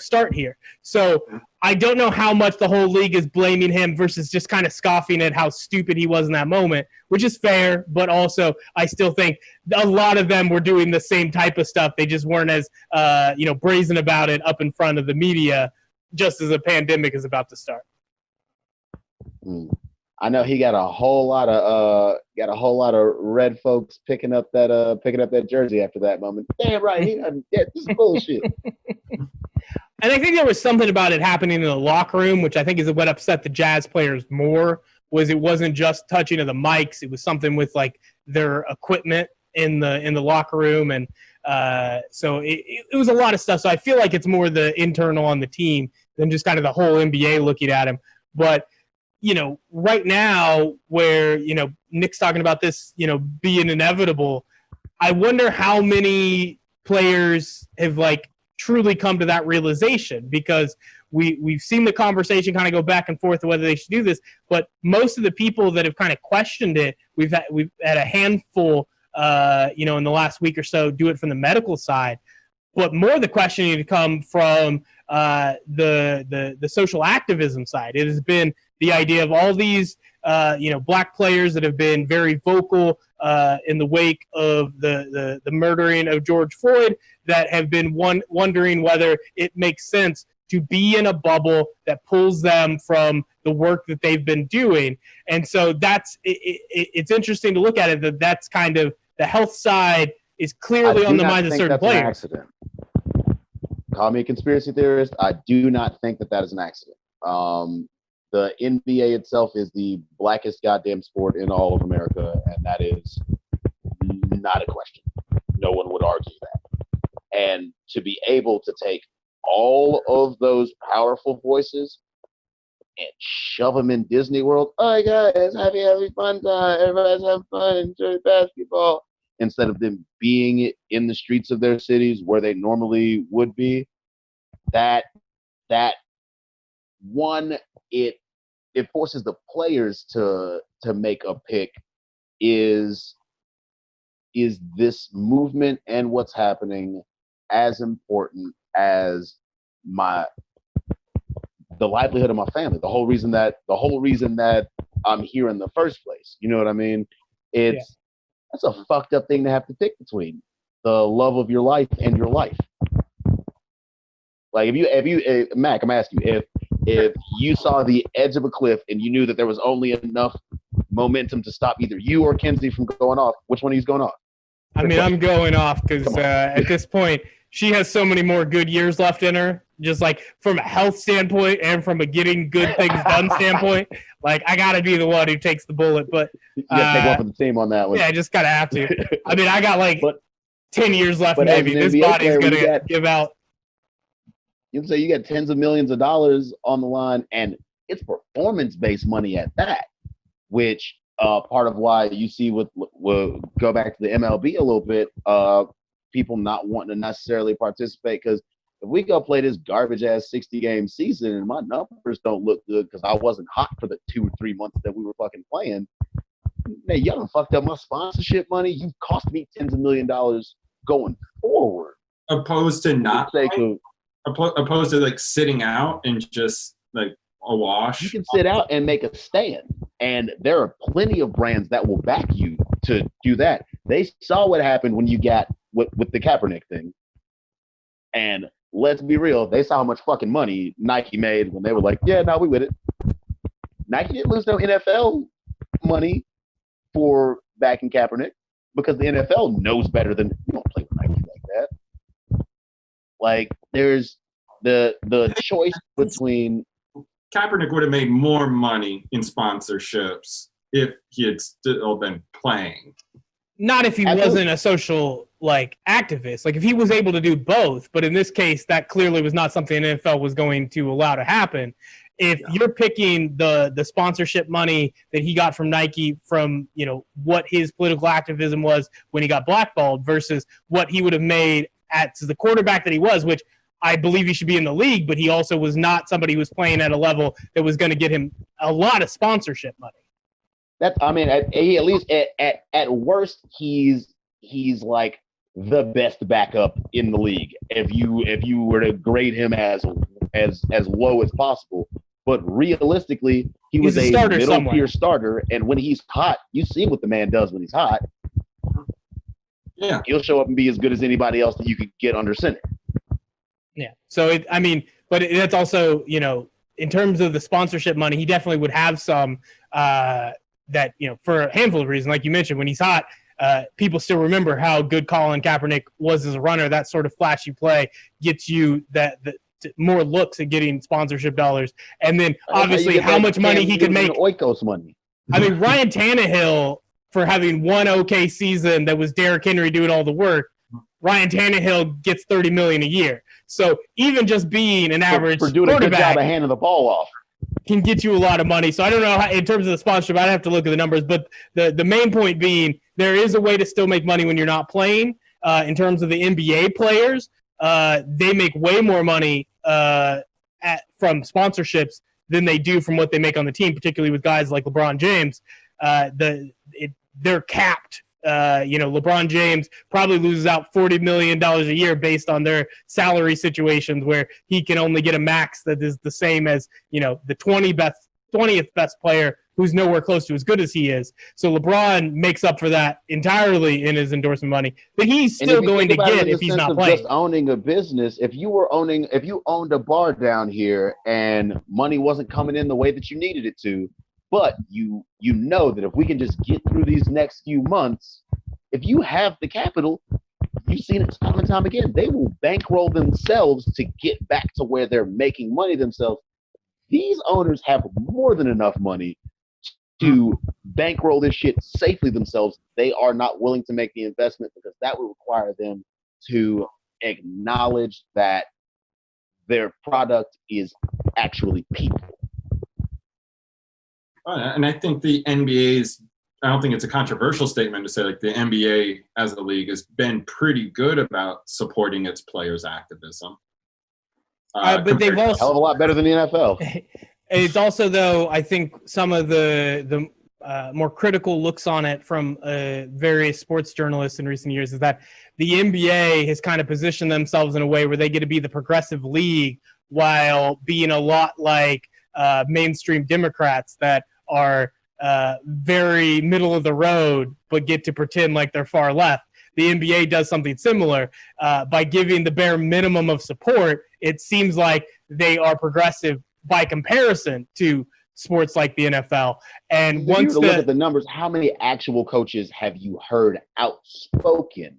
start here. So I don't know how much the whole league is blaming him versus just kind of scoffing at how stupid he was in that moment, which is fair, but also I still think a lot of them were doing the same type of stuff. They just weren't as brazen about it up in front of the media just as a pandemic is about to start. I know he got a whole lot of red folks picking up that jersey after that moment. Damn right, this is bullshit. And I think there was something about it happening in the locker room, which I think is what upset the Jazz players more. Was it wasn't just touching of the mics; it was something with like their equipment in the locker room, and so it was a lot of stuff. So I feel like it's more the internal on the team than just kind of the whole NBA looking at him. But right now where, Nick's talking about this, being inevitable, I wonder how many players have like truly come to that realization, because we've seen the conversation kind of go back and forth whether they should do this, but most of the people that have kind of questioned it, we've had a handful, in the last week or so do it from the medical side, but more of the questioning to come from the social activism side. It has been the idea of all these, black players that have been very vocal in the wake of the murdering of George Floyd that have been wondering whether it makes sense to be in a bubble that pulls them from the work that they've been doing. And so it's interesting to look at it, that's kind of the health side is clearly on the minds of certain players. Accident. Call me a conspiracy theorist. I do not think that is an accident. The NBA itself is the blackest goddamn sport in all of America, and that is not a question. No one would argue that. And to be able to take all of those powerful voices and shove them in Disney World, oh guys, having fun time, everybody's having fun, enjoy basketball, instead of them being in the streets of their cities where they normally would be, that one, it forces the players to make a pick. Is this movement and what's happening as important as the livelihood of my family, the whole reason that I'm here in the first place? You know what I mean? That's a fucked up thing to have to pick between the love of your life and your life. Like if you Mac, I'm asking you, if you saw the edge of a cliff and you knew that there was only enough momentum to stop either you or Kenzie from going off, which one of you's going off? I mean, I'm going off because at this point, she has so many more good years left in her, just like from a health standpoint and from a getting good things done standpoint. Like, I got to be the one who takes the bullet. But you got to take one for the team on that one. Yeah, I just got to have to. I mean, I got 10 years left maybe. This body's going to give out. You can say you got tens of millions of dollars on the line, and it's performance-based money at that, which part of why you see we'll go back to the MLB a little bit, people not wanting to necessarily participate, because if we go play this garbage-ass 60-game season and my numbers don't look good because I wasn't hot for the 2 or 3 months that we were fucking playing, man, y'all done fucked up my sponsorship money. You cost me tens of millions of dollars going forward. Opposed to not opposed to sitting out and just a wash. You can sit out and make a stand, and there are plenty of brands that will back you to do that. They saw what happened when you got with the Kaepernick thing, and let's be real, they saw how much fucking money Nike made when they were like, yeah, no, we with it. Nike didn't lose no NFL money for backing Kaepernick because the NFL knows better than, you don't play with Nike like that. Like, there's the choice between. Kaepernick would have made more money in sponsorships if he had still been playing. Not if he Absolutely. wasn't a social activist. Like if he was able to do both, but in this case, that clearly was not something the NFL was going to allow to happen. If you're picking the sponsorship money that he got from Nike from, what his political activism was when he got blackballed versus what he would have made as the quarterback that he was, which I believe he should be in the league, but he also was not somebody who was playing at a level that was going to get him a lot of sponsorship money. At least at worst, he's like the best backup in the league. If you were to grade him as low as possible, but realistically, he was a middle tier starter. And when he's hot, you see what the man does when he's hot. Yeah, he'll show up and be as good as anybody else that you could get under center. Yeah. So that's also in terms of the sponsorship money, he definitely would have some. That, for a handful of reasons, like you mentioned, when he's hot, people still remember how good Colin Kaepernick was as a runner. That sort of flashy play gets you that more looks at getting sponsorship dollars. And then obviously how much money he could make. Oikos money. I mean, Ryan Tannehill, for having one okay season that was Derrick Henry doing all the work, Ryan Tannehill gets $30 million a year. So even just being an average for doing a good job of handing the ball off can get you a lot of money. So I don't know how, in terms of the sponsorship, I'd have to look at the numbers, but the main point being there is a way to still make money when you're not playing. In terms of the NBA players, they make way more money from sponsorships than they do from what they make on the team, particularly with guys like LeBron James. They're capped. LeBron James probably loses out $40 million a year based on their salary situations where he can only get a max that is the same as, the 20th best player who's nowhere close to as good as he is. So LeBron makes up for that entirely in his endorsement money that he's still going to get if he's not playing. Just owning a business, if you owned a bar down here and money wasn't coming in the way that you needed it to, but you know that if we can just get through these next few months, if you have the capital, you've seen it time and time again, they will bankroll themselves to get back to where they're making money themselves. These owners have more than enough money to bankroll this shit safely themselves. They are not willing to make the investment because that would require them to acknowledge that their product is actually people. And I think the NBA's, I don't think it's a controversial statement to say the NBA as a league has been pretty good about supporting its players' activism. But they've also hell of a lot better than the NFL. It's also, though, I think some of the more critical looks on it from various sports journalists in recent years is that the NBA has kind of positioned themselves in a way where they get to be the progressive league while being a lot like mainstream Democrats that are very middle of the road but get to pretend like they're far left. The NBA does something similar by giving the bare minimum of support. It seems like they are progressive by comparison to sports like the NFL. And once you look at the numbers, how many actual coaches have you heard outspoken?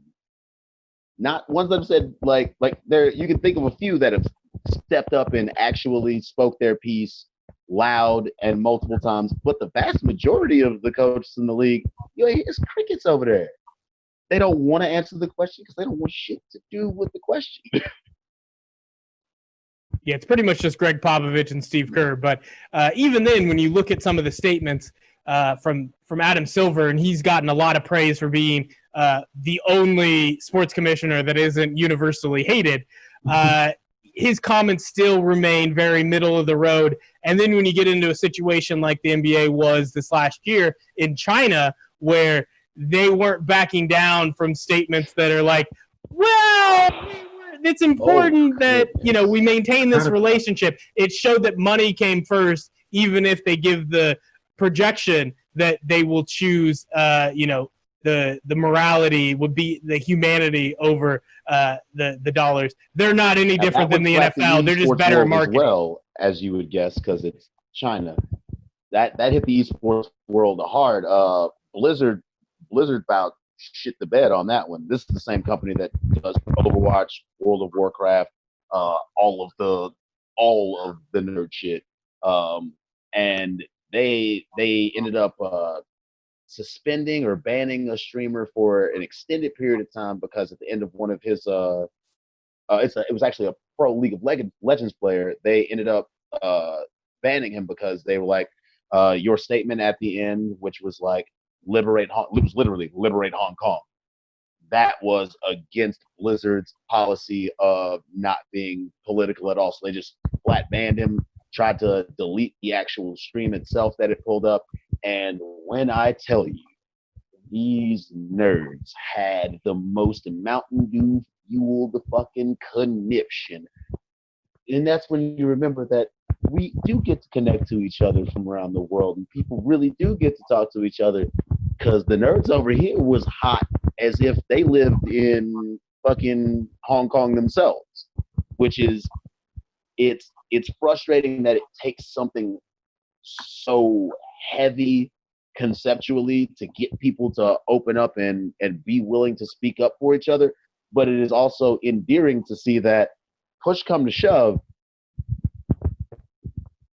Not ones that have said like there. You can think of a few that have stepped up and actually spoke their piece loud and multiple times, but the vast majority of the coaches in the league, it's crickets over there. They don't want to answer the question because they don't want shit to do with the question. Yeah, it's pretty much just Greg Popovich and Steve Kerr. But even then, when you look at some of the statements from Adam Silver, and he's gotten a lot of praise for being the only sports commissioner that isn't universally hated, his comments still remain very middle of the road. And then when you get into a situation like the NBA was this last year in China, where they weren't backing down from statements that are like, well, it's important that, we maintain this relationship. It showed that money came first, even if they give the projection that they will choose, the morality would be the humanity over the dollars. They're not any different than the NFL. They're just better at marketing. As well, as you would guess, because it's China. That hit the esports world hard. Blizzard about shit the bed on that one. This is the same company that does Overwatch, World of Warcraft, all of the nerd shit. And they ended up suspending or banning a streamer for an extended period of time because at the end of one of his it was actually a pro League of Legends player. They ended up banning him because they were like, your statement at the end, which was like it was literally liberate Hong Kong. That was against Blizzard's policy of not being political at all. So they just flat banned him, tried to delete the actual stream itself that it pulled up. And when I tell you, these nerds had the most Mountain Dew fueled fucking conniption. And that's when you remember that we do get to connect to each other from around the world, and people really do get to talk to each other, because the nerds over here was hot as if they lived in fucking Hong Kong themselves, which is, it's frustrating that it takes something so heavy conceptually to get people to open up and be willing to speak up for each other. But it is also endearing to see that push come to shove,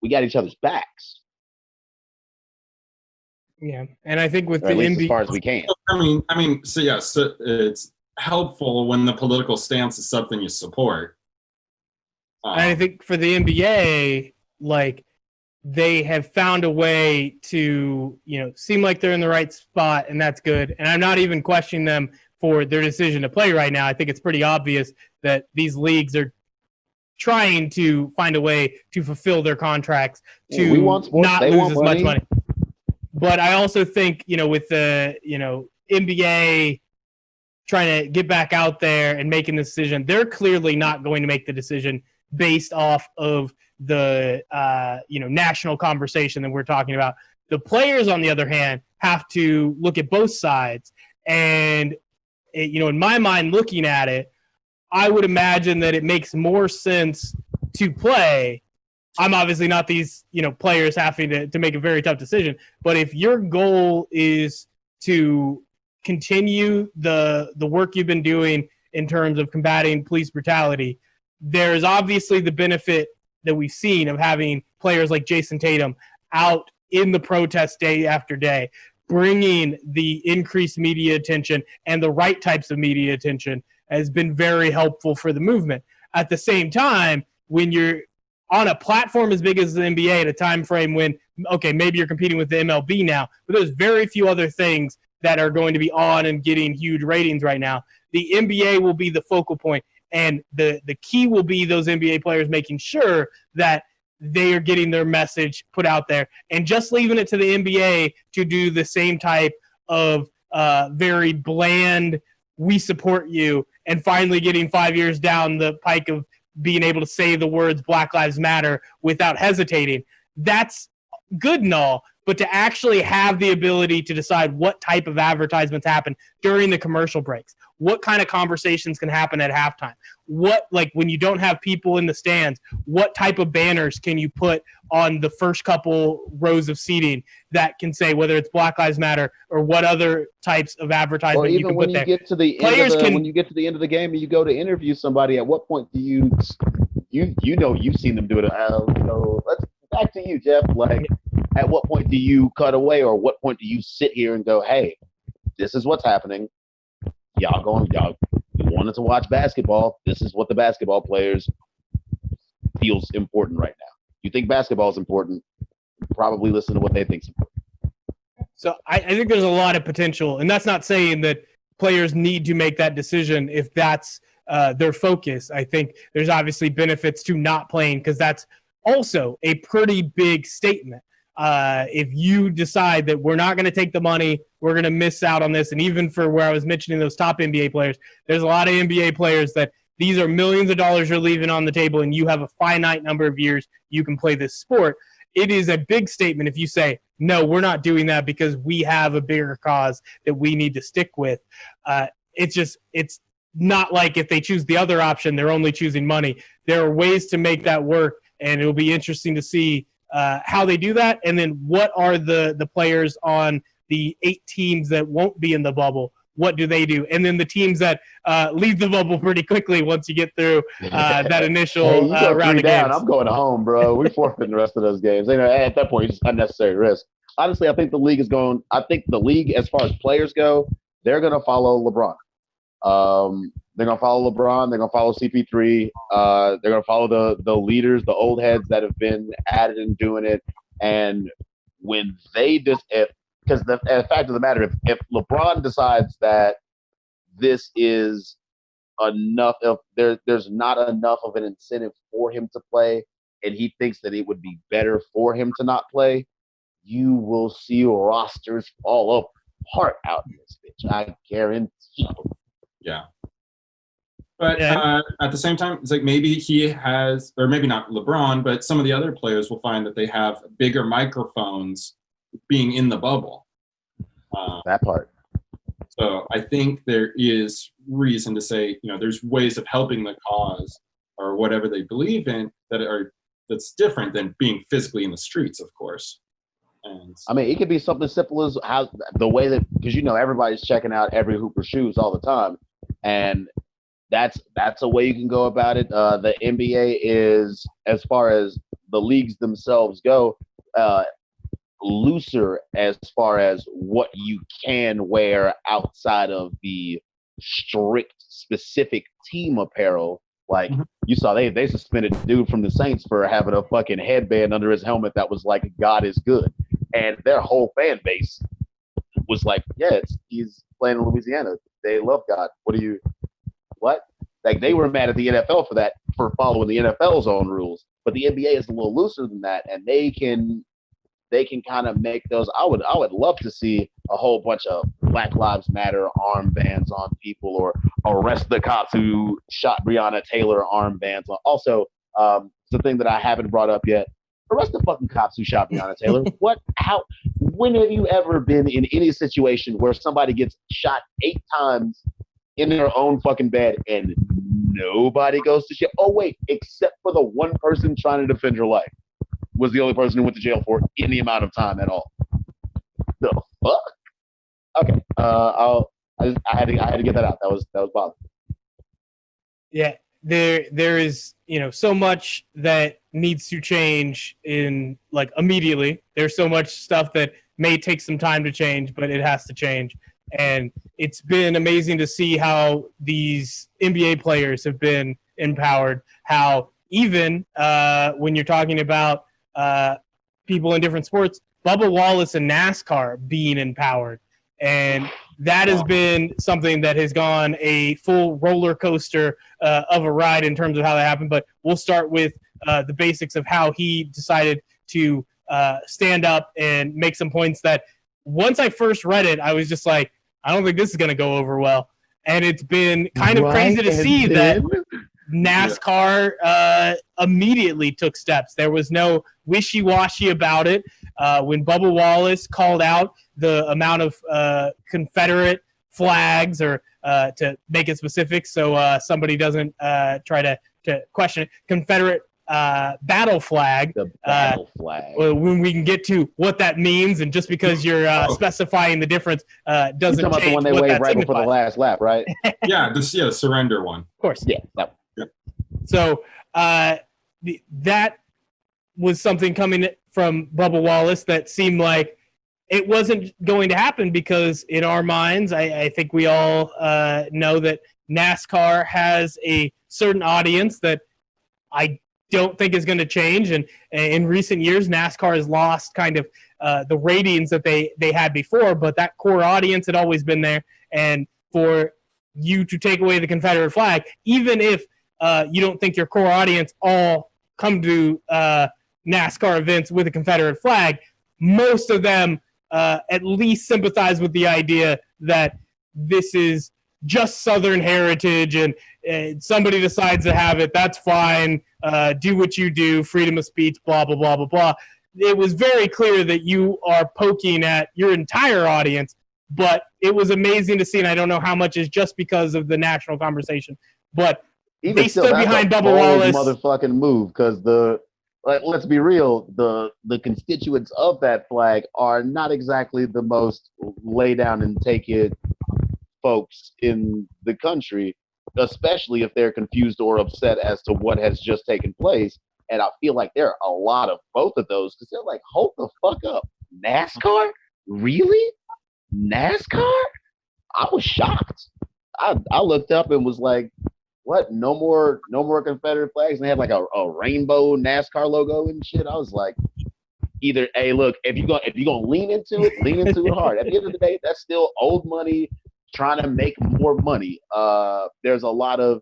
we got each other's backs. Yeah, and I think with or the at least NBA, as far as we can. I mean, so yes, so it's helpful when the political stance is something you support. and I think for the NBA, like, they have found a way to, seem like they're in the right spot, and that's good. And I'm not even questioning them for their decision to play right now. I think it's pretty obvious that these leagues are trying to find a way to fulfill their contracts to not lose as much money. But I also think, with the, NBA trying to get back out there and making the decision, they're clearly not going to make the decision based off of the, national conversation that we're talking about. The players, on the other hand, have to look at both sides. And, in my mind, looking at it, I would imagine that it makes more sense to play. I'm obviously not these, players having to make a very tough decision. But if your goal is to continue the work you've been doing in terms of combating police brutality, there's obviously the benefit that we've seen of having players like Jason Tatum out in the protest day after day, bringing the increased media attention and the right types of media attention has been very helpful for the movement. At the same time, when you're on a platform as big as the NBA at a time frame when, okay, maybe you're competing with the MLB now, but there's very few other things that are going to be on and getting huge ratings right now. The NBA will be the focal point, and the key will be those NBA players making sure that they are getting their message put out there, and just leaving it to the NBA to do the same type of very bland, we support you, and finally getting 5 years down the pike of being able to say the words Black Lives Matter without hesitating. That's good and all, but to actually have the ability to decide what type of advertisements happen during the commercial breaks, what kind of conversations can happen at halftime, what, like, when you don't have people in the stands, what type of banners can you put on the first couple rows of seating that can say whether it's Black Lives Matter or what other types of advertisement you can put there. When you get to the end of the game and you go to interview somebody, at what point do you've seen them do it? Let's back to you, Jeff. Like, at what point do you cut away, or what point do you sit here and go, hey, this is what's happening. You wanted to watch basketball. This is what the basketball players feels important right now. You think basketball is important, probably listen to what they think is important. So I think there's a lot of potential, and that's not saying that players need to make that decision if that's their focus. I think there's obviously benefits to not playing, because that's also a pretty big statement. If you decide that we're not going to take the money, we're going to miss out on this. And even for where I was mentioning those top NBA players, there's a lot of NBA players that these are millions of dollars you're leaving on the table, and you have a finite number of years you can play this sport. It is a big statement if you say, no, we're not doing that because we have a bigger cause that we need to stick with. It's not like if they choose the other option, they're only choosing money. There are ways to make that work, and it'll be interesting to see how they do that, and then what are the players on the 8 teams that won't be in the bubble, what do they do? And then the teams that leave the bubble pretty quickly once you get through that initial round of games. I'm going home, bro. We're forfeiting the rest of those games. At that point, it's just unnecessary risk. honestly, I think the league, as far as players go, they're going to follow LeBron. They're going to follow LeBron. They're going to follow CP3. They're going to follow the leaders, the old heads that have been at it and doing it. And when they because the fact of the matter, if LeBron decides that this is enough, if there's not enough of an incentive for him to play, and he thinks that it would be better for him to not play, you will see rosters fall apart out in this bitch. I guarantee you. Yeah. But at the same time, it's like maybe he has, or maybe not LeBron, but some of the other players will find that they have bigger microphones being in the bubble. That part. So I think there is reason to say, there's ways of helping the cause or whatever they believe in that's different than being physically in the streets, of course. And I mean, it could be something simple as how the way that, because everybody's checking out every Hooper shoes all the time, and that's a way you can go about it. The NBA is, as far as the leagues themselves go, looser as far as what you can wear outside of the strict specific team apparel. Like you saw, they suspended a dude from the Saints for having a fucking headband under his helmet that was like "God is good," and their whole fan base was like, "Yeah, he's playing in Louisiana. They love God. What?" Like, they were mad at the NFL for following the NFL's own rules, but the NBA is a little looser than that, and they can kind of make those. I would love to see a whole bunch of Black Lives Matter armbands on people, or arrest the cops who shot Breonna Taylor armbands. Also, the thing that I haven't brought up yet, arrest the fucking cops who shot Breonna Taylor. When have you ever been in any situation where somebody gets shot 8 times in their own fucking bed and nobody goes to jail? Oh, wait, except for the one person trying to defend your life was the only person who went to jail for any amount of time at all. The fuck? Okay, I had to get that out. That was bothering. Yeah, there is so much that needs to change in immediately. There's so much stuff that may take some time to change, but it has to change. And it's been amazing to see how these NBA players have been empowered. How even when you're talking about people in different sports, Bubba Wallace and NASCAR being empowered. And that has been something that has gone a full roller coaster of a ride in terms of how that happened. But we'll start with the basics of how he decided to stand up and make some points that once I first read it, I was just like, I don't think this is going to go over well. And it's been kind of crazy to see that NASCAR immediately took steps. There was no wishy-washy about it. When Bubba Wallace called out the amount of Confederate flags, or to make it specific so somebody doesn't try to question it, Confederate battle flag. The battle flag. When we can get to what that means, and just because you're specifying the difference doesn't change. You're talking about the one they waved right before the last lap, right? Yeah, the surrender one. Of course. Yeah. That one. So that was something coming from Bubba Wallace that seemed like it wasn't going to happen, because in our minds, I think we all know that NASCAR has a certain audience that I don't think is going to change. And in recent years, NASCAR has lost kind of the ratings that they had before, but that core audience had always been there. And for you to take away the Confederate flag, even if you don't think your core audience all come to NASCAR events with a Confederate flag, most of them at least sympathize with the idea that this is just Southern heritage, and somebody decides to have it, that's fine. Do what you do, freedom of speech, blah, blah, blah, blah, blah. It was very clear that you are poking at your entire audience, but it was amazing to see, and I don't know how much is just because of the national conversation, but Even they still, stood behind Bubba Wallace. Motherfucking move, because let's be real, the constituents of that flag are not exactly the most lay down and take it folks in the country, especially if they're confused or upset as to what has just taken place. And I feel like there are a lot of both of those, because they're like, hold the fuck up. NASCAR? Really? NASCAR? I was shocked. I looked up and was like, what? No more Confederate flags? And they had like a rainbow NASCAR logo and shit. I was like, either, hey, look, if you're gonna lean into it hard. At the end of the day, that's still old money trying to make more money. There's a lot of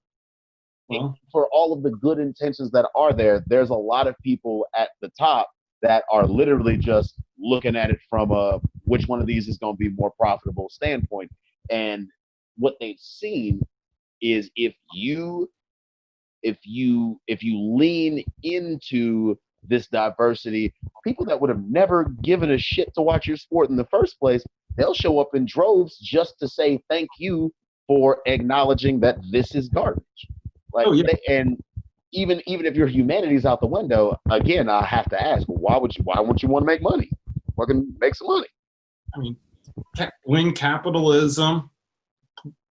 for all of the good intentions that are there, there's a lot of people at the top that are literally just looking at it from a which one of these is going to be more profitable standpoint. And what they've seen is if you lean into this diversity, people that would have never given a shit to watch your sport in the first place, they'll show up in droves just to say thank you for acknowledging that this is garbage. Like, and even if your humanity's out the window, again, I have to ask, why wouldn't you want to make money? Fucking make some money. I mean, when capitalism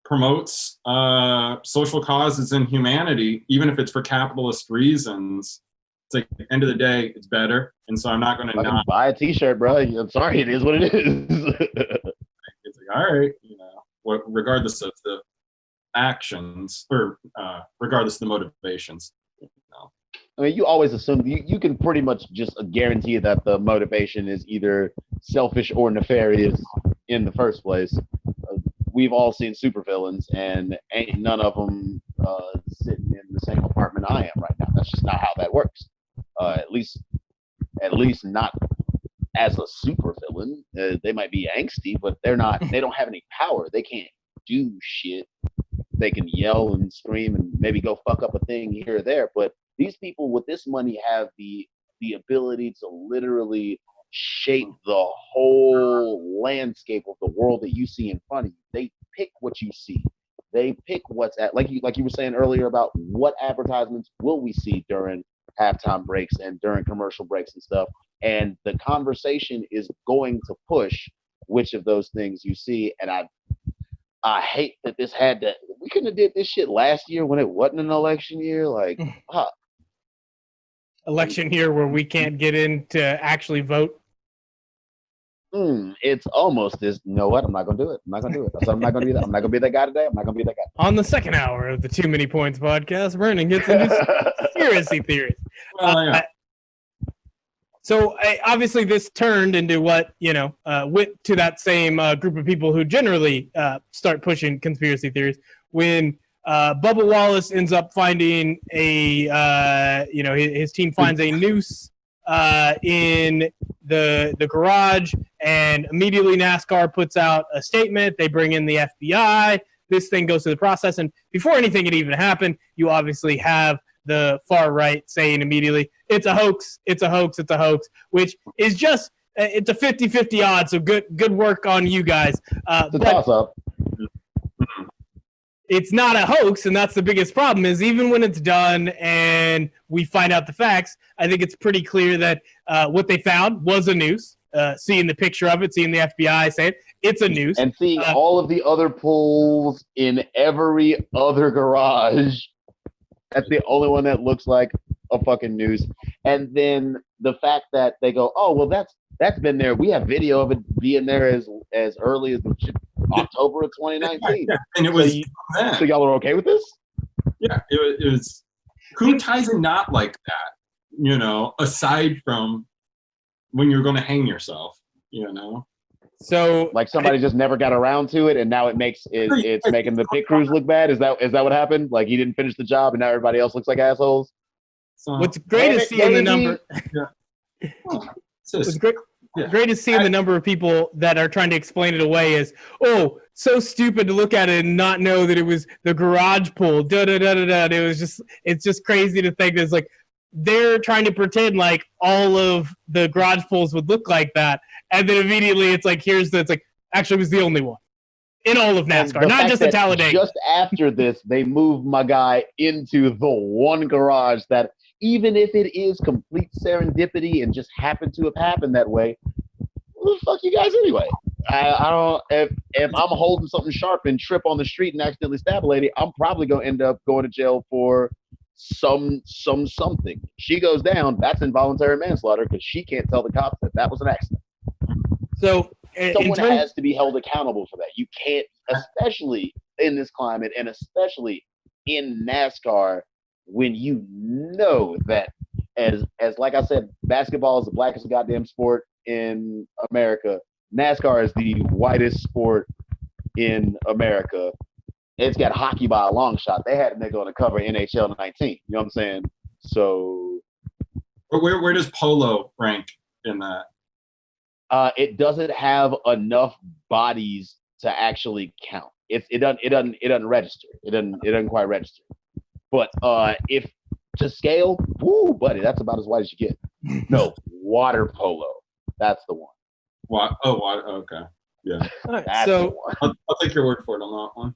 promotes social causes and humanity, even if it's for capitalist reasons, it's like at the end of the day, it's better. And so I'm not going to not buy a T-shirt, bro. I'm sorry, it is what it is. It's like, all right, regardless of the actions or regardless of the motivations. I mean, you always assume you can pretty much just guarantee that the motivation is either selfish or nefarious in the first place. We've all seen supervillains, and ain't none of them sitting in the same apartment I am right now. That's just not how that works. At least not as a supervillain. They might be angsty, but they're not. They don't have any power. They can't do shit. They can yell and scream and maybe go fuck up a thing here or there, but these people with this money have the ability to literally shape the whole landscape of the world that you see in front of you. They pick what you see. They pick what's at, like you were saying earlier about what advertisements will we see during halftime breaks and during commercial breaks and stuff. And the conversation is going to push which of those things you see. And I hate that this had to. We couldn't have did this shit last year when it wasn't an election year. Like, election year where we can't get in to actually vote. It's almost this. You know what? I'm not gonna do it. I said I'm not gonna do that. I'm not gonna be that guy today. I'm not gonna be that guy. On the second hour of the Too Many Points podcast, Brandon gets into conspiracy theories. So obviously this turned into what, went to that same group of people who generally start pushing conspiracy theories when Bubba Wallace ends up finding his team finds a noose in the garage, and immediately NASCAR puts out a statement. They bring in the FBI. This thing goes through the process. And before anything had even happened, you obviously have the far right saying immediately, it's a hoax, which is just, it's a 50-50 odds. So good work on you guys. It's a toss-up. It's not a hoax, and that's the biggest problem is even when it's done and we find out the facts, I think it's pretty clear that what they found was a noose. Seeing the picture of it, seeing the FBI say it's a noose. And seeing all of the other pulls in every other garage. That's the only one that looks like a fucking noose. And then the fact that they go, oh, well, that's been there. We have video of it being there as early as October of 2019. Yeah. And it was so y'all are okay with this? Yeah, it was. Who ties a knot like that? Aside from when you're going to hang yourself. So like somebody just never got around to it, and now it's making the pit crews look bad. Is that what happened? Like he didn't finish the job, and now everybody else looks like assholes. What's great is seeing the number. What's great is seeing the number of people that are trying to explain it away as, oh, so stupid to look at it and not know that it was the garage pull. It's just crazy to think it's like they're trying to pretend like all of the garage pulls would look like that. And then immediately it's like, actually it was the only one in all of NASCAR, not just the Talladega. Just after this, they moved my guy into the one garage that, even if it is complete serendipity and just happened to have happened that way, who the fuck you guys anyway? I don't. If I'm holding something sharp and trip on the street and accidentally stab a lady, I'm probably gonna end up going to jail for something. She goes down, that's involuntary manslaughter because she can't tell the cops that was an accident. So someone has to be held accountable for that. You can't, especially in this climate and especially in NASCAR, when you know that as like I said, basketball is the blackest goddamn sport in America. NASCAR is the whitest sport in America. It's got hockey by a long shot. They had a nigga on the cover of NHL 19. You know what I'm saying? So where does polo rank in that? It doesn't have enough bodies to actually count. It doesn't register. It doesn't quite register. But if to scale, woo, buddy, that's about as wide as you get. No, water polo. That's the one. What? Oh, water. Okay. Yeah. Right, That's so the one. I'll take your word for it on that one.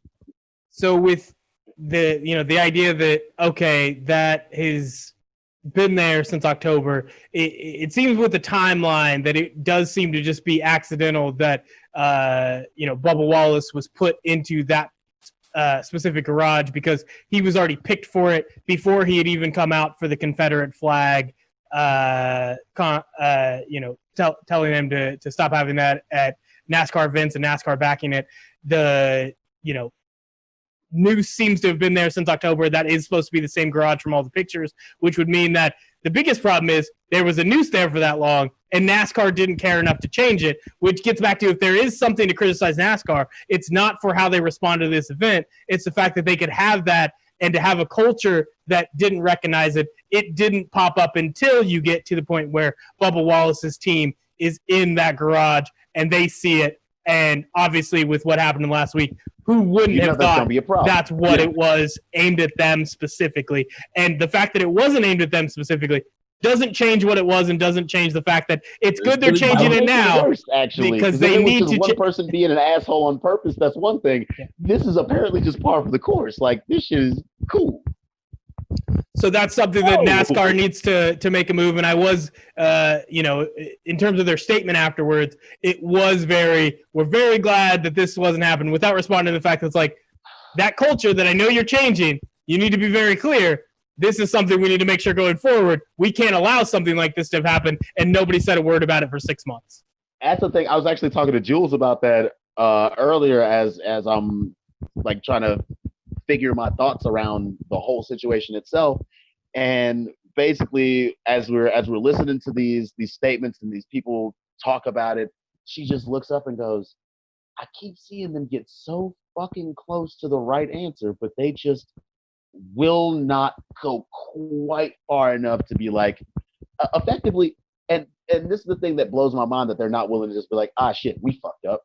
So with the idea that, okay, that has been there since October, it seems with the timeline that it does seem to just be accidental that Bubba Wallace was put into that specific garage because he was already picked for it before he had even come out for the Confederate flag, telling them to stop having that at NASCAR events and NASCAR backing it. Noose seems to have been there since October. That is supposed to be the same garage from all the pictures, which would mean that the biggest problem is there was a noose there for that long, and NASCAR didn't care enough to change it, which gets back to if there is something to criticize NASCAR, it's not for how they respond to this event. It's the fact that they could have that and to have a culture that didn't recognize it. It didn't pop up until you get to the point where Bubba Wallace's team is in that garage and they see it. And obviously with what happened last week, who wouldn't have thought that's what it was aimed at them specifically? And the fact that it wasn't aimed at them specifically doesn't change what it was and doesn't change the fact that it's good they're changing it now. Actually, because they need to one person being an asshole on purpose, that's one thing. Yeah. This is apparently just par for the course. Like, this shit is cool. So that's something that NASCAR needs to make a move. And I was, in terms of their statement afterwards, we're very glad that this wasn't happening, without responding to the fact that it's like, that culture that I know you're changing, you need to be very clear. This is something we need to make sure going forward. We can't allow something like this to have happened, and nobody said a word about it for 6 months. That's the thing. I was actually talking to Jules about that earlier as I'm like trying to figure my thoughts around the whole situation itself. And basically, as we're listening to these statements and these people talk about it, she just looks up and goes, I keep seeing them get so fucking close to the right answer, but they just will not go quite far enough to be like effectively. And this is the thing that blows my mind, that they're not willing to just be like, shit, we fucked up.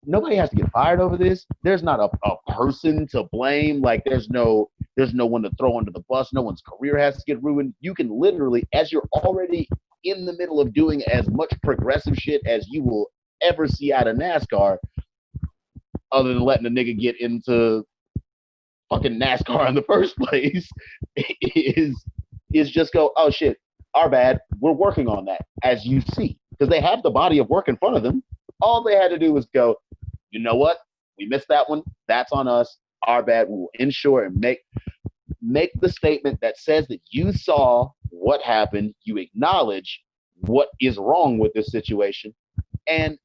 Nobody has to get fired over this. There's not a person to blame. Like, there's no one to throw under the bus. No one's career has to get ruined. You can literally, as you're already in the middle of doing as much progressive shit as you will ever see out of NASCAR, other than letting a nigga get into fucking NASCAR in the first place, is just go, oh shit, our bad. We're working on that, as you see, because they have the body of work in front of them. All they had to do was go, you know what? We missed that one. That's on us. Our bad. We will ensure and make the statement that says that you saw what happened. You acknowledge what is wrong with this situation. And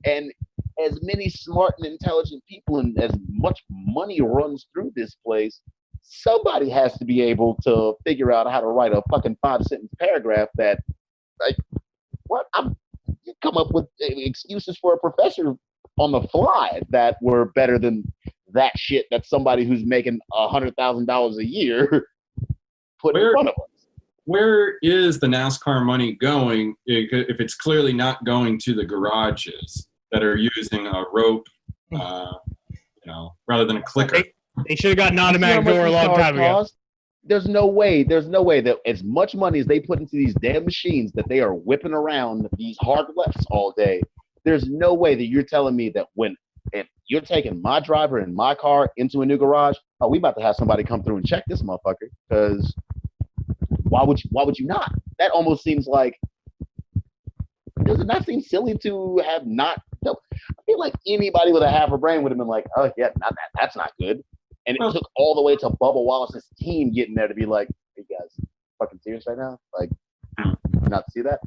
as many smart and intelligent people and as much money runs through this place, somebody has to be able to figure out how to write a fucking 5-sentence paragraph that, like, what? You come up with excuses for a professor on the fly that were better than that shit that somebody who's making $100,000 a year put in front of us. Where is the NASCAR money going if it's clearly not going to the garages that are using a rope, rather than a clicker? They should have got an automatic door a long time ago. There's no way that as much money as they put into these damn machines that they are whipping around these hard lefts all day, there's no way that you're telling me that if you're taking my driver and my car into a new garage, we about to have somebody come through and check this motherfucker, because why would you not? That almost seems like, does it not seem silly to have not? No, I feel like anybody with a half a brain would have been like, oh yeah, not that. That's not good. And it took all the way to Bubba Wallace's team getting there to be like, hey guys, fucking serious right now? Like, not to see that?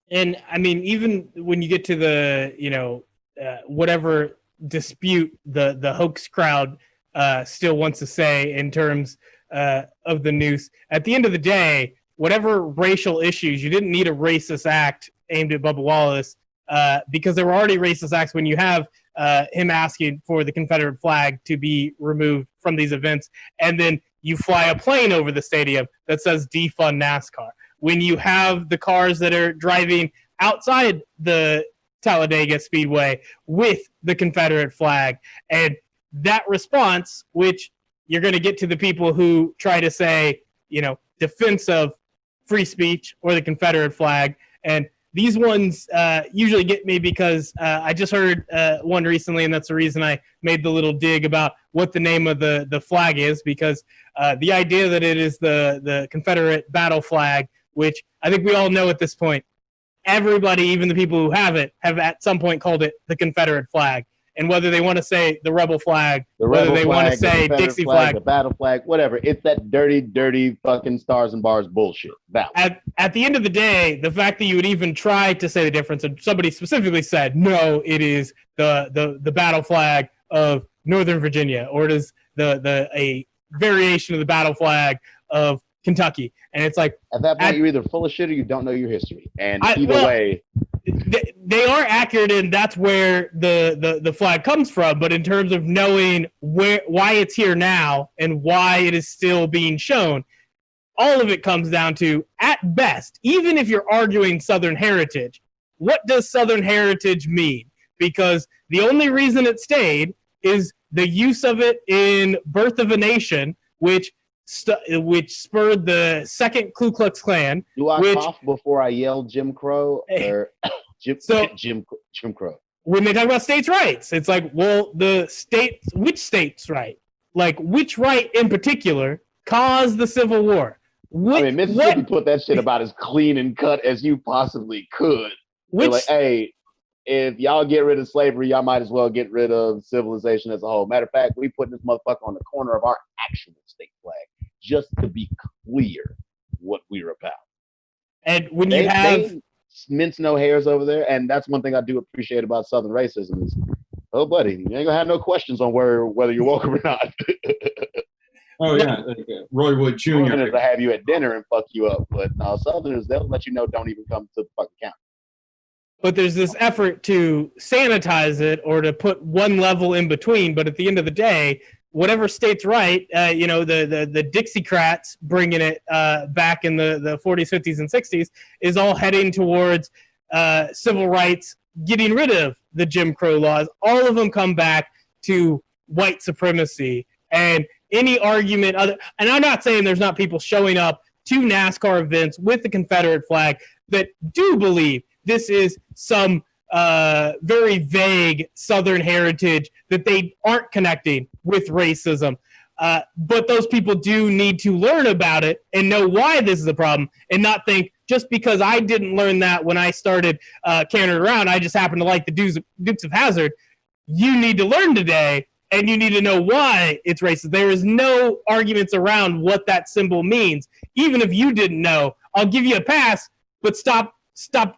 And I mean, even when you get to the, whatever dispute the hoax crowd still wants to say in terms of the noose, at the end of the day, whatever racial issues, you didn't need a racist act aimed at Bubba Wallace because there were already racist acts when you have him asking for the Confederate flag to be removed from these events, and then you fly a plane over the stadium that says defund NASCAR. When you have the cars that are driving outside the Talladega Speedway with the Confederate flag. And that response, which you're going to get to the people who try to say, defense of free speech or the Confederate flag. And these ones usually get me because I just heard one recently, and that's the reason I made the little dig about what the name of the flag is, because the idea that it is the Confederate battle flag, which I think we all know at this point, everybody, even the people who have it, have at some point called it the Confederate flag. And whether they want to say the rebel flag, whether they want to say Dixie flag, the battle flag, whatever. It's that dirty, dirty fucking stars and bars bullshit. At the end of the day, the fact that you would even try to say the difference, and somebody specifically said, no, it is the battle flag of Northern Virginia, or it is a variation of the battle flag of Kentucky. And it's like, at that point, you're either full of shit or you don't know your history. And either way, they are accurate, and that's where the flag comes from. But in terms of knowing why it's here now and why it is still being shown, all of it comes down to, at best, even if you're arguing Southern heritage, what does Southern heritage mean? Because the only reason it stayed is the use of it in Birth of a Nation, which spurred the second Ku Klux Klan. Do I cough before I yell Jim Crow or Jim Crow? When they talk about states' rights, it's like, well, which states' right? Like, which right in particular caused the Civil War? Mississippi put that shit about as clean and cut as you possibly could. They're like, hey, if y'all get rid of slavery, y'all might as well get rid of civilization as a whole. Matter of fact, we put this motherfucker on the corner of our actual state flag, just to be clear what we're about. And when they mince no hairs over there, and that's one thing I do appreciate about Southern racism is, oh buddy, you ain't gonna have no questions on whether you're welcome or not. Oh yeah, Roy Wood Jr. Northerners will have you at dinner and fuck you up, but Southerners, they'll let you know don't even come to the fucking county. But there's this effort to sanitize it or to put one level in between. But at the end of the day, whatever state's right, the Dixiecrats bringing it back in the 40s, 50s, and 60s is all heading towards civil rights, getting rid of the Jim Crow laws. All of them come back to white supremacy. And any argument, and I'm not saying there's not people showing up to NASCAR events with the Confederate flag that do believe this is some very vague Southern heritage that they aren't connecting with racism. But those people do need to learn about it and know why this is a problem, and not think just because I didn't learn that when I started carrying around, I just happen to like the Dukes of Hazzard. You need to learn today, and you need to know why it's racist. There is no arguments around what that symbol means. Even if you didn't know, I'll give you a pass, but stop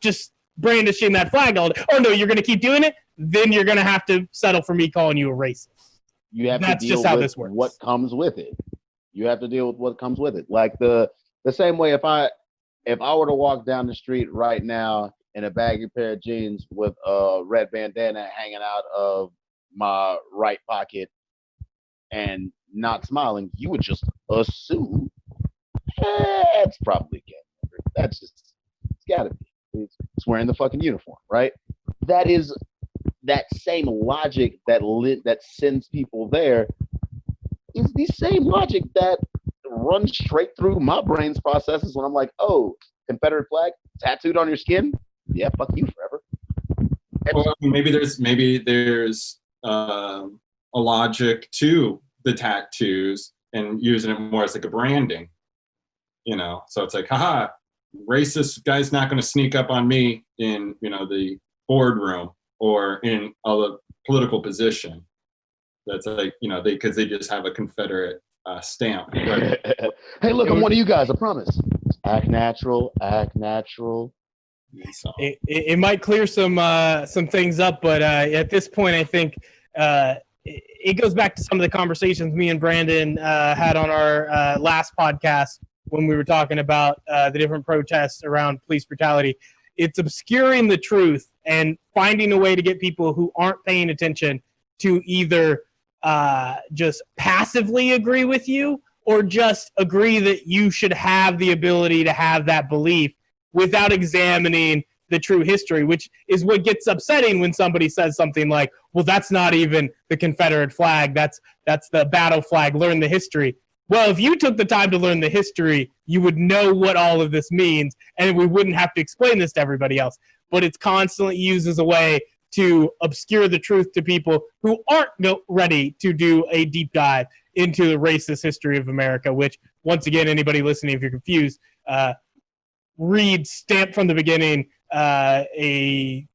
just brandishing that flag all day. Oh no, you're going to keep doing it? Then you're going to have to settle for me calling you a racist. You have to deal with what comes with it. You have to deal with what comes with it. Like the same way if I were to walk down the street right now in a baggy pair of jeans with a red bandana hanging out of my right pocket and not smiling, you would just assume it's probably gay. It's gotta be. It's wearing the fucking uniform, right? That is that same logic that sends people there is the same logic that runs straight through my brain's processes when I'm like, oh, Confederate flag tattooed on your skin? Yeah, fuck you forever. Well, maybe there's a logic to the tattoos and using it more as like a branding, so it's like, haha, racist guy's not going to sneak up on me in the boardroom or in a political position. That's like, because they just have a Confederate stamp. Right? Hey, look, I'm one of you guys, I promise. Act natural, act natural. So. It might clear some things up, but at this point, I think it goes back to some of the conversations me and Brandon had on our last podcast when we were talking about the different protests around police brutality. It's obscuring the truth and finding a way to get people who aren't paying attention to either just passively agree with you or just agree that you should have the ability to have that belief without examining the true history, which is what gets upsetting when somebody says something like, well, that's not even the Confederate flag. That's the battle flag. Learn the history. Well, if you took the time to learn the history, you would know what all of this means, and we wouldn't have to explain this to everybody else. But it's constantly used as a way to obscure the truth to people who aren't ready to do a deep dive into the racist history of America, which, once again, anybody listening, if you're confused, read Stamped from the Beginning. It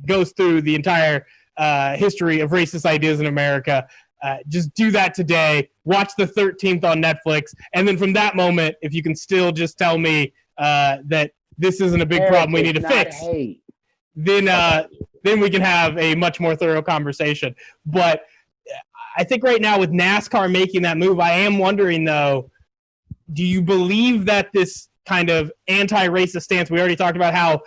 goes through the entire history of racist ideas in America. Just do that today. Watch the 13th on Netflix. And then from that moment, if you can still just tell me that this isn't a big problem we need to fix, then we can have a much more thorough conversation. But I think right now with NASCAR making that move, I am wondering, though, do you believe that this kind of anti-racist stance, we already talked about how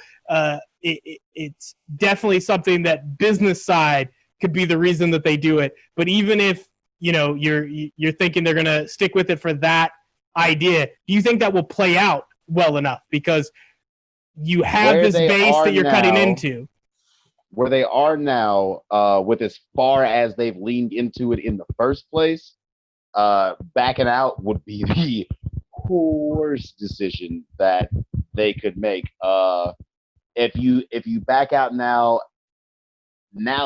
it's definitely something that business side could be the reason that they do it. But even if, you're thinking they're going to stick with it for that idea, do you think that will play out well enough? Because you have this base that you're cutting into. Where they are now, with as far as they've leaned into it in the first place, backing out would be the worst decision that they could make. If you back out now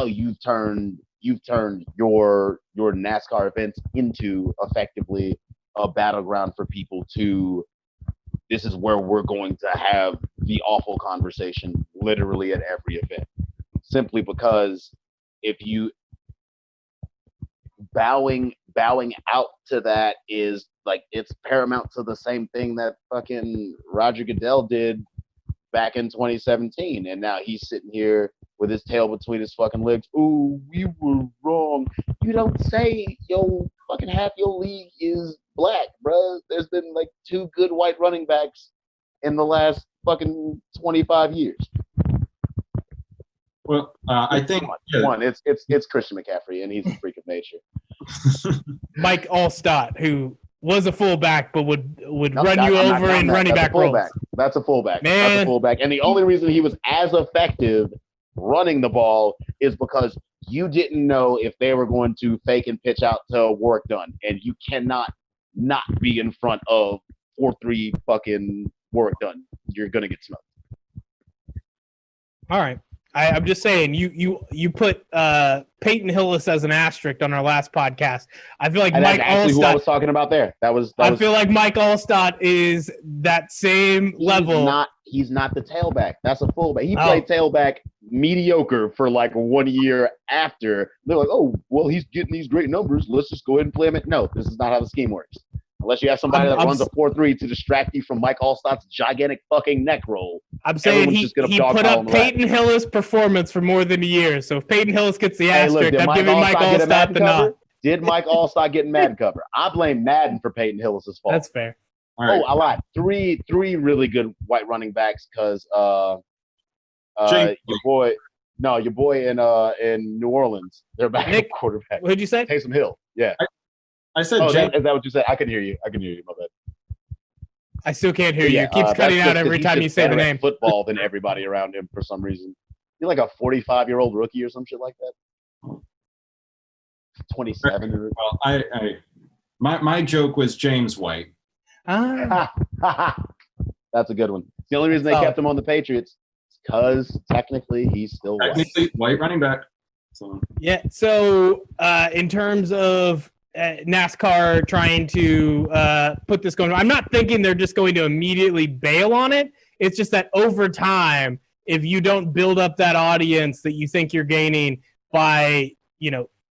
you've turned your NASCAR events into effectively a battleground for people to. This is where we're going to have the awful conversation literally at every event. Simply because if you bowing out to that is like, it's paramount to the same thing that fucking Roger Goodell did back in 2017. And now he's sitting here with his tail between his fucking legs. Ooh, we were wrong. You don't say fucking half your league is black, bruh. There's been like 2 good white running backs in the last fucking 25 years. Well, I think it's Christian McCaffrey, and he's a freak of nature. Mike Allstott, who was a fullback, but would run you over in running back roles. That's a fullback. Man. That's a fullback. And the only reason he was as effective running the ball is because you didn't know if they were going to fake and pitch out to work done. And you cannot not be in front of 4-3 fucking work done. You're going to get smoked. All right. I'm just saying, you put Peyton Hillis as an asterisk on our last podcast. I feel like Mike Allstott. Who I was talking about there. I feel like Mike Allstott is that same level. He's not the tailback. That's a fullback. He played tailback mediocre for like 1 year after. They're like, oh, well, he's getting these great numbers. Let's just go ahead and play him. No, this is not how the scheme works. Unless you have somebody that runs a 4-3 to distract you from Mike Allstott's gigantic fucking neck roll. I'm saying he put up Peyton Hillis' performance for more than a year. So if Peyton Hillis gets the asterisk, I'm giving Mike Allstott the nod. Did Mike Allstott get Madden cover? I blame Madden for Peyton Hillis' fault. That's fair. Right. I lied. Three really good white running backs because your boy in New Orleans, they're back quarterback. What'd you say? Taysom Hill. Yeah. I said, is that what you said? I can hear you. My bad. I still can't hear you. It keeps cutting out every time you say the name. Football than everybody around him for some reason. You're like a 45-year-old rookie or some shit like that. 27. Well, my joke was James White. That's a good one. The only reason they kept him on the Patriots is because technically he's still white running back. So. Yeah. So in terms of NASCAR trying to put this going on, I'm not thinking they're just going to immediately bail on it. It's just that over time, if you don't build up that audience that you think you're gaining by,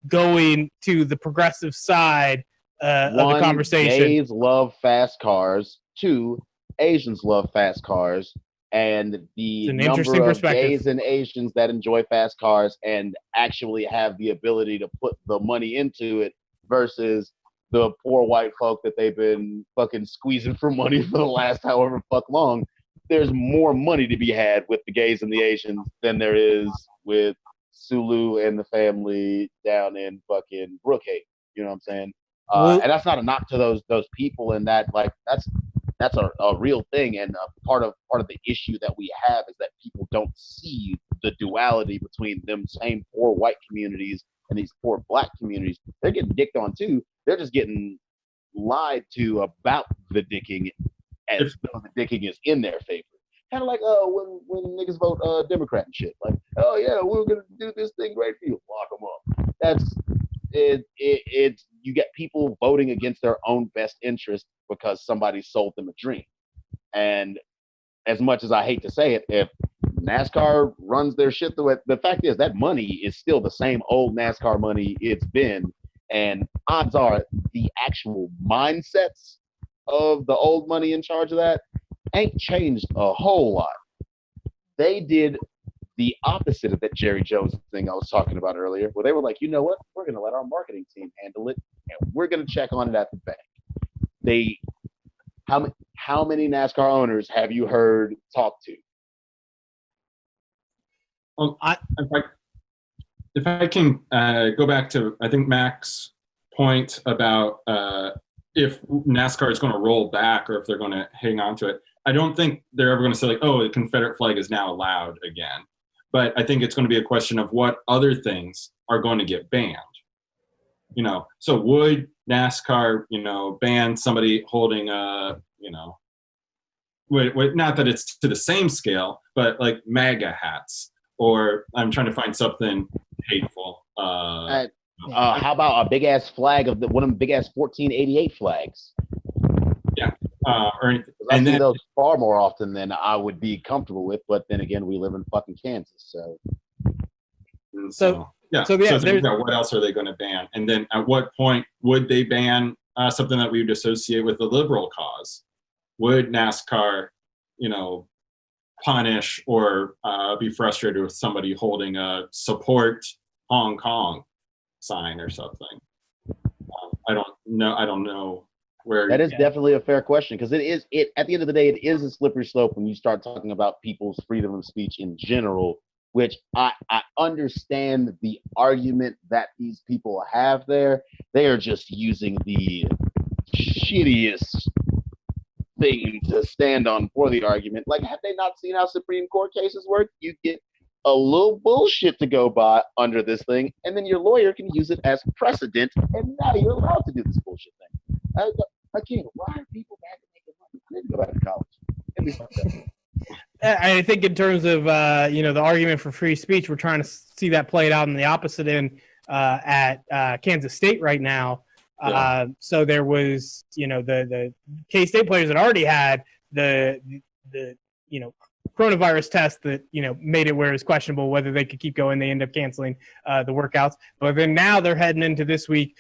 going to the progressive side of the conversation. Gays love fast cars. 2, Asians love fast cars. and the an number interesting of perspective. gays and Asians that enjoy fast cars and actually have the ability to put the money into it versus the poor white folk that they've been fucking squeezing for money for the last however fuck long. There's more money to be had with the gays and the Asians than there is with Sulu and the family down in fucking Brookhaven. You know what I'm saying? And that's not a knock to those people, and that like that's a real thing. And part of the issue that we have is that people don't see the duality between them same poor white communities and these poor black communities. They're getting dicked on too. They're just getting lied to about the dicking as though the dicking is in their favor. Kind of like when niggas vote Democrat and shit. Like, oh yeah, we're gonna do this thing great for you. Lock them up. That's it. You get people voting against their own best interest because somebody sold them a dream. And as much as I hate to say it, if NASCAR runs their shit through it, the fact is that money is still the same old NASCAR money it's been. And odds are the actual mindsets of the old money in charge of that ain't changed a whole lot. They did the opposite of that Jerry Jones thing I was talking about earlier, where they were like, you know what? We're going to let our marketing team handle it, and we're going to check on it at the bank. How many NASCAR owners have you heard talk to? If I can go back to, I think, Mac's point about if NASCAR is going to roll back or if they're going to hang on to it, I don't think they're ever going to say, like, oh, the Confederate flag is now allowed again. But I think it's going to be a question of what other things are going to get banned. You know, so would NASCAR, ban somebody holding a, not that it's to the same scale, but like MAGA hats, or I'm trying to find something hateful. How about a big ass flag of one of them big ass 1488 flags? Yeah. I see those far more often than I would be comfortable with, but then again, we live in fucking Kansas, so. So what else are they going to ban? And then at what point would they ban something that we would associate with the liberal cause? Would NASCAR, punish or be frustrated with somebody holding a support Hong Kong sign or something? I don't know where. That is definitely a fair question, because it at the end of the day, it is a slippery slope when you start talking about people's freedom of speech in general, which I understand the argument that these people have there. They are just using the shittiest thing to stand on for the argument. Like, have they not seen how Supreme Court cases work? You get a little bullshit to go by under this thing, and then your lawyer can use it as precedent, and now you're allowed to do this bullshit thing. Again, why are people back making money? I need to go back to college. I think in terms of the argument for free speech, we're trying to see that played out in the opposite end at Kansas State right now. Yeah. So there was the K-State players that already had the coronavirus test that made it where it was questionable whether they could keep going. They end up canceling the workouts, but then now they're heading into this week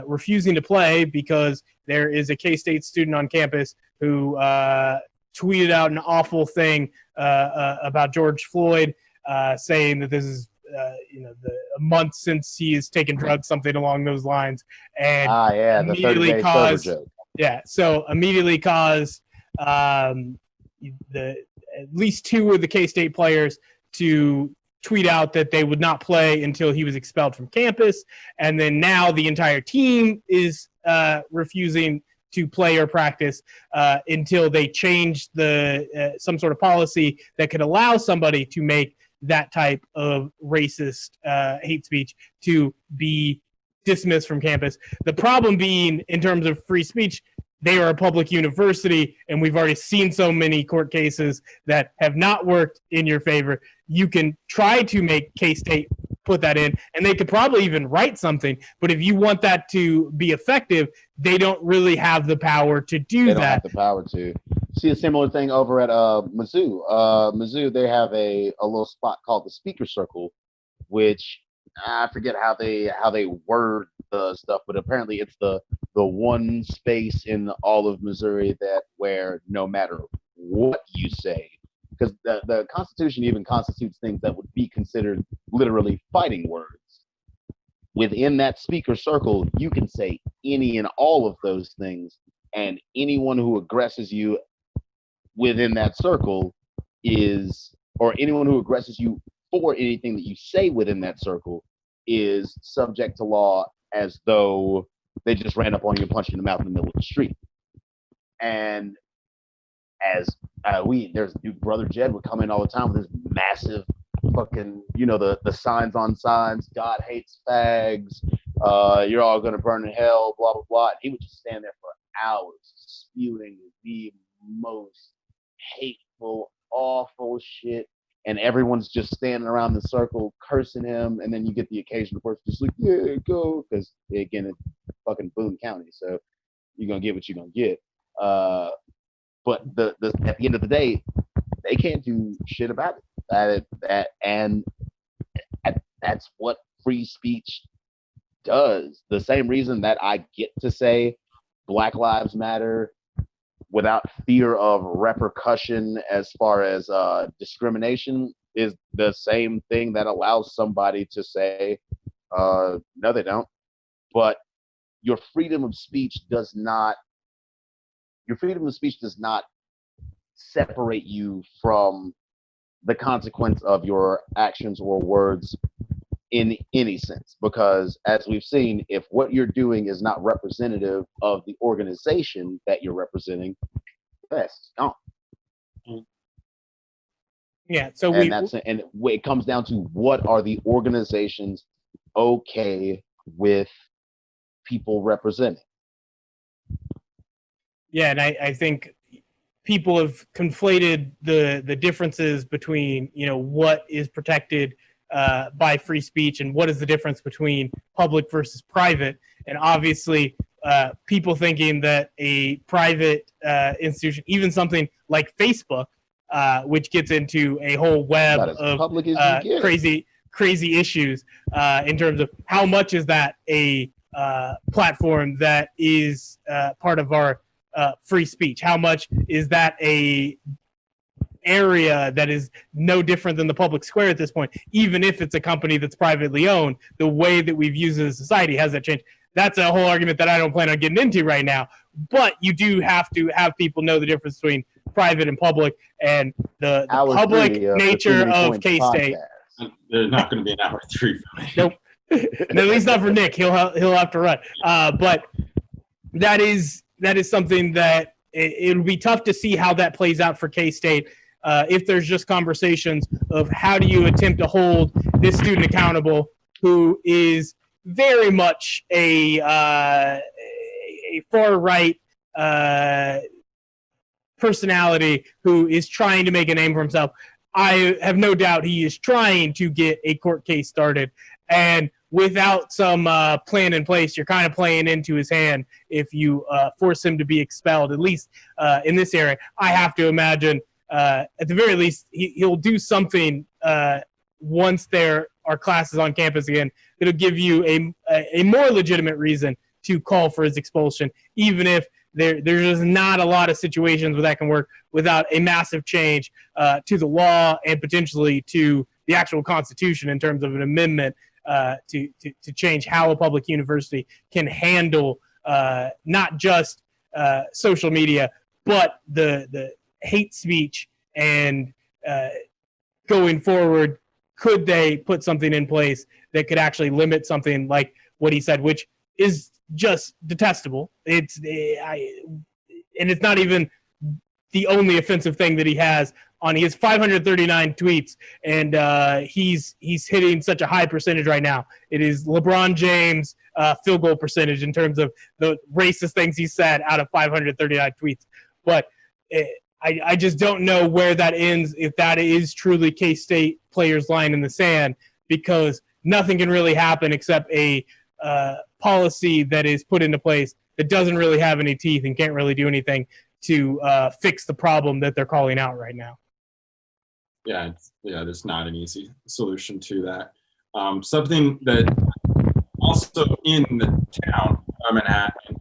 refusing to play because there is a K-State student on campus who tweeted out an awful thing about George Floyd, saying that this is a month since he has taken drugs, something along those lines, and immediately caused immediately caused at least two of the K-State players to tweet out that they would not play until he was expelled from campus. And then now the entire team is refusing to play or practice until they change some sort of policy that could allow somebody to make that type of racist hate speech to be dismissed from campus. The problem being, in terms of free speech, they are a public university, and we've already seen so many court cases that have not worked in your favor. You can try to make K-State put that in, and they could probably even write something. But if you want that to be effective, they don't really have the power to do that. They don't have the power to. See a similar thing over at Mizzou. Mizzou, they have a little spot called the Speaker Circle, which I forget how they word the stuff, but apparently it's the one space in all of Missouri where no matter what you say, because the Constitution even constitutes things that would be considered literally fighting words. Within that speaker circle, you can say any and all of those things, and anyone who aggresses you within that circle or anyone who aggresses you for anything that you say within that circle is subject to law, as though they just ran up on you and punched you in the mouth in the middle of the street. And as there's brother Jed would come in all the time with this massive fucking, the signs on signs, God hates fags, you're all gonna burn in hell, blah blah blah. And he would just stand there for hours spewing the most hateful, awful shit, and everyone's just standing around the circle cursing him. And then you get the occasional person just like, yeah, go, because again, it's fucking Boone County, so you're gonna get what you're gonna get. But the at the end of the day, they can't do shit about it. That's what free speech does. The same reason that I get to say Black Lives Matter without fear of repercussion as far as discrimination is the same thing that allows somebody to say, no, they don't. But your freedom of speech does not separate you from the consequence of your actions or words in any sense, because as we've seen, if what you're doing is not representative of the organization that you're representing, that's gone. Yeah, so it comes down to, what are the organizations okay with people representing? Yeah, and I think people have conflated the differences between, what is protected by free speech and what is the difference between public versus private. And obviously, people thinking that a private institution, even something like Facebook, which gets into a whole web of crazy issues in terms of how much is that a platform that is part of our free speech? How much is that a area that is no different than the public square at this point? Even if it's a company that's privately owned, the way that we've used it as a society has that changed. That's a whole argument that I don't plan on getting into right now. But you do have to have people know the difference between private and public, and the public nature of K-State. There's not going to be an hour 3 for me. Nope. At least not for Nick. He'll have to run. But that is something that it'll be tough to see how that plays out for K-State. If there's just conversations of how do you attempt to hold this student accountable, who is very much a far right personality who is trying to make a name for himself. I have no doubt he is trying to get a court case started, and without some plan in place, you're kind of playing into his hand if you force him to be expelled, at least in this area. I have to imagine, at the very least, he'll do something once there are classes on campus again. It'll give you a more legitimate reason to call for his expulsion, even if there's just not a lot of situations where that can work without a massive change to the law and potentially to the actual Constitution in terms of an amendment to change how a public university can handle not just social media, but the hate speech. And going forward, could they put something in place that could actually limit something like what he said, which is just detestable. And it's not even the only offensive thing that he has on. He has 539 tweets, and he's hitting such a high percentage right now. It is LeBron James field goal percentage in terms of the racist things he said out of 539 tweets. But I just don't know where that ends, if that is truly K-State players' line in the sand, because nothing can really happen except a policy that is put into place that doesn't really have any teeth and can't really do anything to fix the problem that they're calling out right now. Yeah, there's not an easy solution to that. Something that also in the town of Manhattan,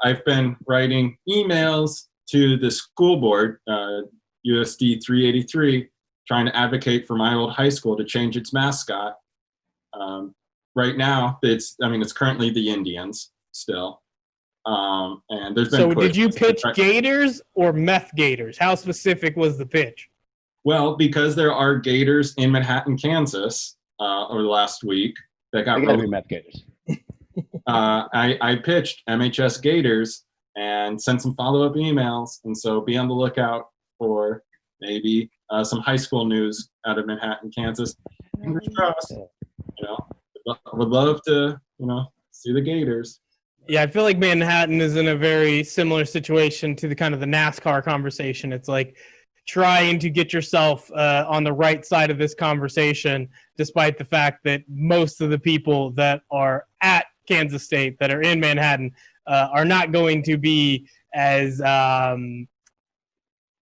I've been writing emails to the school board, USD 383, trying to advocate for my old high school to change its mascot. Right now, it's currently the Indians still. And there's been So did you pitch Gators or meth Gators? How specific was the pitch? Well, because there are Gators in Manhattan, Kansas, over the last week that got meth Gators. I pitched MHS Gators and sent some follow-up emails, and so be on the lookout for maybe some high school news out of Manhattan, Kansas. Fingers crossed. Would love to, see the Gators. Yeah, I feel like Manhattan is in a very similar situation to the kind of the NASCAR conversation. It's like trying to get yourself on the right side of this conversation, despite the fact that most of the people that are at Kansas State, that are in Manhattan, are not going to be as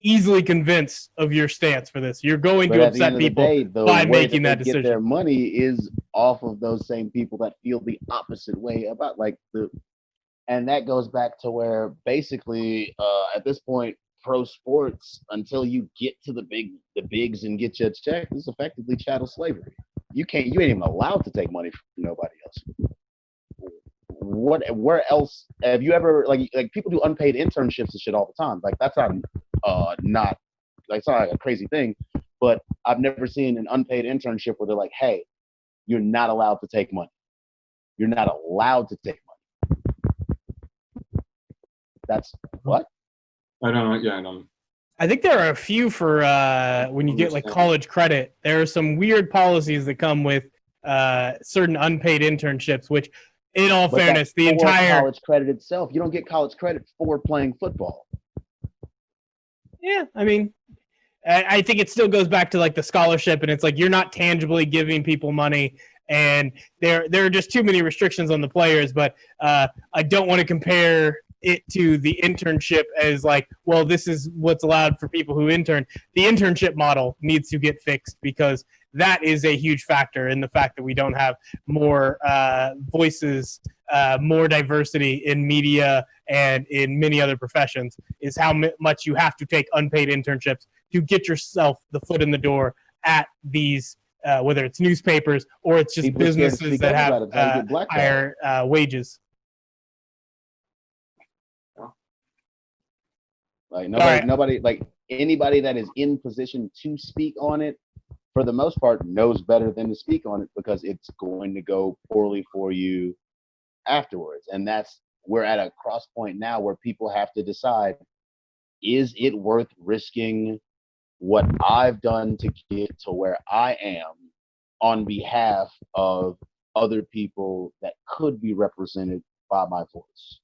easily convinced of your stance for this. You're going to upset people by making that decision. Their money is off of those same people that feel the opposite way about and that goes back to where basically at this point, pro sports, until you get to the bigs and get your check, is effectively chattel slavery. You ain't even allowed to take money from nobody else. Where else have you ever like people do unpaid internships and shit all the time? Like that's not it's not like a crazy thing, but I've never seen an unpaid internship where they're like, hey, you're not allowed to take money. You're not allowed to take money. That's what? I don't know. Yeah, I don't. I think there are a few for when you get like college credit. There are some weird policies that come with certain unpaid internships, which, in all fairness, the entire college credit itself, you don't get college credit for playing football. Yeah, I mean, I think it still goes back to like the scholarship, and it's like you're not tangibly giving people money, and there are just too many restrictions on the players. But I don't want to compare it to the internship as like, well, this is what's allowed for people who intern. The internship model needs to get fixed because that is a huge factor in the fact that we don't have more voices, more diversity in media and in many other professions, is how much you have to take unpaid internships to get yourself the foot in the door at these, whether it's newspapers or it's just people businesses that have higher wages. Like nobody, like anybody that is in position to speak on it, for the most part, knows better than to speak on it because it's going to go poorly for you afterwards. And we're at a cross point now where people have to decide, is it worth risking what I've done to get to where I am on behalf of other people that could be represented by my voice?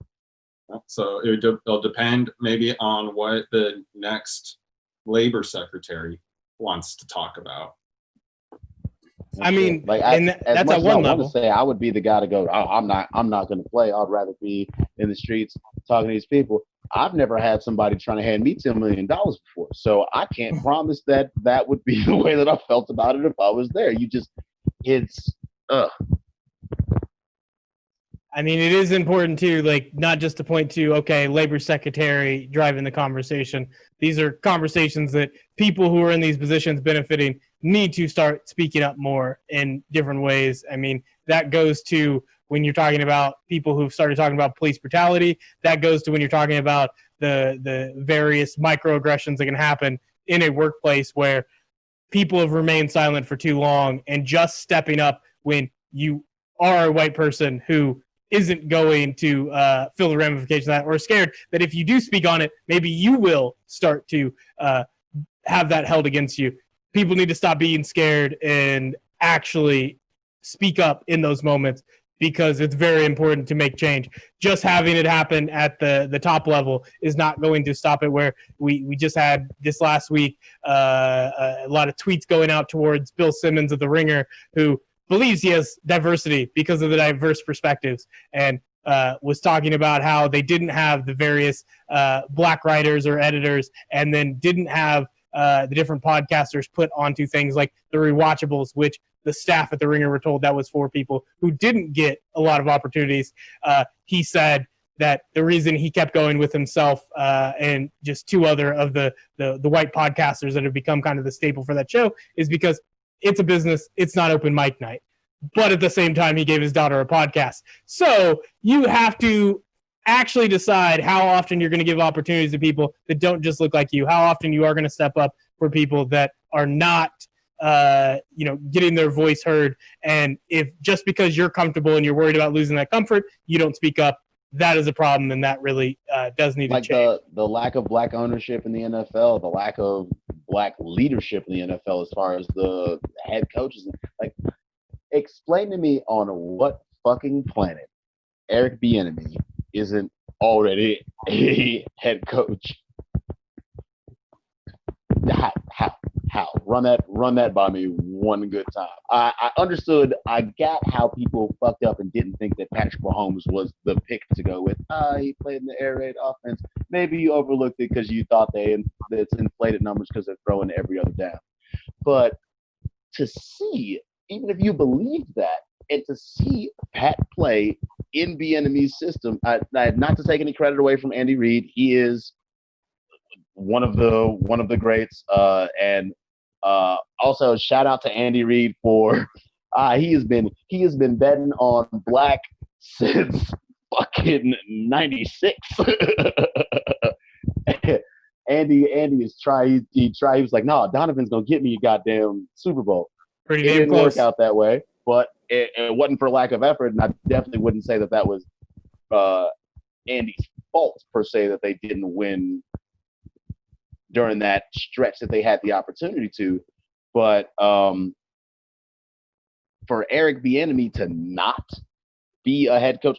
So it'll depend maybe on what the next labor secretary wants to talk about. I mean, like that's at one level. I want to say I would be the guy to go, oh, I'm not going to play. I'd rather be in the streets talking to these people. I've never had somebody trying to hand me $10 million before, so I can't promise that would be the way that I felt about it if I was there. I mean, it is important too, like not just to point to, okay, labor secretary driving the conversation. These are conversations that people who are in these positions benefiting need to start speaking up more in different ways. I mean, that goes to when you're talking about people who've started talking about police brutality. That goes to when you're talking about the various microaggressions that can happen in a workplace where people have remained silent for too long, and just stepping up when you are a white person who isn't going to feel the ramifications of that, or scared that if you do speak on it, maybe you will start to have that held against you. People need to stop being scared and actually speak up in those moments, because it's very important to make change. Just having it happen at the top level is not going to stop it, where we just had this last week a lot of tweets going out towards Bill Simmons of The Ringer, who believes he has diversity because of the diverse perspectives, and was talking about how they didn't have the various black writers or editors, and then didn't have the different podcasters put onto things like the rewatchables, which the staff at The Ringer were told that was for people who didn't get a lot of opportunities. He said that the reason he kept going with himself and just two other of the white podcasters that have become kind of the staple for that show is because it's a business. It's not open mic night. But at the same time, he gave his daughter a podcast. So you have to actually decide how often you're going to give opportunities to people that don't just look like you, how often you are going to step up for people that are not getting their voice heard. And if just because you're comfortable and you're worried about losing that comfort, you don't speak up, that is a problem, and that really does need to change. Like the lack of black ownership in the NFL, the lack of black leadership in the NFL as far as the head coaches. Like, explain to me on what fucking planet Eric Bieniemy isn't already a head coach. How? Run that by me one good time. I understood. I got how people fucked up and didn't think that Patrick Mahomes was the pick to go with. He played in the air raid offense. Maybe you overlooked it because you thought it's inflated numbers because they're throwing every other down. But to see, even if you believed that, and to see Pat play in Bieniemy's system, not to take any credit away from Andy Reid, he is one of the greats, and also shout out to Andy Reid for he has been betting on black since fucking '96. Andy is he was like, no, Donovan's gonna get me a goddamn Super Bowl. Pretty it damn didn't close. work out that way, but it wasn't for lack of effort, and I definitely wouldn't say that was Andy's fault per se that they didn't win during that stretch that they had the opportunity to. But for Eric Bieniemy to not be a head coach,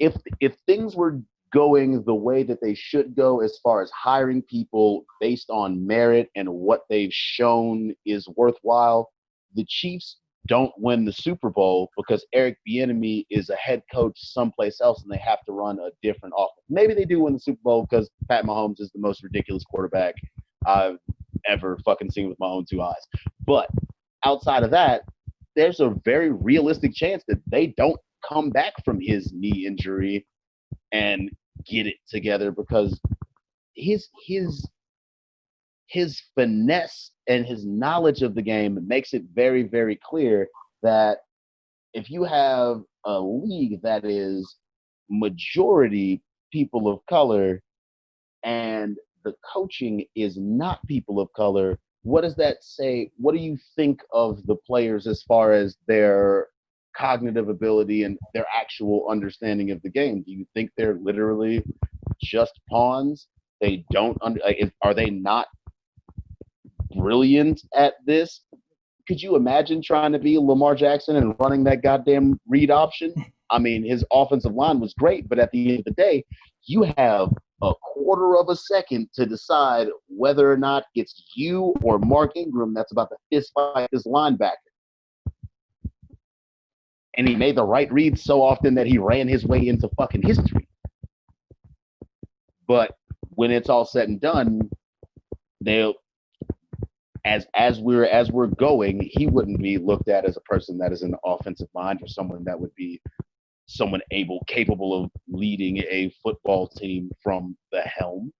if things were going the way that they should go as far as hiring people based on merit and what they've shown is worthwhile, the Chiefs don't win the Super Bowl because Eric Bieniemy is a head coach someplace else and they have to run a different offense. Maybe they do win the Super Bowl because Pat Mahomes is the most ridiculous quarterback I've ever fucking seen with my own two eyes. But outside of that, there's a very realistic chance that they don't come back from his knee injury and get it together because his finesse and his knowledge of the game makes it very, very clear that if you have a league that is majority people of color and the coaching is not people of color, what does that say? What do you think of the players as far as their cognitive ability and their actual understanding of the game? Do you think they're literally just pawns? They don't are they not brilliant at this? Could you imagine trying to be Lamar Jackson and running that goddamn read option? I mean, his offensive line was great, but at the end of the day, you have a quarter of a second to decide whether or not it's you or Mark Ingram that's about to fist fight this linebacker. And he made the right read so often that he ran his way into fucking history. But when it's all said and done, they'll as we're going, he wouldn't be looked at as a person that is an offensive mind or someone that would be someone capable of leading a football team from the helm.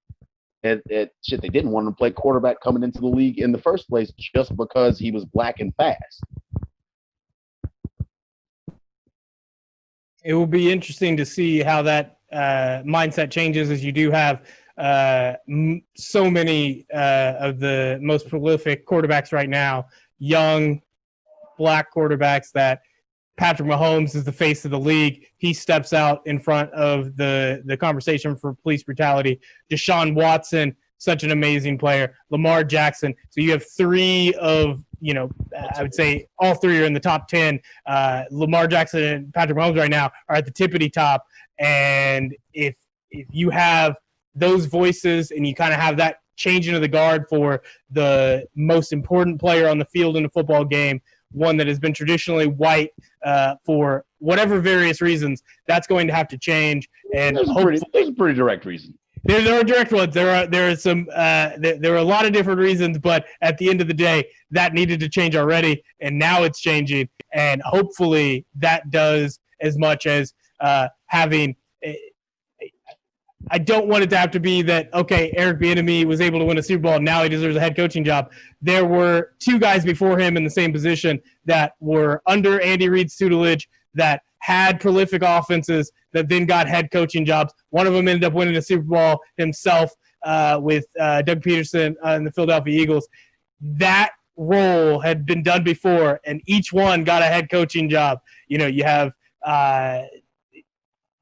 They didn't want him to play quarterback coming into the league in the first place just because he was black and fast. It will be interesting to see how that mindset changes as you do have so many of the most prolific quarterbacks right now, young black quarterbacks, that Patrick Mahomes is the face of the league. He steps out in front of the conversation for police brutality. Deshaun Watson, such an amazing player. Lamar Jackson. So you have three of, I would say all three are in the top 10. Lamar Jackson and Patrick Mahomes right now are at the tippity top. And if you have those voices and you kind of have that changing of the guard for the most important player on the field in a football game, one that has been traditionally white for whatever various reasons, that's going to have to change. And there's a pretty direct reason. There are direct ones. There are some. There are a lot of different reasons, but at the end of the day, that needed to change already, and now it's changing. And hopefully, that does as much as having I don't want it to have to be that, okay, Eric Bieniemy was able to win a Super Bowl and now he deserves a head coaching job. There were two guys before him in the same position that were under Andy Reid's tutelage that had prolific offenses that then got head coaching jobs. One of them ended up winning a Super Bowl himself with Doug Peterson and the Philadelphia Eagles. That role had been done before, and each one got a head coaching job. You know, you have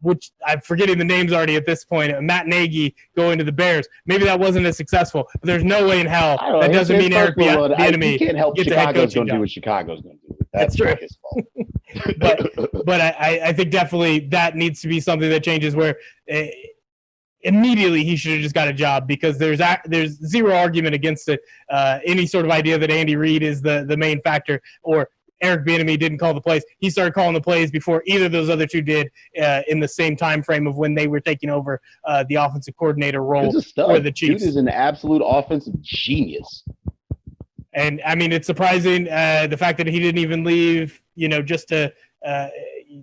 which I'm forgetting the names already at this point, Matt Nagy going to the Bears. Maybe that wasn't as successul, but there's no way in hell that doesn't mean Eric Bieniemy can't help gets a head Chicago's coaching going to job. do what Chicago's going to do. That's true. His fault. but I think definitely that needs to be something that changes where immediately he should have just got a job, because there's zero argument against it. Any sort of idea that Andy Reid is the main factor, or Eric Bieniemy didn't call the plays. He started calling the plays before either of those other two did in the same time frame of when they were taking over the offensive coordinator role for the Chiefs. Dude is an absolute offensive genius. And, I mean, it's surprising the fact that he didn't even leave, you know, just to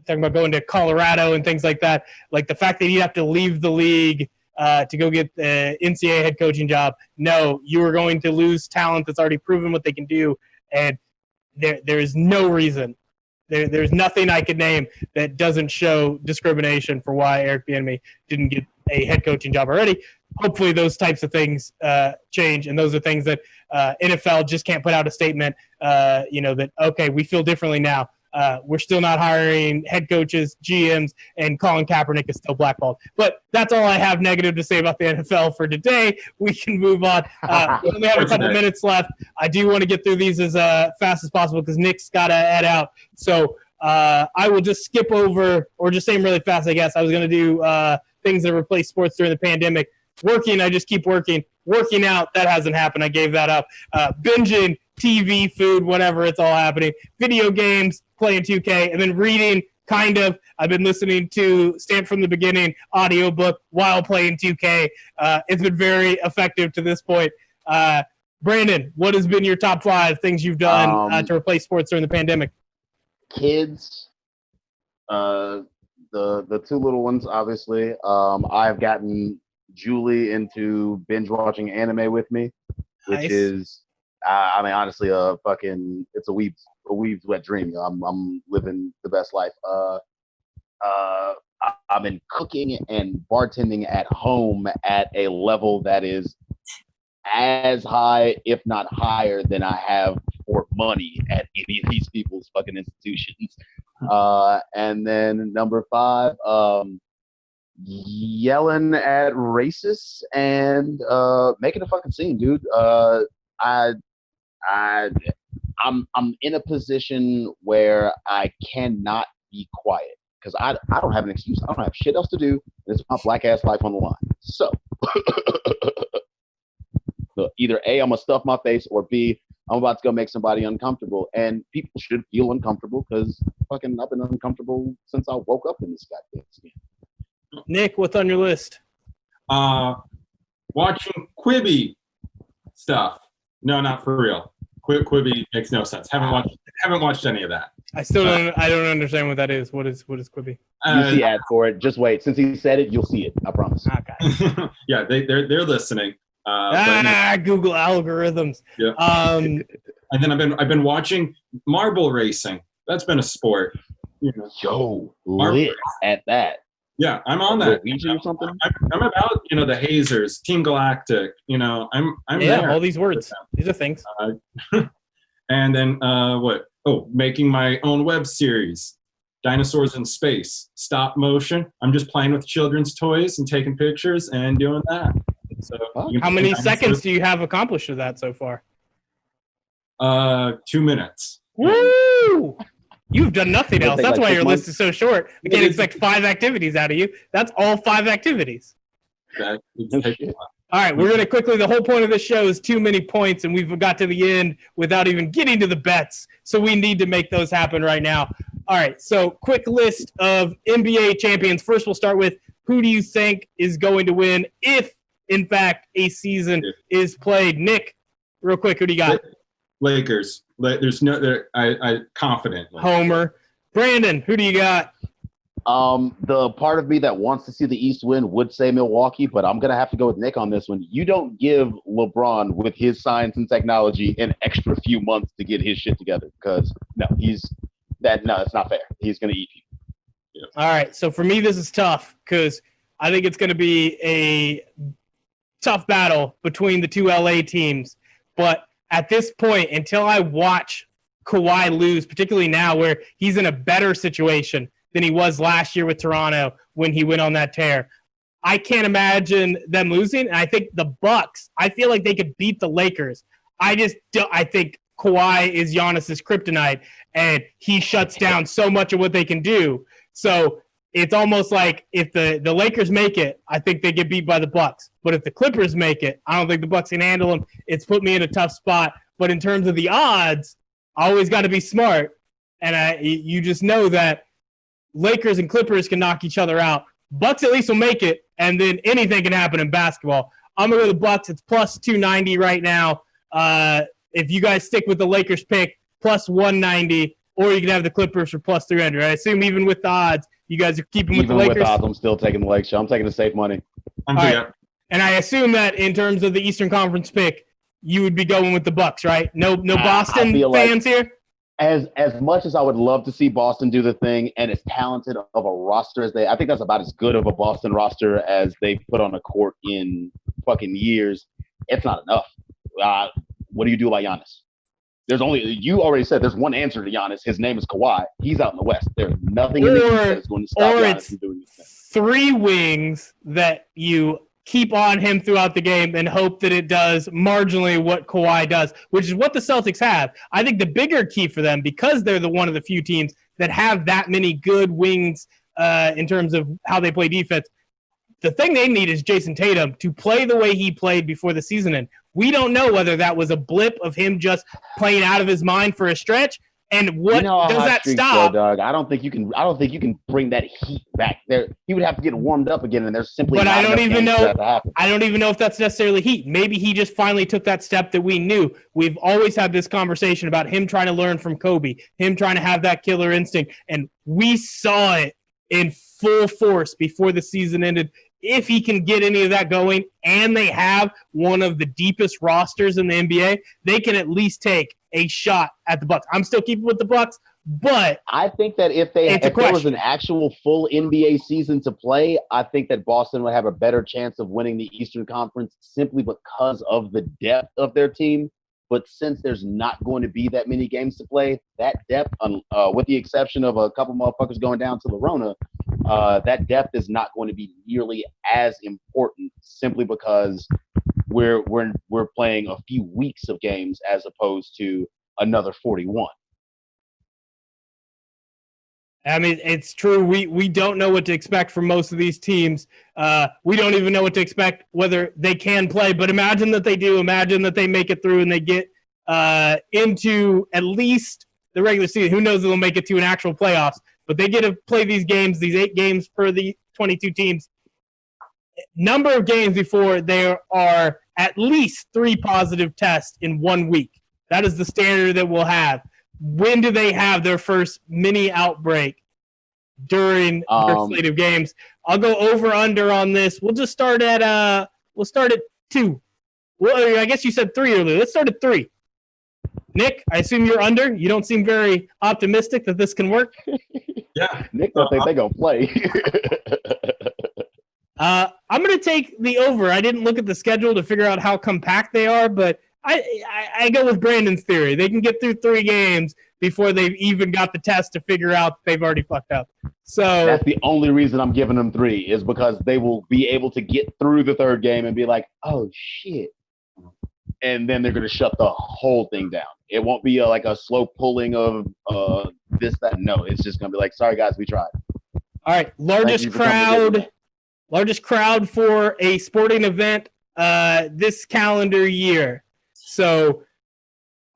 talking about going to Colorado and things like that. Like the fact that he'd have to leave the league to go get the NCAA head coaching job. No, you are going to lose talent that's already proven what they can do. And there is no reason. There's nothing I could name that doesn't show discrimination for why Eric Bieniemy didn't get a head coaching job already. Hopefully those types of things change, and those are things that NFL just can't put out a statement, that, okay, we feel differently now. We're still not hiring head coaches, GMs, and Colin Kaepernick is still blackballed. But that's all I have negative to say about the NFL for today. We can move on. We only have a couple minutes left. I do want to get through these as fast as possible because Nick's got to head out. So I will just skip over, or just say them really fast, I guess. I was going to do things that replace sports during the pandemic. Working, I just keep working. Working out, that hasn't happened. I gave that up. Binging, TV, food, whatever, it's all happening. Video games, playing 2K, and then reading, kind of. I've been listening to Stamped from the Beginning audiobook while playing 2K. It's been very effective to this point. Brandon, what has been your top 5 things you've done to replace sports during the pandemic? Kids, the two little ones, obviously. I've gotten Julie into binge watching anime with me, which is, honestly, it's a weeb's wet dream. I'm living the best life. I've been cooking and bartending at home at a level that is as high, if not higher, than I have for money at any of these people's fucking institutions. And then number 5, yelling at racists and making a fucking scene, dude. I'm in a position where I cannot be quiet because I don't have an excuse. I don't have shit else to do. It's my black ass life on the line. So either A, I'm gonna stuff my face, or B, I'm about to go make somebody uncomfortable. And people should feel uncomfortable because fucking I've been uncomfortable since I woke up in this goddamn skin. Nick, what's on your list? Watching Quibi stuff. No, not for real. Quibi makes no sense. Haven't watched any of that. I still don't. I don't understand what that is. What is Quibi? You see ad for it. Just wait. Since he said it, you'll see it. I promise. Okay. Yeah, they're listening. Google algorithms. Yeah. And then I've been watching marble racing. That's been a sport. You know. Yo, lit at that. Yeah, I'm on that. Or something? I'm about the hazers, Team Galactic. I'm yeah, there. all these words. These are things. And then what? Oh, making my own web series, Dinosaurs in Space, stop motion. I'm just playing with children's toys and taking pictures and doing that. So, how many seconds do you have accomplished of that so far? 2 minutes. Woo! You've done nothing else. That's like why your 6 months? list is so short. I can't expect 5 activities out of you. That's all 5 activities. All right, we're going to quickly, the whole point of this show is too many points, and we've got to the end without even getting to the bets. So we need to make those happen right now. All right, so quick list of NBA champions. First, we'll start with who do you think is going to win if, in fact, a season is played? Nick, real quick, who do you got? Lakers. There's no, I confident. Homer. Brandon, who do you got? The part of me that wants to see the East win would say Milwaukee, but I'm gonna have to go with Nick on this one. You don't give LeBron with his science and technology an extra few months to get his shit together because it's not fair. He's gonna eat people. Yeah. All right, so for me, this is tough because I think it's going to be a tough battle between the two LA teams. But at this point, until I watch Kawhi lose, particularly now where he's in a better situation than he was last year with Toronto when he went on that tear, I can't imagine them losing. And I think the Bucks, I feel like they could beat the Lakers. I think Kawhi is Giannis's kryptonite, and he shuts down so much of what they can do. So it's almost like if the Lakers make it, I think they get beat by the Bucks. But if the Clippers make it, I don't think the Bucks can handle them. It's put me in a tough spot. But in terms of the odds, I always got to be smart. And you just know that Lakers and Clippers can knock each other out. Bucks at least will make it, and then anything can happen in basketball. I'm going to go the Bucks. It's plus 290 right now. If you guys stick with the Lakers pick, plus 190, or you can have the Clippers for plus 300. I assume even with the odds, you guys are keeping with the Lakers. Even with odds, I'm still taking the Lakers. I'm taking the safe money. Right. And I assume that in terms of the Eastern Conference pick, you would be going with the Bucks, right? No Boston fans here? As much as I would love to see Boston do the thing, and as talented of a roster as I think that's about as good of a Boston roster as they put on a court in fucking years. It's not enough. What do you do about Giannis? You already said there's one answer to Giannis. His name is Kawhi. He's out in the West. There's nothing in the East that's going to stop Giannis from doing this thing. 3 wings that you keep on him throughout the game and hope that it does marginally what Kawhi does, which is what the Celtics have. I think the bigger key for them, because they're one of the few teams that have that many good wings in terms of how they play defense, the thing they need is Jason Tatum to play the way he played before the season ended. We don't know whether that was a blip of him just playing out of his mind for a stretch, and what does that stop? Dog. I don't think you can bring that heat back there. He would have to get warmed up again, and there's simply. But I don't even know. I don't even know if that's necessarily heat. Maybe he just finally took that step that we knew. We've always had this conversation about him trying to learn from Kobe, him trying to have that killer instinct, and we saw it in full force before the season ended. If he can get any of that going, and they have one of the deepest rosters in the NBA, they can at least take a shot at the Bucks. I'm still keeping with the Bucks, but I think that if there was an actual full NBA season to play, I think that Boston would have a better chance of winning the Eastern Conference simply because of the depth of their team. But since there's not going to be that many games to play, that depth, with the exception of a couple motherfuckers going down to the Rona, that depth is not going to be nearly as important simply because we're playing a few weeks of games as opposed to another 41. I mean, it's true. We don't know what to expect from most of these teams. We don't even know what to expect whether they can play. But imagine that they do. Imagine that they make it through and they get into at least the regular season. Who knows if they'll make it to an actual playoffs. But they get to play these games, these 8 games per the 22 teams. Number of games before there are at least 3 positive tests in 1 week. That is the standard that we'll have. When do they have their first mini outbreak during their slate of games? I'll go over under on this. We'll just start at 2. Well, I guess you said 3 earlier. Let's start at 3. Nick, I assume you're under. You don't seem very optimistic that this can work. Yeah, Nick don't think they're gonna play. I'm going to take the over. I didn't look at the schedule to figure out how compact they are, but I go with Brandon's theory. They can get through 3 games before they've even got the test to figure out they've already fucked up. So that's the only reason I'm giving them 3 is because they will be able to get through the 3rd game and be like, oh shit. And then they're going to shut the whole thing down. It won't be like a slow pulling of this, that. No, it's just going to be like, sorry guys, we tried. All right. Largest crowd for a sporting event this calendar year. So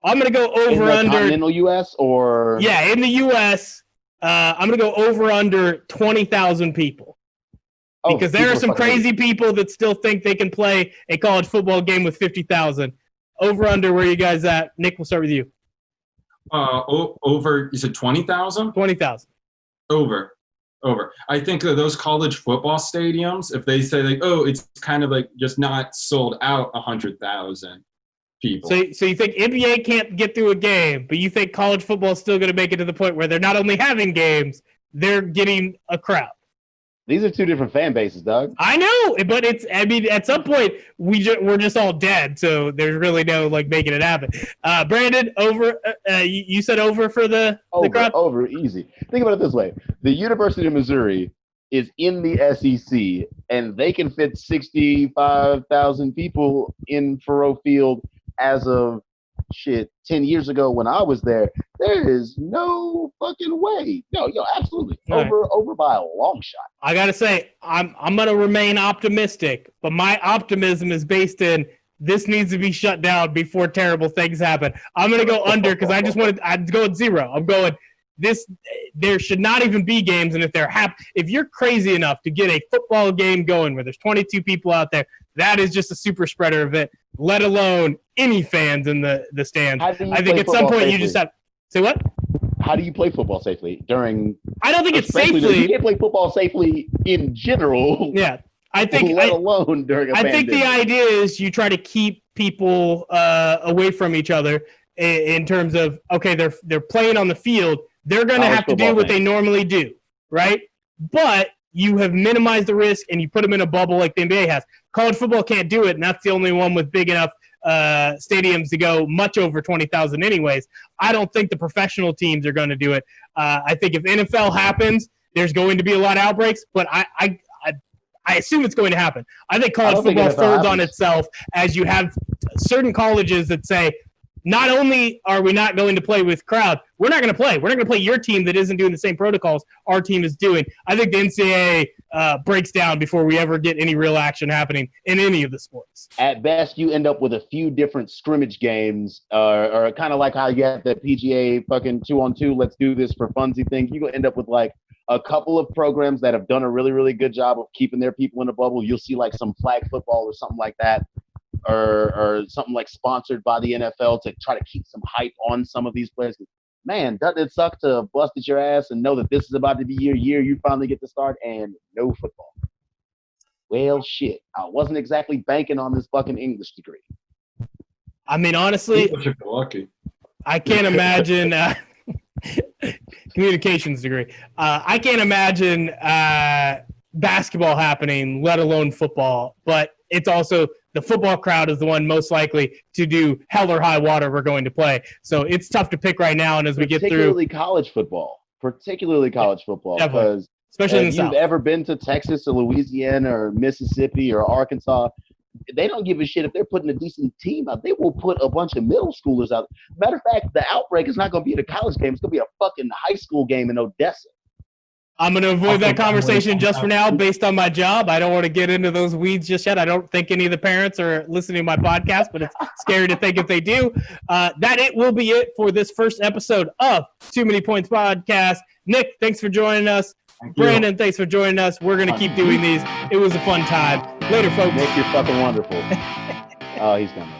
I'm going to go over in the under. Continental U.S. or? Yeah, in the U.S., I'm going to go over under 20,000 people. Because there are some crazy people that still think they can play a college football game with 50,000. Over under, where are you guys at? Nick, we'll start with you. Over, you said 20,000? 20,000. Over. Over. I think that those college football stadiums, if they say like, oh, it's kind of like just not sold out 100,000 people. So you think NBA can't get through a game, but you think college football is still going to make it to the point where they're not only having games, they're getting a crowd. These are two different fan bases, Doug. I know, but at some point we're just all dead, so there's really no like making it happen. Brandon, over. You said over for the crowd? Over, easy. Think about it this way: the University of Missouri is in the SEC, and they can fit 65,000 people in Faurot Field as of 10 years ago when I was there. There is no fucking way. No, absolutely. Over by a long shot. I gotta say, I'm gonna remain optimistic, but my optimism is based in this needs to be shut down before terrible things happen. I'm gonna go under because I'd go at 0. I'm going this. There should not even be games, and if you're crazy enough to get a football game going where there's 22 people out there, that is just a super spreader event, let alone any fans in the stands. I think at some point safely? You just have – say what? How do you play football safely during – I don't think it's safely – You can't play football safely in general. Yeah. I think let alone during a pandemic. I think the idea is you try to keep people away from each other in terms of, okay, they're playing on the field. They're going to have to do what they normally do, right? But you have minimized the risk and you put them in a bubble like the NBA has. College football can't do it, and that's the only one with big enough stadiums to go much over 20,000 anyways. I don't think the professional teams are going to do it. I think if NFL happens, there's going to be a lot of outbreaks, but I assume it's going to happen. I think college football folds on itself as you have certain colleges that say, not only are we not going to play with crowd, we're not going to play. We're not going to play your team that isn't doing the same protocols our team is doing. I think the NCAA breaks down before we ever get any real action happening in any of the sports. At best, you end up with a few different scrimmage games, or kind of like how you have the PGA fucking 2-on-2, let's do this for funsy thing. You're going to end up with like a couple of programs that have done a really, really good job of keeping their people in a bubble. You'll see like some flag football or something like that. Or something like sponsored by the NFL to try to keep some hype on some of these players. Man, doesn't it suck to bust at your ass and know that this is about to be your year, you finally get to start, and no football? Well, shit. I wasn't exactly banking on this fucking English degree. I mean, honestly, I can't imagine communications degree. I can't imagine basketball happening, let alone football. But it's also the football crowd is the one most likely to do hell or high water we're going to play. So it's tough to pick right now. And as we get through, particularly college football, because especially if you've ever been to Texas or Louisiana or Mississippi or Arkansas, they don't give a shit if they're putting a decent team out. They will put a bunch of middle schoolers out. Matter of fact, the outbreak is not going to be at a college game. It's going to be a fucking high school game in Odessa. I'm going to avoid that conversation just for now based on my job. I don't want to get into those weeds just yet. I don't think any of the parents are listening to my podcast, but it's scary to think if they do. That will be it for this first episode of Too Many Points Podcast. Nick, thanks for joining us. Brandon, thanks for joining us. We're going to keep doing these. It was a fun time. Later, folks. Nick, you're fucking wonderful. Oh, he's gone.